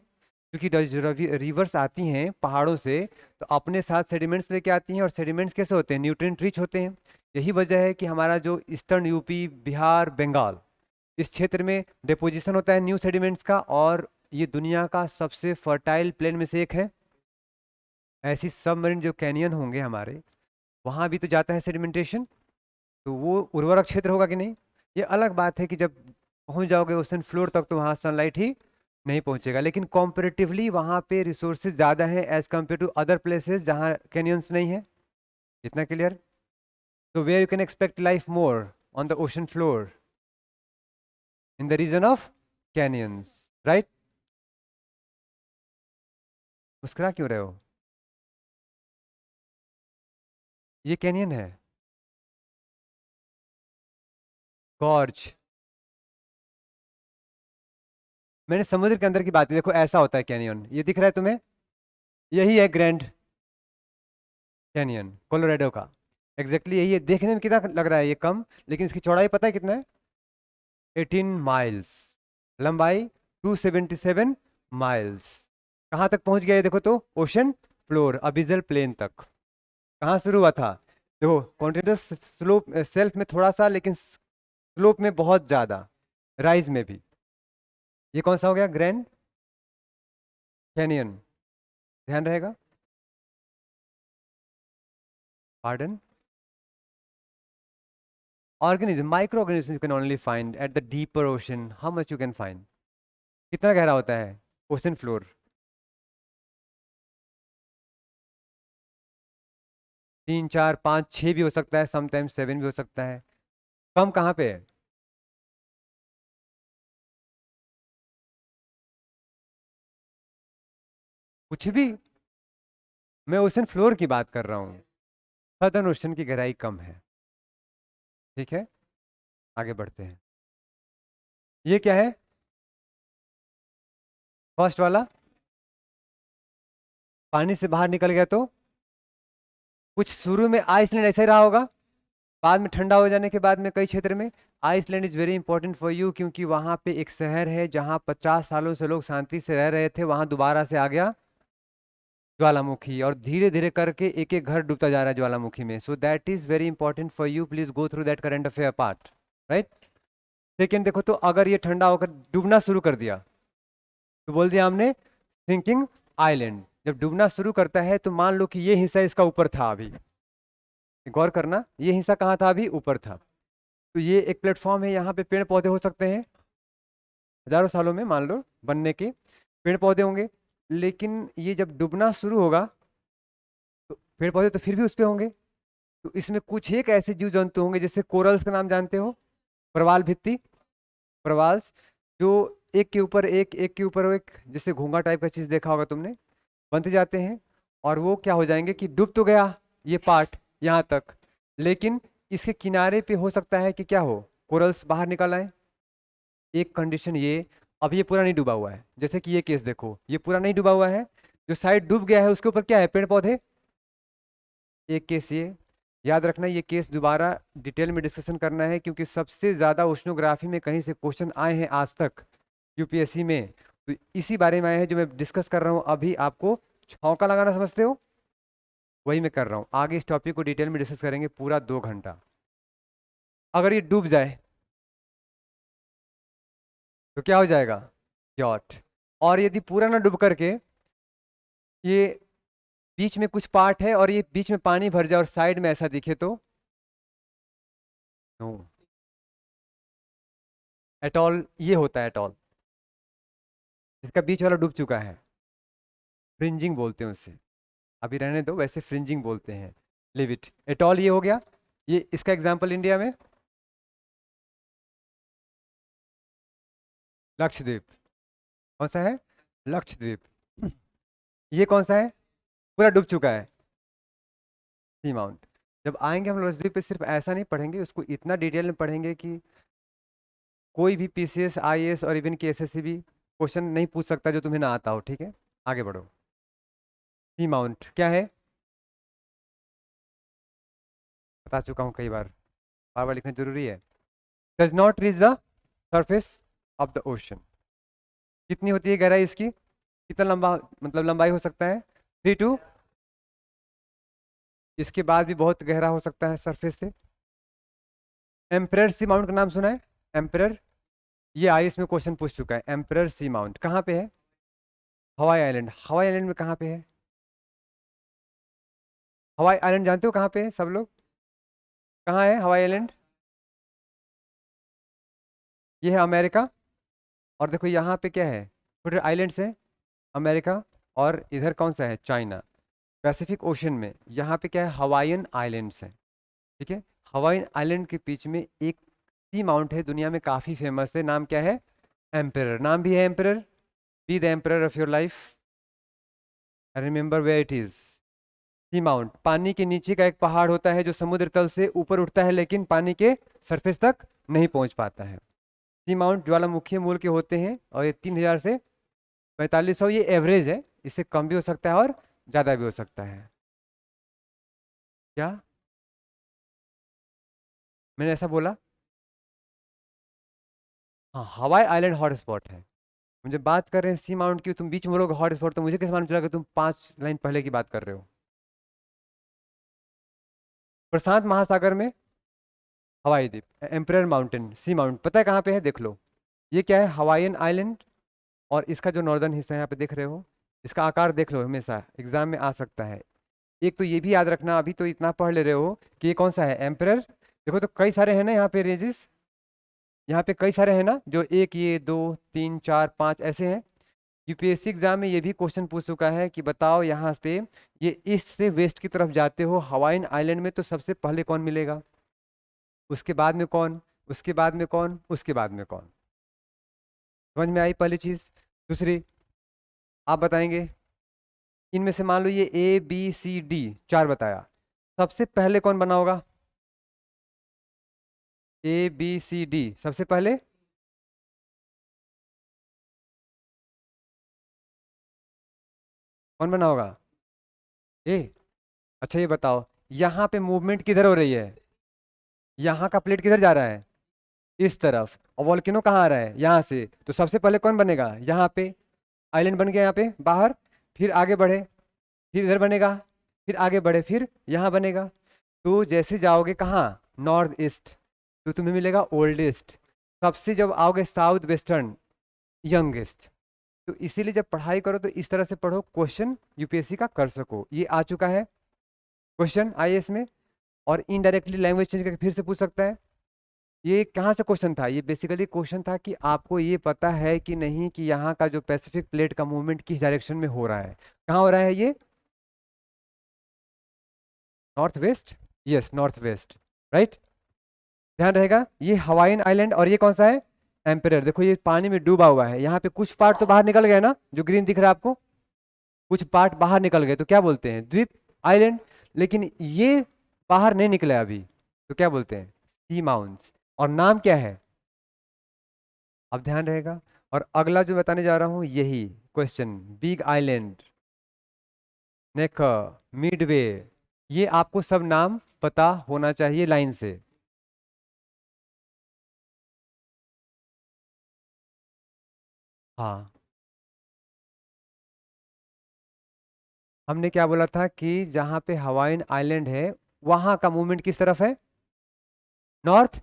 क्योंकि जो रिवर्स आती हैं पहाड़ों से तो अपने साथ सेडिमेंट्स लेके आती हैं, और सेडिमेंट्स कैसे होते हैं, न्यूट्रिएंट रिच होते हैं। यही वजह है कि हमारा जो ईस्टर्न यूपी, बिहार, बंगाल, इस क्षेत्र में डिपोजिशन होता है न्यू सेडिमेंट्स का, और ये दुनिया का सबसे फर्टाइल प्लेन में से एक है। ऐसी सबमरीन जो कैनियन होंगे हमारे, वहां भी तो जाता है सेडिमेंटेशन, तो वो उर्वरक क्षेत्र होगा कि नहीं। ये अलग बात है कि जब पहुंच जाओगे ओशन फ्लोर तक तो वहां सनलाइट ही नहीं पहुंचेगा, लेकिन कॉम्परेटिवली वहां पे रिसोर्सेज ज्यादा है as compare to other places जहां कैनियंस नहीं है। इतना क्लियर? तो where you can expect life more on the ocean floor, in the region of canyons, right? मुस्कुरा क्यों रहे हो? ये कैनियन है, गॉर्ज। मैंने समुद्र के अंदर की बात की, देखो ऐसा होता है कैनियन, ये दिख रहा है तुम्हें, यही है ग्रैंड कैनियन कोलोराडो का। एग्जैक्टली यही है, देखने में कितना लग रहा है ये कम, लेकिन इसकी चौड़ाई पता है कितना है? 18 माइल्स, लंबाई 277 माइल्स। कहाँ तक पहुंच गया ये देखो तो, ओशन फ्लोर, अबिजल प्लेन तक। कहाँ शुरू हुआ था? देखो कॉन्टिनेंटल स्लोप सेल्फ में थोड़ा सा, लेकिन स्लोप में बहुत ज्यादा, राइज में भी। ये कौन सा हो गया? Grand canyon. ध्यान रहेगा। Pardon? Organism, micro organism you can only find at the deeper ocean. How much you can find? कितना गहरा होता है ओशन फ्लोर? 3, 4, 5, 6 भी हो सकता है, समटाइम्स 7 भी हो सकता है। कम कहाँ पे है? कुछ भी। मैं ओशन फ्लोर की बात कर रहा हूँ, सदर्न ओशन की गहराई कम है। ठीक है, आगे बढ़ते हैं। ये क्या है? फर्स्ट वाला, पानी से बाहर निकल गया तो कुछ शुरू में आइसलैंड ऐसे ही रहा होगा, बाद में ठंडा हो जाने के बाद में कई क्षेत्र में। Iceland is very important for you, क्योंकि वहां पे एक शहर है जहां 50 सालों से लोग शांति से रह रहे थे, वहां दोबारा से आ गया ज्वालामुखी, और धीरे धीरे करके एक एक घर डूबता जा रहा है ज्वालामुखी में। So that is very important for you, please go through that current affair part, right? Second देखो तो, अगर ये ठंडा होकर डूबना शुरू कर दिया तो बोल दिया हमने सिंकिंग आइलैंड। जब डूबना शुरू करता है तो मान लो कि ये हिस्सा इसका ऊपर था अभी, गौर करना, ये हिस्सा कहाँ था अभी? ऊपर था। तो ये एक प्लेटफॉर्म है, यहाँ पे पेड़ पौधे हो सकते हैं, हजारों सालों में मान लो बनने के पेड़ पौधे होंगे, लेकिन ये जब डूबना शुरू होगा तो पेड़ पौधे तो फिर भी उस पे होंगे। तो इसमें कुछ एक ऐसे जीव जंतु होंगे, जैसे कोरल्स का नाम जानते हो, प्रवाल भित्ति, प्रवाल्स, जो एक के ऊपर एक, एक के ऊपर एक, जैसे घोंघा टाइप का चीज देखा होगा तुमने, बनते जाते हैं। और वो क्या हो जाएंगे कि डूब तो गया ये पार्ट यहाँ तक, लेकिन इसके किनारे पे हो सकता है कि क्या हो, कोरल्स बाहर निकल आए। एक कंडीशन ये, अब ये पूरा नहीं डूबा हुआ है, जैसे कि ये केस देखो, ये पूरा नहीं डूबा हुआ है, जो साइड डूब गया है उसके ऊपर क्या है? पेड़ पौधे। एक केस ये याद रखना, ये केस दोबारा डिटेल में डिस्कशन करना है, क्योंकि सबसे ज्यादा ओशनोग्राफी में कहीं से क्वेश्चन आए हैं आज तक यूपीएससी में, तो इसी बारे में आए हैं जो मैं डिस्कस कर रहा हूँ अभी। आपको छौका लगाना समझते हो, वही मैं कर रहा हूँ। आगे इस टॉपिक को डिटेल में डिस्कस करेंगे पूरा 2 घंटा। अगर ये डूब जाए तो क्या हो जाएगा? यॉट। और यदि पूरा ना डूब करके ये बीच में कुछ पार्ट है और ये बीच में पानी भर जाए और साइड में ऐसा दिखे तो नो, एटॉल ये होता है एटॉल, इसका बीच वाला डूब चुका है। फ्रिंजिंग बोलते हैं उसे, अभी रहने दो, वैसे फ्रिंजिंग बोलते हैं। Live it. एटॉल ये हो गया, ये इसका एग्जांपल इंडिया में लक्षद्वीप। कौन सा है? लक्षद्वीप। ये कौन सा है? पूरा डूब चुका है, सी माउंट। जब आएंगे हम लक्षद्वीप पे सिर्फ ऐसा नहीं पढ़ेंगे, उसको इतना डिटेल में पढ़ेंगे कि कोई भी पीसीएस, आईएएस और इवन की एसएससी भी क्वेश्चन नहीं पूछ सकता जो तुम्हें ना आता हो। ठीक है, आगे बढ़ो। सी माउंट क्या है? बता चुका हूँ कई बार, बार बार लिखना जरूरी है। Does not reach the surface of the ocean. कितनी होती है गहराई इसकी? कितना लंबा, मतलब लंबाई हो सकता है? 3 to, इसके बाद भी बहुत गहरा हो सकता है सरफेस से। एम्परर सी माउंट का नाम सुना है? एम्परर, ये आईएएस में क्वेश्चन पूछ चुका है। एम्परर सी माउंट कहाँ पे है? Hawaii island. हवाई आइलैंड में कहाँ पे है? हवाई आइलैंड जानते हो कहाँ पे है सब लोग? कहाँ है हवाई आइलैंड? ये है अमेरिका। और देखो यहाँ पे क्या है, छोटे आइलैंड्स है, अमेरिका। और इधर कौन सा है? चाइना। पैसिफिक ओशन में यहाँ पे क्या है? हवाईयन आइलैंड्स है। ठीक है, हवाईयन आइलैंड के बीच में एक सी माउंट है, दुनिया में काफी फेमस है। नाम क्या है? एम्परर। नाम भी है emperor. Be the emperor of your life, remember where it is. Seamount पानी के नीचे का एक पहाड़ होता है जो समुद्र तल से ऊपर उठता है लेकिन पानी के सरफेस तक नहीं पहुंच पाता है। सी माउंट ज्वालामुखी मूल के होते हैं और ये 3000 से 4500, ये एवरेज है, इससे कम भी हो सकता है और ज़्यादा भी हो सकता है। क्या मैंने ऐसा बोला? हाँ, हवाई आइलैंड हॉटस्पॉट है। मुझे बात कर रहे हैं सी माउंट की, तुम बीच में बोलोगे हॉटस्पॉट, तो मुझे कैसे मालूम चला कि तुम 5 लाइन पहले की बात कर रहे हो? प्रशांत महासागर में हवाई द्वीप, एम्परर माउंटेन, सी माउंट, पता है कहाँ पे है? देख लो, ये क्या है? Hawaiian island. और इसका जो नॉर्दर्न हिस्सा है यहाँ पे देख रहे हो, इसका आकार देख लो, हमेशा एग्जाम में आ सकता है। एक तो ये भी याद रखना, अभी तो इतना पढ़ ले रहे हो कि ये कौन सा है? एम्परर। देखो तो कई सारे हैं ना यहाँ पे रेंजेस, यहाँ पे कई सारे हैं ना, जो एक, ये 2 3 4 5 ऐसे हैं। यूपीएससी एग्जाम में ये भी क्वेश्चन पूछ चुका है कि बताओ यहाँ पे ये ईस्ट से वेस्ट की तरफ जाते हो हवाईन आइलैंड में, तो सबसे पहले कौन मिलेगा? उसके बाद में कौन? उसके बाद में कौन? उसके बाद में कौन? समझ में आई पहली चीज? दूसरी आप बताएंगे, इनमें से मान लो ये ABCD 4 बताया, सबसे पहले कौन बना होगा? ABCD सबसे पहले कौन बना होगा? ए। अच्छा ये बताओ, यहाँ पे मूवमेंट किधर हो रही है? यहाँ का प्लेट किधर जा रहा है? इस तरफ। और वॉल्केनो कहाँ आ रहा है? यहाँ से। तो सबसे पहले कौन बनेगा? यहाँ पे आइलैंड बन गया, यहाँ पे बाहर, फिर आगे बढ़े, फिर इधर बनेगा, फिर आगे बढ़े, फिर यहाँ बनेगा। तो जैसे जाओगे कहाँ? नॉर्थ ईस्ट, तो तुम्हें मिलेगा ओल्डेस्ट। सबसे जब आओगे साउथ वेस्टर्न, यंगेस्ट। तो इसीलिए जब पढ़ाई करो तो इस तरह से पढ़ो, क्वेश्चन यूपीएससी का कर सको। ये आ चुका है क्वेश्चन आईएएस में, और इनडायरेक्टली लैंग्वेज चेंज करके फिर से पूछ सकता है। ये कहाँ से क्वेश्चन था? ये बेसिकली क्वेश्चन था कि आपको ये पता है कि नहीं कि यहाँ का जो पैसिफिक प्लेट का मूवमेंट किस डायरेक्शन में हो रहा है? कहाँ हो रहा है ये? North west. Yes, north west, right. ध्यान रहेगा, ये हवाईन आइलैंड और ये कौन सा है? एम्पेरर। देखो ये पानी में डूबा हुआ है, यहाँ पे कुछ पार्ट तो बाहर निकल गए ना, जो ग्रीन दिख रहा है आपको, कुछ पार्ट बाहर निकल गए, तो क्या बोलते हैं? द्वीप, आइलैंड। लेकिन ये बाहर नहीं निकला अभी, तो क्या बोलते हैं? सी माउंट्स। और नाम क्या है? अब ध्यान रहेगा। और अगला जो बताने जा रहा हूं यही क्वेश्चन, बिग आइलैंड, नेक, मिडवे, ये आपको सब नाम पता होना चाहिए लाइन से। हाँ, हमने क्या बोला था कि जहां पे हवाईन आइलैंड है वहां का मूवमेंट किस तरफ है? North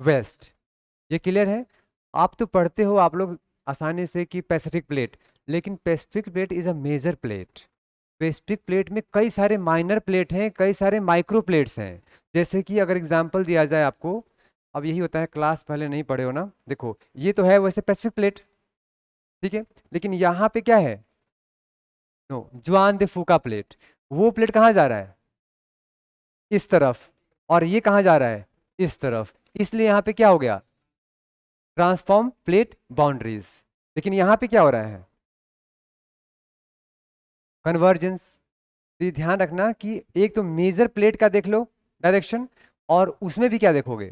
west. ये क्लियर है? आप तो पढ़ते हो आप लोग आसानी से कि पैसिफिक प्लेट, लेकिन Pacific plate is a major plate. Pacific plate में कई सारे माइनर प्लेट हैं, कई सारे माइक्रो प्लेट्स हैं। जैसे कि अगर एग्जांपल दिया जाए आपको, अब यही होता है, क्लास पहले नहीं पढ़े हो ना, देखो ये तो है वैसे पैसिफिक प्लेट, ठीक है, लेकिन यहाँ पे क्या है? नो, जुआन दे फूका प्लेट। वो प्लेट कहाँ जा रहा है? इस तरफ। और ये कहाँ जा रहा है? इस तरफ। इसलिए यहाँ पे क्या हो गया? Transform plate boundaries. लेकिन यहां पे क्या हो रहा है? कन्वर्जेंस। तो ये ध्यान रखना कि एक तो मेजर प्लेट का देख लो डायरेक्शन, और उसमें भी क्या देखोगे,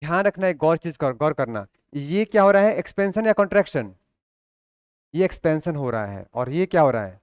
ध्यान रखना, एक गौर करना, ये क्या हो रहा है, एक्सपेंशन या कॉन्ट्रैक्शन? ये एक्सपेंशन हो रहा है, और ये क्या हो रहा है,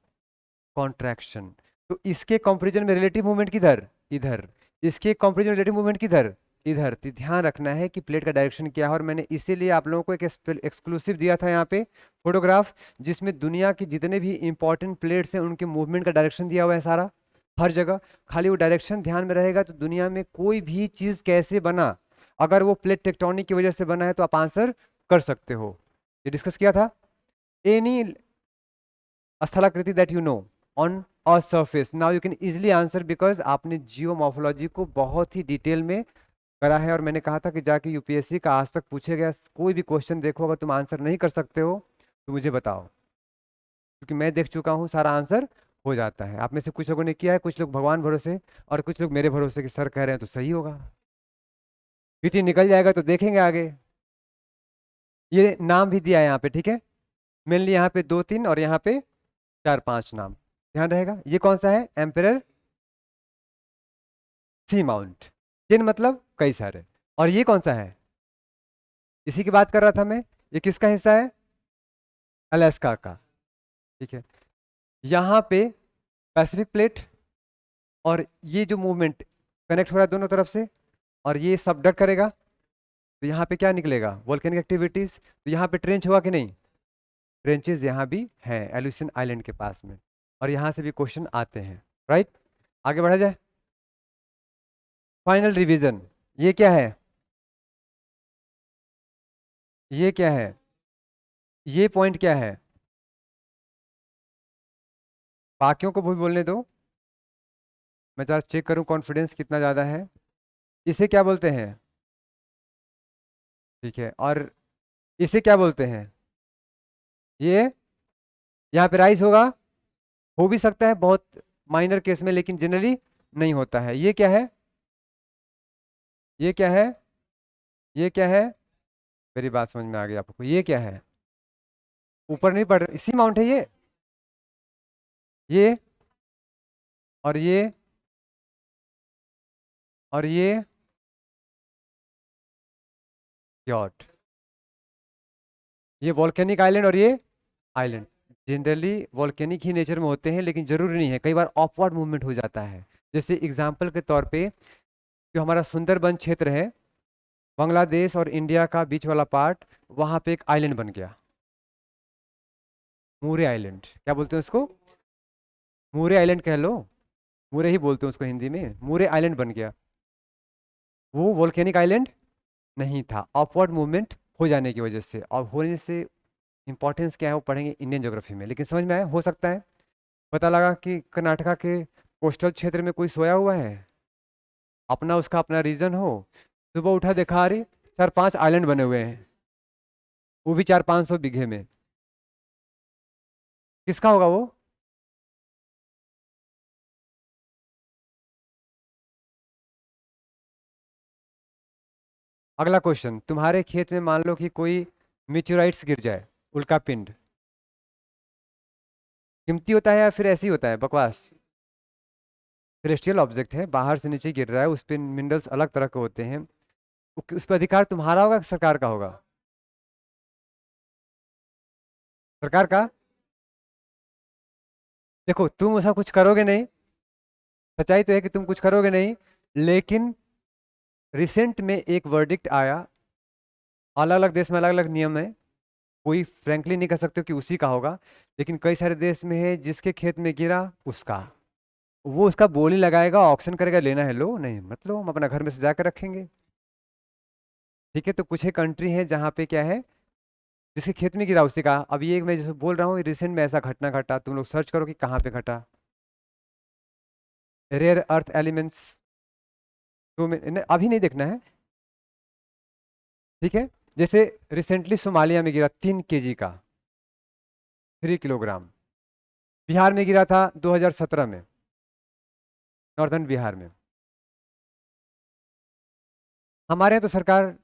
कॉन्ट्रैक्शन। तो इसके कंपैरिजन में रिलेटिव मूवमेंट किधर, इधर। इसके कंपैरिजन में रिलेटिव मूवमेंट किधर, इधर। तो ध्यान रखना है कि प्लेट का डायरेक्शन क्या है, और मैंने इसीलिए आप लोगों को एक एक्सक्लूसिव दिया था यहाँ पे फोटोग्राफ, जिसमें दुनिया के जितने भी इंपॉर्टेंट प्लेट्स हैं उनके मूवमेंट का डायरेक्शन दिया हुआ है सारा, हर जगह। खाली वो डायरेक्शन ध्यान में रहेगा तो दुनिया में कोई भी चीज कैसे बना, अगर वो प्लेट टेक्टोनिक की वजह से बना है तो आप आंसर कर सकते हो। ये डिस्कस किया था। एनी स्थलाकृति that you know on a surface, now you can easily answer, because आपने जियोमॉर्फोलॉजी को बहुत ही डिटेल में करा है, और मैंने कहा था कि जाके यूपीएससी का आज तक पूछे गया कोई भी क्वेश्चन देखो, अगर तुम आंसर नहीं कर सकते हो तो मुझे बताओ, क्योंकि मैं देख चुका हूँ, सारा आंसर हो जाता है। आप में से कुछ लोगों ने किया है, कुछ लोग भगवान भरोसे, और कुछ लोग मेरे भरोसे कि सर कह रहे हैं तो सही होगा। पीटी निकल जाएगा तो देखेंगे आगे। ये नाम भी दिया है यहाँ पे, ठीक है, मेनली यहाँ पे 2 3 और यहाँ पे 4 5 नाम ध्यान रहेगा। ये कौन सा है, एम्परर सी माउंट, चिन्ह मतलब कई सारे। और ये कौन सा है, इसी की बात कर रहा था मैं, ये किसका हिस्सा है, अलास्का का, ठीक है। यहाँ पे पैसिफिक प्लेट, और ये जो मूवमेंट कनेक्ट हो रहा है दोनों तरफ से, और ये सबडक्ट करेगा, तो यहाँ पे क्या निकलेगा, वोल्केनिक एक्टिविटीज। तो यहाँ पे ट्रेंच हुआ कि नहीं, ट्रेंचेस यहाँ भी हैं एल्यूसिन आइलैंड के पास में, और यहाँ से भी क्वेश्चन आते हैं, राइट। आगे बढ़ा जाए, फाइनल रिवीजन। ये क्या है, ये क्या है, ये पॉइंट क्या है, बाकियों को भी बोलने दो, मैं जरा चेक करूं कॉन्फिडेंस कितना ज़्यादा है। इसे क्या बोलते हैं, ठीक है, और इसे क्या बोलते हैं, ये यहाँ पे राइज होगा, हो भी सकता है बहुत माइनर केस में, लेकिन जनरली नहीं होता है। ये क्या है, ये क्या है, ये क्या है, मेरी बात समझ में आ गई आपको, ये क्या है, ऊपर नहीं पड़ रहा, इसी माउंट है ये, और ये, और ये यॉट, ये वॉल्केनिक आइलैंड, और ये आइलैंड। जनरली वॉल्केनिक ही नेचर में होते हैं, लेकिन जरूरी नहीं है, कई बार ऑफवर्ड मूवमेंट हो जाता है। जैसे एग्जाम्पल के तौर पे, जो हमारा सुंदरबन क्षेत्र है, बांग्लादेश और इंडिया का बीच वाला पार्ट, वहां पे एक आइलैंड बन गया, मूरे आइलैंड, क्या बोलते हैं उसको, मूरे आइलैंड कह लो, मूरे ही बोलते हैं उसको हिंदी में, मूरे आइलैंड बन गया। वो वोल्केनिक आइलैंड नहीं था, अपवर्ड मूवमेंट हो जाने की वजह से, और होने से इंपॉर्टेंस क्या है वो पढ़ेंगे इंडियन ज्योग्राफी में। लेकिन समझ में आया, हो सकता है पता लगा कि कर्नाटका के कोस्टल क्षेत्र में कोई सोया हुआ है, अपना उसका अपना रीजन हो, सुबह उठा देखा अरे 4 5 आइलैंड बने हुए हैं, वो भी 4 5 सौ बीघे में, किसका होगा वो, अगला क्वेश्चन, तुम्हारे खेत में मान लो कि कोई मीटेओराइट्स गिर जाए, उल्का पिंड, कीमती होता है या फिर ऐसे ही होता है बकवास, सेलेस्टियल ऑब्जेक्ट है, बाहर से नीचे गिर रहा है, उस पर मिनरल्स अलग तरह के होते हैं, उस पर अधिकार तुम्हारा होगा कि सरकार का होगा, सरकार का। देखो तुम उसका कुछ करोगे नहीं, सच्चाई तो है कि तुम कुछ करोगे नहीं, लेकिन रिसेंट में एक वर्डिक्ट आया, अलग अलग देश में अलग अलग नियम है, कोई फ्रैंकली नहीं कह सकते हो कि उसी का होगा, लेकिन कई सारे देश में है जिसके खेत में गिरा उसका, वो उसका बोली लगाएगा, ऑक्शन करेगा, लेना है लो, नहीं मतलब हम अपना घर में सजा कर रखेंगे, ठीक है। तो कुछ एक कंट्री है जहाँ पे क्या है, जिसके खेत में गिरा उसी का। अब ये मैं जैसे बोल रहा हूँ रिसेंट में ऐसा घटना घटा, तुम लोग सर्च करो कि कहाँ पे घटा, रेयर अर्थ एलिमेंट्स, तो अभी नहीं देखना है, ठीक है। जैसे रिसेंटली सोमालिया में गिरा 3 kg का, 3 किलोग्राम, बिहार में गिरा था 2017 में, नॉर्दर्न बिहार में। हमारे यहाँ तो सरकार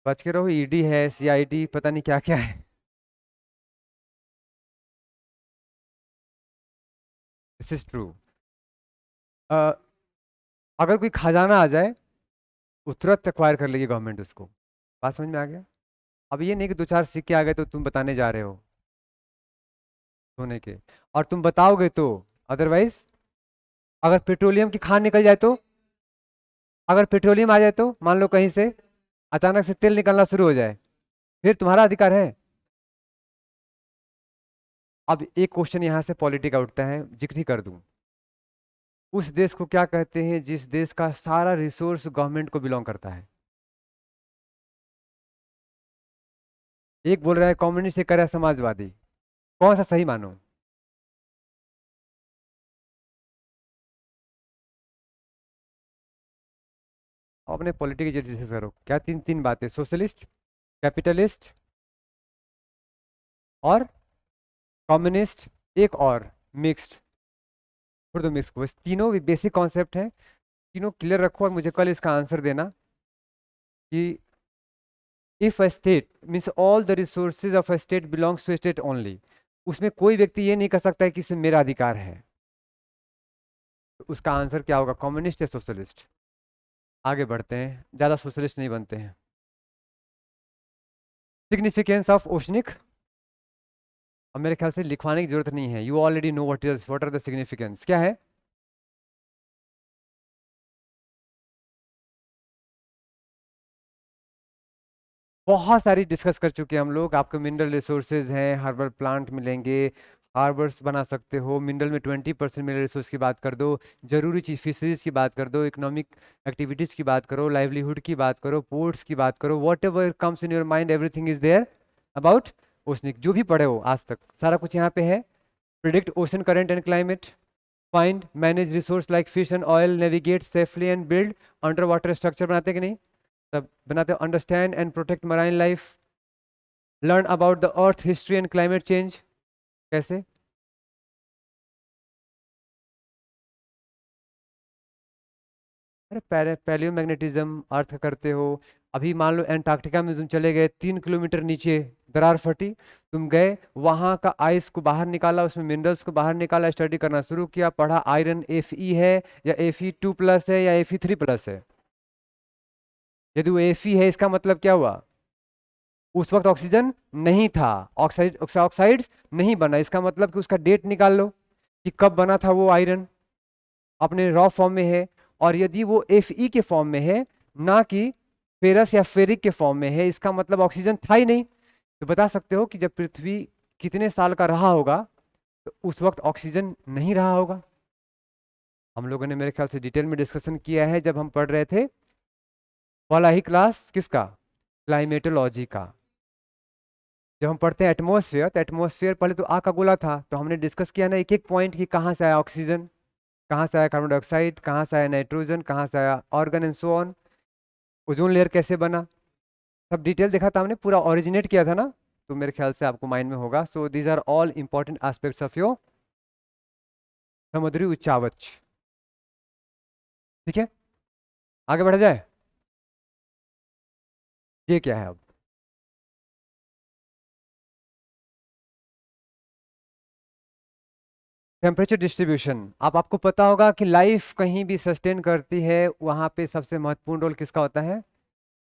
बच के रहो, ईडी है, सीआईडी, पता नहीं क्या क्या है। This is true. अगर कोई खजाना आ जाए, वो तुरंत एक्वायर कर लेगी गवर्नमेंट उसको। बात समझ में आ गया? अब ये नहीं कि दो चार सिक्के आ गए तो तुम बताने जा रहे हो सोने के, और तुम बताओगे तो। अदरवाइज अगर पेट्रोलियम की खान निकल जाए तो, अगर पेट्रोलियम आ जाए तो मान लो कहीं से अचानक से तेल निकलना शुरू हो जाए, फिर तुम्हारा अधिकार है। अब एक क्वेश्चन यहां से पॉलिटी का उठता है, जिक्र ही कर दूं। उस देश को क्या कहते हैं जिस देश का सारा रिसोर्स गवर्नमेंट को बिलोंग करता है? एक बोल रहा है कम्युनिस्ट, एक कह रहा है समाजवादी। कौन सा सही मानो? अब अपने पॉलिटिक्स डिस्कस करो। क्या तीन तीन बातें? सोशलिस्ट, कैपिटलिस्ट और कम्युनिस्ट, एक और मिक्स्ड। फिर तो मिक्स, बस तीनों बेसिक कॉन्सेप्ट हैं। तीनों क्लियर रखो और मुझे कल इसका आंसर देना कि if a state means all the resources of a state belongs to state only, उसमें कोई व्यक्ति ये नहीं कर सकता है कि इसमें मेरा अधिकार है। तो उसका आंसर क्या होगा, कम्युनिस्ट या सोशलिस्ट? आगे बढ़ते हैं, ज़्यादा सोशलिस्ट नहीं बनते हैं। सिग्निफिकेंस ऑफ ओशनिक, अब मेरे ख्याल से लिखवाने की जरूरत नहीं है, you already know what are the significance, क्या है? बहुत सारी डिस्कस कर चुके हैं हम लोग। आपके मिनरल रिसोर्सेज हैं, हर्बल प्लांट मिलेंगे, हार्बर्स बना सकते हो, मिनरल में 20% मिनरल रिसोर्स की बात कर दो, जरूरी चीज फिशरीज की बात कर दो, इकोनॉमिक एक्टिविटीज की बात करो, लाइवलीहुड की बात करो, पोर्ट्स की बात करो, whatever comes in your mind everything is there about oceanic. जो भी पढ़े हो आज तक सारा कुछ यहाँ पे है। Predict ocean current and climate, find manage resource like fish and oil, navigate safely and build under water structure, बनाते कि नहीं? सब बनाते हो। Understand and protect marine life, learn about the earth history and climate change. कैसे? अरे palaeo magnetism अर्थ का करते हो। अभी मान लो एंटार्क्टिका में तुम चले गए, 3 किलोमीटर नीचे दरार फटी, तुम गए वहां का आइस को बाहर निकाला, उसमें मिनरल्स को बाहर निकाला, स्टडी करना शुरू किया, पढ़ा आयरन Fe है या Fe2+ है या Fe3+ है। यदि वो Fe है, इसका मतलब क्या हुआ? उस वक्त ऑक्सीजन नहीं था, ऑक्साइड ऑक्साइड्स नहीं बना, इसका मतलब कि उसका डेट निकाल लो कि कब बना था वो आयरन। अपने रॉ फॉर्म में है। और यदि वो Fe के फॉर्म में है, ना कि फेरस या फेरिक के फॉर्म में है, इसका मतलब ऑक्सीजन था ही नहीं। तो बता सकते हो कि जब पृथ्वी कितने साल का रहा होगा, तो उस वक्त ऑक्सीजन नहीं रहा होगा। हम लोगों ने मेरे ख्याल से डिटेल में डिस्कशन किया है जब हम पढ़ रहे थे वाला ही क्लास किसका, क्लाइमेटोलॉजी का। जब हम पढ़ते हैं एटमॉस्फेयर, तो एटमॉस्फेयर पहले तो का गोला था, तो हमने डिस्कस किया ना एक एक पॉइंट कि कहाँ से आया ऑक्सीजन, कहाँ से आया कार्बन डाइऑक्साइड, कहाँ से आया नाइट्रोजन, कहाँ से आया organ and so on, ozone layer कैसे बना। सब डिटेल देखा था हमने, पूरा ओरिजिनेट किया था ना। तो मेरे ख्याल से आपको माइंड में होगा। So these are all important aspects of your समुद्री उच्चावच। ठीक है, आगे बढ़ा जाए। ये क्या है अब? Temperature distribution. अब आपको पता होगा कि लाइफ कहीं भी सस्टेन करती है, वहां पे सबसे महत्वपूर्ण रोल किसका होता है?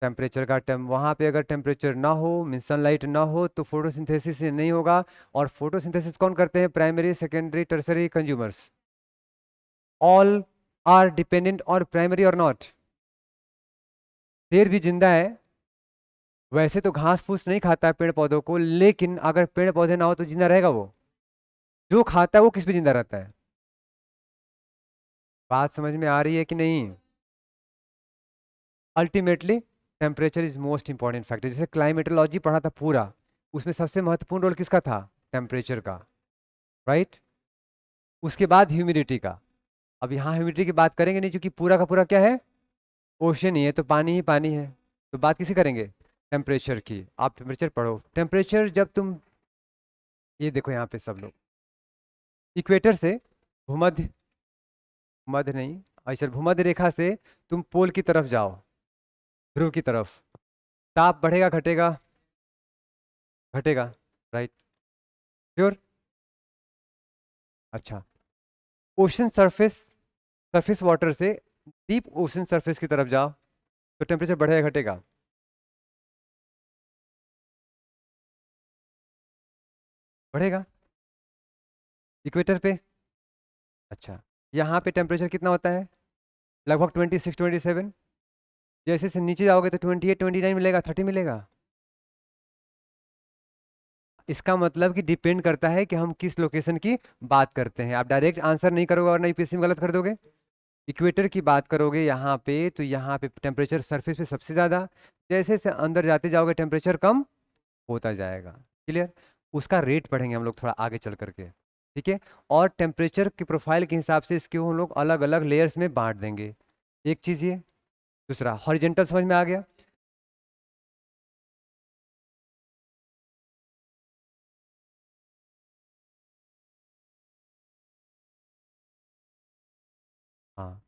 टेम्परेचर का। वहां पे अगर टेम्परेचर ना हो, मीन सनलाइट ना हो, तो फोटोसिंथेसिस नहीं होगा। और फोटोसिंथेसिस कौन करते हैं? Primary, secondary, tertiary consumers, all are dependent और प्राइमरी और नॉट। शेर भी जिंदा है, वैसे तो घास फूस नहीं खाता है पेड़ पौधों को, लेकिन अगर पेड़ पौधे ना हो तो जिंदा रहेगा वो? जो खाता है वो किस पे जिंदा रहता है? बात समझ में आ रही है कि नहीं? Ultimately temperature is most important factor. जैसे क्लाइमेटोलॉजी पढ़ा था पूरा, उसमें सबसे महत्वपूर्ण रोल किसका था? टेम्परेचर का, राइट। उसके बाद ह्यूमिडिटी का। अब यहाँ ह्यूमिडिटी की बात करेंगे नहीं, क्योंकि पूरा का पूरा क्या है? ओशन ही है, तो पानी ही पानी है। तो बात किसी करेंगे? टेम्परेचर की। आप टेम्परेचर पढ़ो। टेम्परेचर जब तुम, ये देखो यहाँ पे सब लोग, इक्वेटर से भूमध्य, मध्य नहीं, अच्छा भूमध्य रेखा से तुम पोल की तरफ जाओ, ध्रुव की तरफ, ताप बढ़ेगा घटेगा? घटेगा, राइट, श्योर। अच्छा, ओशन सरफेस, सरफेस वाटर से डीप ओशन सरफेस की तरफ जाओ तो टेम्परेचर बढ़ेगा घटेगा? बढ़ेगा, इक्वेटर पे। अच्छा, यहाँ पे टेम्परेचर कितना होता है? लगभग 26 27। जैसे से नीचे जाओगे तो 28 29 मिलेगा, 30 मिलेगा। इसका मतलब कि डिपेंड करता है कि हम किस लोकेशन की बात करते हैं। आप डायरेक्ट आंसर नहीं करोगे वरना यूपीएससी में गलत कर दोगे। इक्वेटर की बात करोगे यहाँ पे तो यहाँ पे टेम्परेचर सरफेस पे सबसे ज़्यादा, जैसे से अंदर जाते जाओगे टेम्परेचर कम होता जाएगा। क्लियर? उसका रेट पढ़ेंगे हम लोग थोड़ा आगे चल करके, ठीक है। और टेम्परेचर की प्रोफाइल के हिसाब से इसके हम लोग अलग अलग लेयर्स में बांट देंगे। एक चीज़ ये। दूसरा, हॉरिजेंटल समझ में आ गया? हाँ,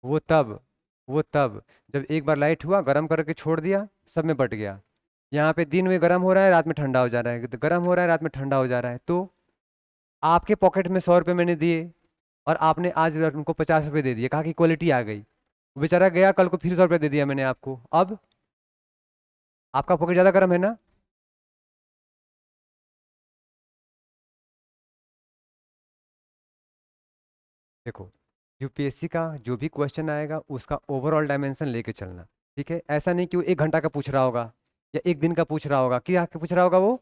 वो तब वो तब जब एक बार लाइट हुआ, गर्म करके छोड़ दिया, सब में बट गया। यहाँ पे दिन में गर्म हो रहा है, रात में ठंडा हो जा रहा है, तो गर्म हो रहा है, रात में ठंडा हो जा रहा है। तो आपके पॉकेट में 100 रुपये मैंने दिए और आपने आज उनको 50 रुपये दे दिए, कहा कि क्वालिटी आ गई। वो बेचारा गया, कल को फिर 100 रुपये दे दिया मैंने आपको। अब आपका पॉकेट ज़्यादा गर्म है ना? देखो, यूपीएससी का जो भी क्वेश्चन आएगा उसका ओवरऑल डायमेंशन लेके चलना, ठीक है। ऐसा नहीं कि वो 1 घंटा का पूछ रहा होगा या 1 दिन का पूछ रहा होगा, क्या पूछ रहा होगा वो,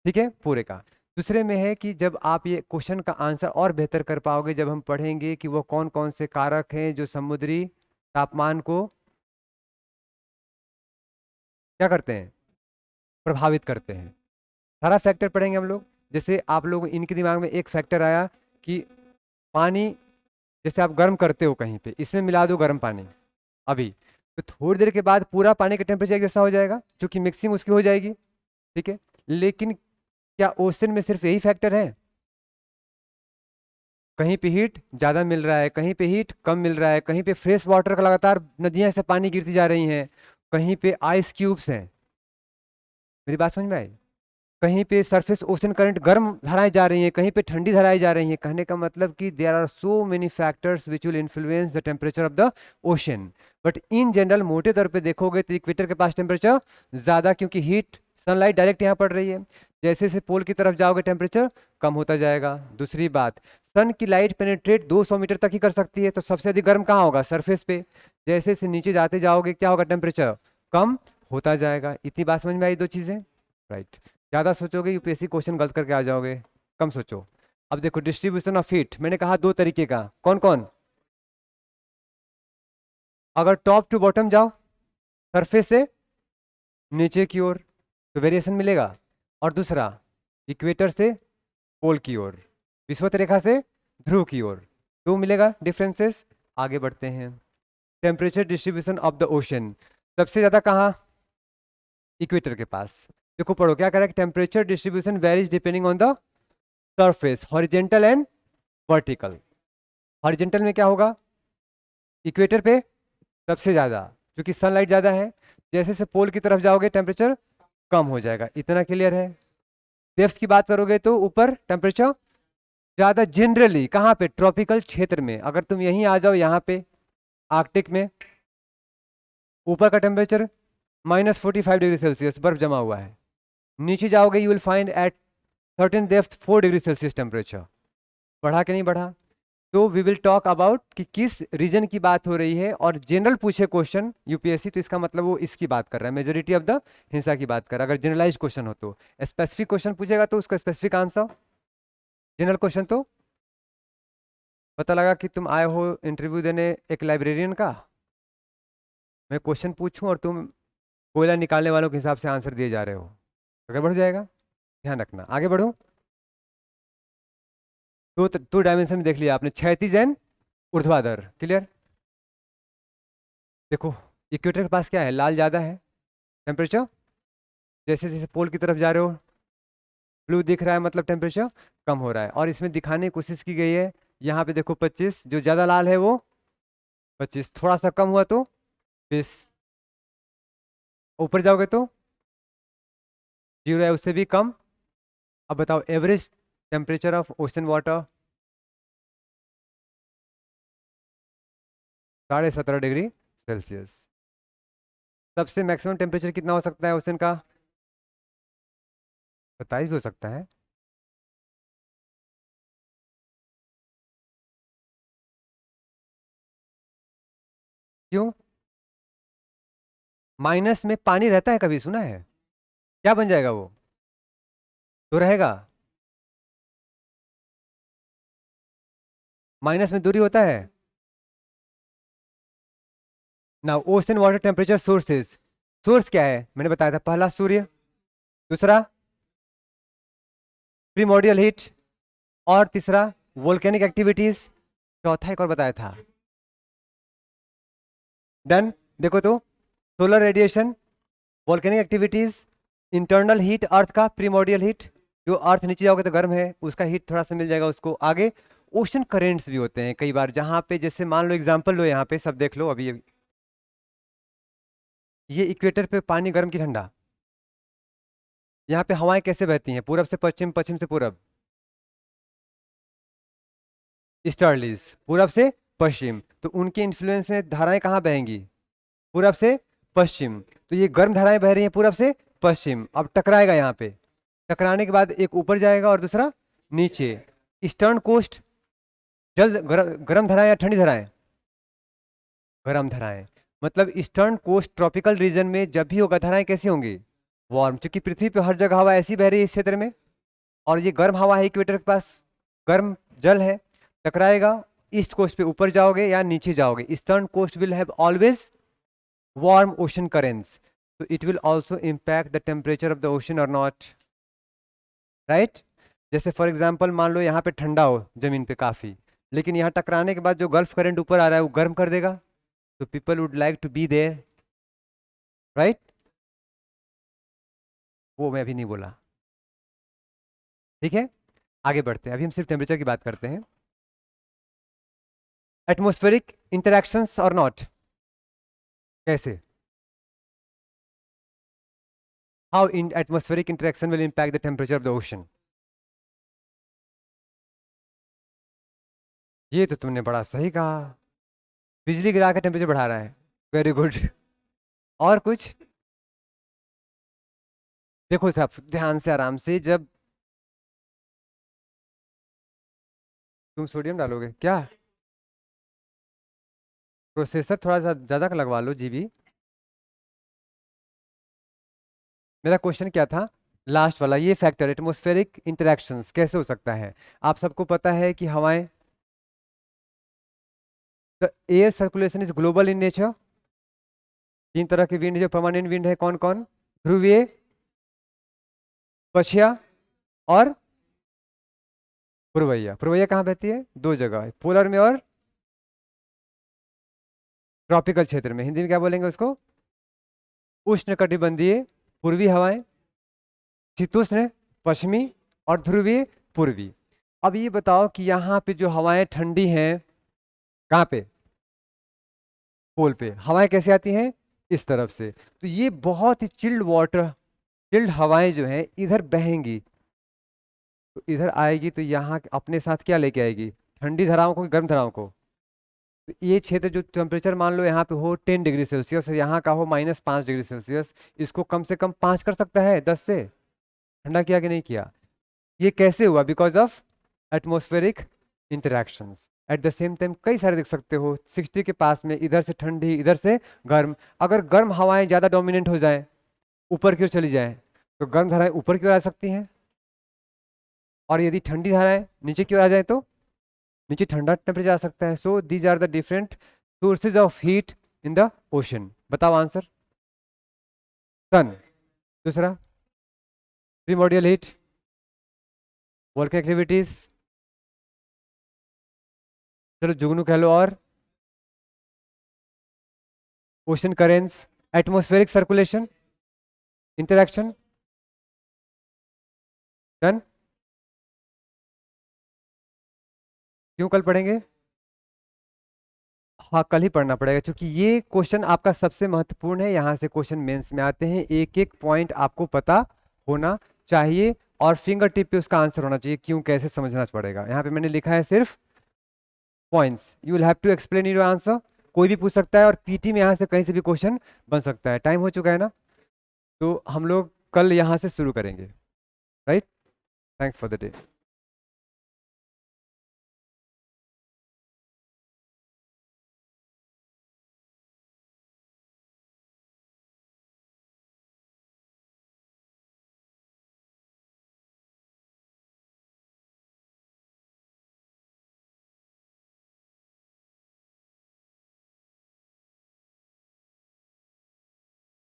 ठीक है, पूरे का। दूसरे में है कि जब आप ये क्वेश्चन का आंसर और बेहतर कर पाओगे जब हम पढ़ेंगे कि वो कौन कौन से कारक हैं जो समुद्री तापमान को क्या करते हैं, प्रभावित करते हैं। सारा फैक्टर पढ़ेंगे हम लोग। जैसे आप लोग इनके दिमाग में एक फैक्टर आया कि पानी, जैसे आप गर्म करते हो कहीं पे, इसमें मिला दो गर्म पानी अभी, तो थोड़ी देर के बाद पूरा पानी का टेम्परेचर एक जैसा हो जाएगा क्योंकि मिक्सिंग उसकी हो जाएगी, ठीक है। लेकिन क्या ओशन में सिर्फ यही फैक्टर है? कहीं पे हीट ज़्यादा मिल रहा है, कहीं पे हीट कम मिल रहा है, कहीं पे फ्रेश वाटर का लगातार नदियां से पानी गिरती जा रही हैं, कहीं पे आइस क्यूब्स हैं। मेरी बात समझ में आई? कहीं पे सरफेस ओशन करंट गर्म धाराएं जा रही हैं, कहीं पे ठंडी धाराएं जा रही हैं। कहने का मतलब कि there are so many factors which will influence the temperature of the ocean. But in general मोटे तौर पे देखोगे तो इक्वेटर के पास टेम्परेचर ज़्यादा, क्योंकि हीट सनलाइट डायरेक्ट यहाँ पड़ रही है। जैसे जैसे पोल की तरफ जाओगे टेम्परेचर कम होता जाएगा। दूसरी बात, सन की लाइट पेनिट्रेट 200 मीटर तक ही कर सकती है, तो सबसे अधिक गर्म कहाँ होगा? सरफेस पे। जैसे जैसे नीचे जाते जाओगे क्या होगा? टेम्परेचर कम होता जाएगा। इतनी बात समझ में आई? दो चीज़ें, राइट। ज़्यादा सोचोगे यूपीएससी क्वेश्चन गलत करके आ जाओगे, कम सोचो। अब देखो, डिस्ट्रीब्यूशन ऑफ हीट मैंने कहा दो तरीके का, कौन कौन? अगर टॉप टू बॉटम जाओ, सरफेस से नीचे की ओर, तो वेरिएशन मिलेगा। और दूसरा, इक्वेटर से पोल की ओर, विषुवत रेखा से ध्रुव की ओर, तो मिलेगा डिफरेंसेस। आगे बढ़ते हैं। Temperature distribution of the ocean सबसे ज़्यादा कहाँ? इक्वेटर के पास। देखो पढ़ो क्या कह रहा है, temperature distribution varies depending on the surface, horizontal and vertical. Horizontal में क्या होगा? इक्वेटर पे सबसे ज़्यादा, क्योंकि सनलाइट ज़्यादा है। जैसे से पोल की तरफ जाओगे टेम्परेचर कम हो जाएगा। इतना क्लियर है? डेप्थ की बात करोगे तो ऊपर टेम्परेचर ज़्यादा, जनरली कहाँ पे? ट्रॉपिकल क्षेत्र में। अगर तुम यहीं आ जाओ यहाँ पे आर्कटिक में, ऊपर का टेम्परेचर -45 डिग्री सेल्सियस, बर्फ जमा हुआ है। नीचे जाओगे you will find at certain depth 4 degree Celsius temperature. बढ़ा कि नहीं बढ़ा? तो वी विल टॉक अबाउट कि किस रीजन की बात हो रही है। और जनरल पूछे क्वेश्चन यूपीएससी तो इसका मतलब वो इसकी बात कर रहा है, मेजोरिटी ऑफ द हिंसा की बात कर रहा है। अगर जनरलाइज क्वेश्चन हो तो, स्पेसिफिक क्वेश्चन पूछेगा तो उसका स्पेसिफिक आंसर। जनरल क्वेश्चन तो पता लगा कि तुम आए हो इंटरव्यू देने एक लाइब्रेरियन का, मैं क्वेश्चन पूछूं और तुम कोयला निकालने वालों के हिसाब से आंसर दिए जा रहे हो, अगर बढ़ जाएगा। ध्यान रखना। आगे बढ़ो। दो डायमेंशन में देख लिया आपने, क्षैतिज एंड ऊर्ध्वाधर। क्लियर? देखो, इक्वेटर के पास क्या है? लाल ज़्यादा है टेम्परेचर। जैसे जैसे पोल की तरफ जा रहे हो ब्लू दिख रहा है, मतलब टेम्परेचर कम हो रहा है। और इसमें दिखाने की कोशिश की गई है, यहाँ पे देखो 25, जो ज़्यादा लाल है वो 25, थोड़ा सा कम हुआ तो 20। ऊपर जाओगे तो 0 है, उससे भी कम। अब बताओ average temperature of ocean water 17.5 degree Celsius. सबसे मैक्सिमम टेम्परेचर कितना हो सकता है ओशन का? 27 भी हो सकता है। क्यों? माइनस में पानी रहता है, कभी सुना है? क्या बन जाएगा वो? तो रहेगा। माइनस में दूरी होता है ना। Ocean water temperature sources, source क्या है मैंने बताया था, पहला सूर्य, दूसरा प्रीमोर्डियल हीट, और तीसरा वोल्केनिक एक्टिविटीज, चौथा एक और बताया था। डन। देखो तो solar radiation, volcanic activities, internal heat earth का, प्रीमोर्डियल हीट, जो अर्थ नीचे जाओगे तो गर्म है उसका हीट थोड़ा सा मिल जाएगा उसको। आगे ओशन करेंट्स भी होते हैं कई बार, जहां पे जैसे मान लो एग्जांपल लो, यहाँ पे सब देख लो अभी ये इक्वेटर पे पानी गर्म की ठंडा। यहाँ पे हवाएं कैसे बहती हैं? पूरब से पश्चिम, पश्चिम से पूरब, ईस्टर्लीज, पूरब से पश्चिम। तो उनके इन्फ्लुएंस में धाराएं कहाँ बहेंगी? पूरब से पश्चिम। तो ये गर्म धाराएं बह रही हैं पूरब से पश्चिम, अब टकराएगा यहाँ पे। टकराने के बाद एक ऊपर जाएगा और दूसरा नीचे। ईस्टर्न कोस्ट जल गर्म धाराएं या ठंडी धाराएं? गर्म धाराएं। मतलब ईस्टर्न कोस्ट ट्रॉपिकल रीजन में जब भी होगा धाराएं कैसी होंगी? वार्म, क्योंकि पृथ्वी पे हर जगह हवा ऐसी बह रही है इस क्षेत्र में, और ये गर्म हवा है इक्वेटर के पास, गर्म जल है। टकराएगा, ईस्ट कोस्ट पे ऊपर जाओगे या नीचे जाओगे, eastern coast will have always warm ocean currents, तो it will also impact the temperature of the ocean or not, right? जैसे फॉर एग्जांपल मान लो यहाँ पे ठंडा हो जमीन पे काफी, लेकिन यहाँ टकराने के बाद जो गल्फ करंट ऊपर आ रहा है वो गर्म कर देगा, तो people would like to be there, right? वो मैं अभी नहीं बोला। ठीक है, आगे बढ़ते हैं, अभी हम सिर्फ टेम्परेचर की बात करते हैं। एटमोस्फेरिक इंटरेक्शंस और नॉट, कैसे? How in atmospheric interaction will impact the temperature of the ocean? ये तो तुमने बड़ा सही कहा, बिजली गिरा के टेम्परेचर बढ़ा रहा है। Very good. और कुछ? देखो साहब ध्यान से आराम से, जब तुम सोडियम डालोगे क्या? प्रोसेसर थोड़ा सा ज्यादा का लगवा लो जीबी। मेरा क्वेश्चन क्या था? लास्ट वाला, ये फैक्टर एटमॉस्फेरिक इंटरेक्शंस कैसे हो सकता है? आप सबको पता है कि हवाएं, the air circulation is global in nature. तीन तरह के विंड जो परमानेंट विंड है कौन कौन? ध्रुवीय, पछया और पूर्वैया। पूर्वैया कहाँ बहती है? दो जगह, पोलर में और ट्रॉपिकल क्षेत्र में। हिंदी में क्या बोलेंगे उसको? उष्णकटिबंधीय पूर्वी हवाएं, शीतोष्ण पश्चिमी, और ध्रुवीय पूर्वी। अब ये बताओ कि यहाँ पे जो हवाएं ठंडी हैं, कहाँ पे? पोल पे। हवाएं कैसे आती हैं? इस तरफ से। तो ये बहुत ही चिल्ड वाटर, चिल्ड हवाएं जो हैं इधर बहेंगी, तो इधर आएगी तो यहाँ अपने साथ क्या लेके आएगी? ठंडी धाराओं को कि गर्म धाराओं को? तो ये क्षेत्र जो टेम्परेचर मान लो यहाँ पे हो 10 डिग्री सेल्सियस और यहाँ का हो -5 डिग्री सेल्सियस, इसको कम से कम 5 कर सकता है 10 से। ठंडा किया कि नहीं किया? ये कैसे हुआ? Because of atmospheric interactions. At the same time कई सारे देख सकते हो 60 के पास में, इधर से ठंडी इधर से गर्म। अगर गर्म हवाएं ज़्यादा डोमिनेंट हो जाएं, ऊपर की ओर चली जाएं, तो गर्म धाराएं ऊपर की ओर आ सकती हैं, और यदि ठंडी धाराएं नीचे की ओर आ जाए तो नीचे ठंडा टेम्परेचर आ सकता है। So these are the different sources of heat in the ocean. बताओ आंसर। सन, दूसरा प्रीमोर्डियल हीट, वोल्केनिक एक्टिविटीज, चलो जुगनू कह लो, और ocean currents, atmospheric circulation, interaction. Done. क्यों कल पढ़ेंगे? हाँ कल ही पढ़ना पड़ेगा, क्योंकि ये क्वेश्चन आपका सबसे महत्वपूर्ण है। यहाँ से क्वेश्चन मेंस में आते हैं, एक एक पॉइंट आपको पता होना चाहिए और फिंगर टिप पे उसका आंसर होना चाहिए, क्यों कैसे समझना पड़ेगा। यहाँ पे मैंने लिखा है सिर्फ points, you will have to explain your answer. कोई भी पूछ सकता है और पीटी में यहाँ से कहीं से भी क्वेश्चन बन सकता है। टाइम हो चुका है ना, तो हम लोग कल यहाँ से शुरू करेंगे, right. Thanks for the day.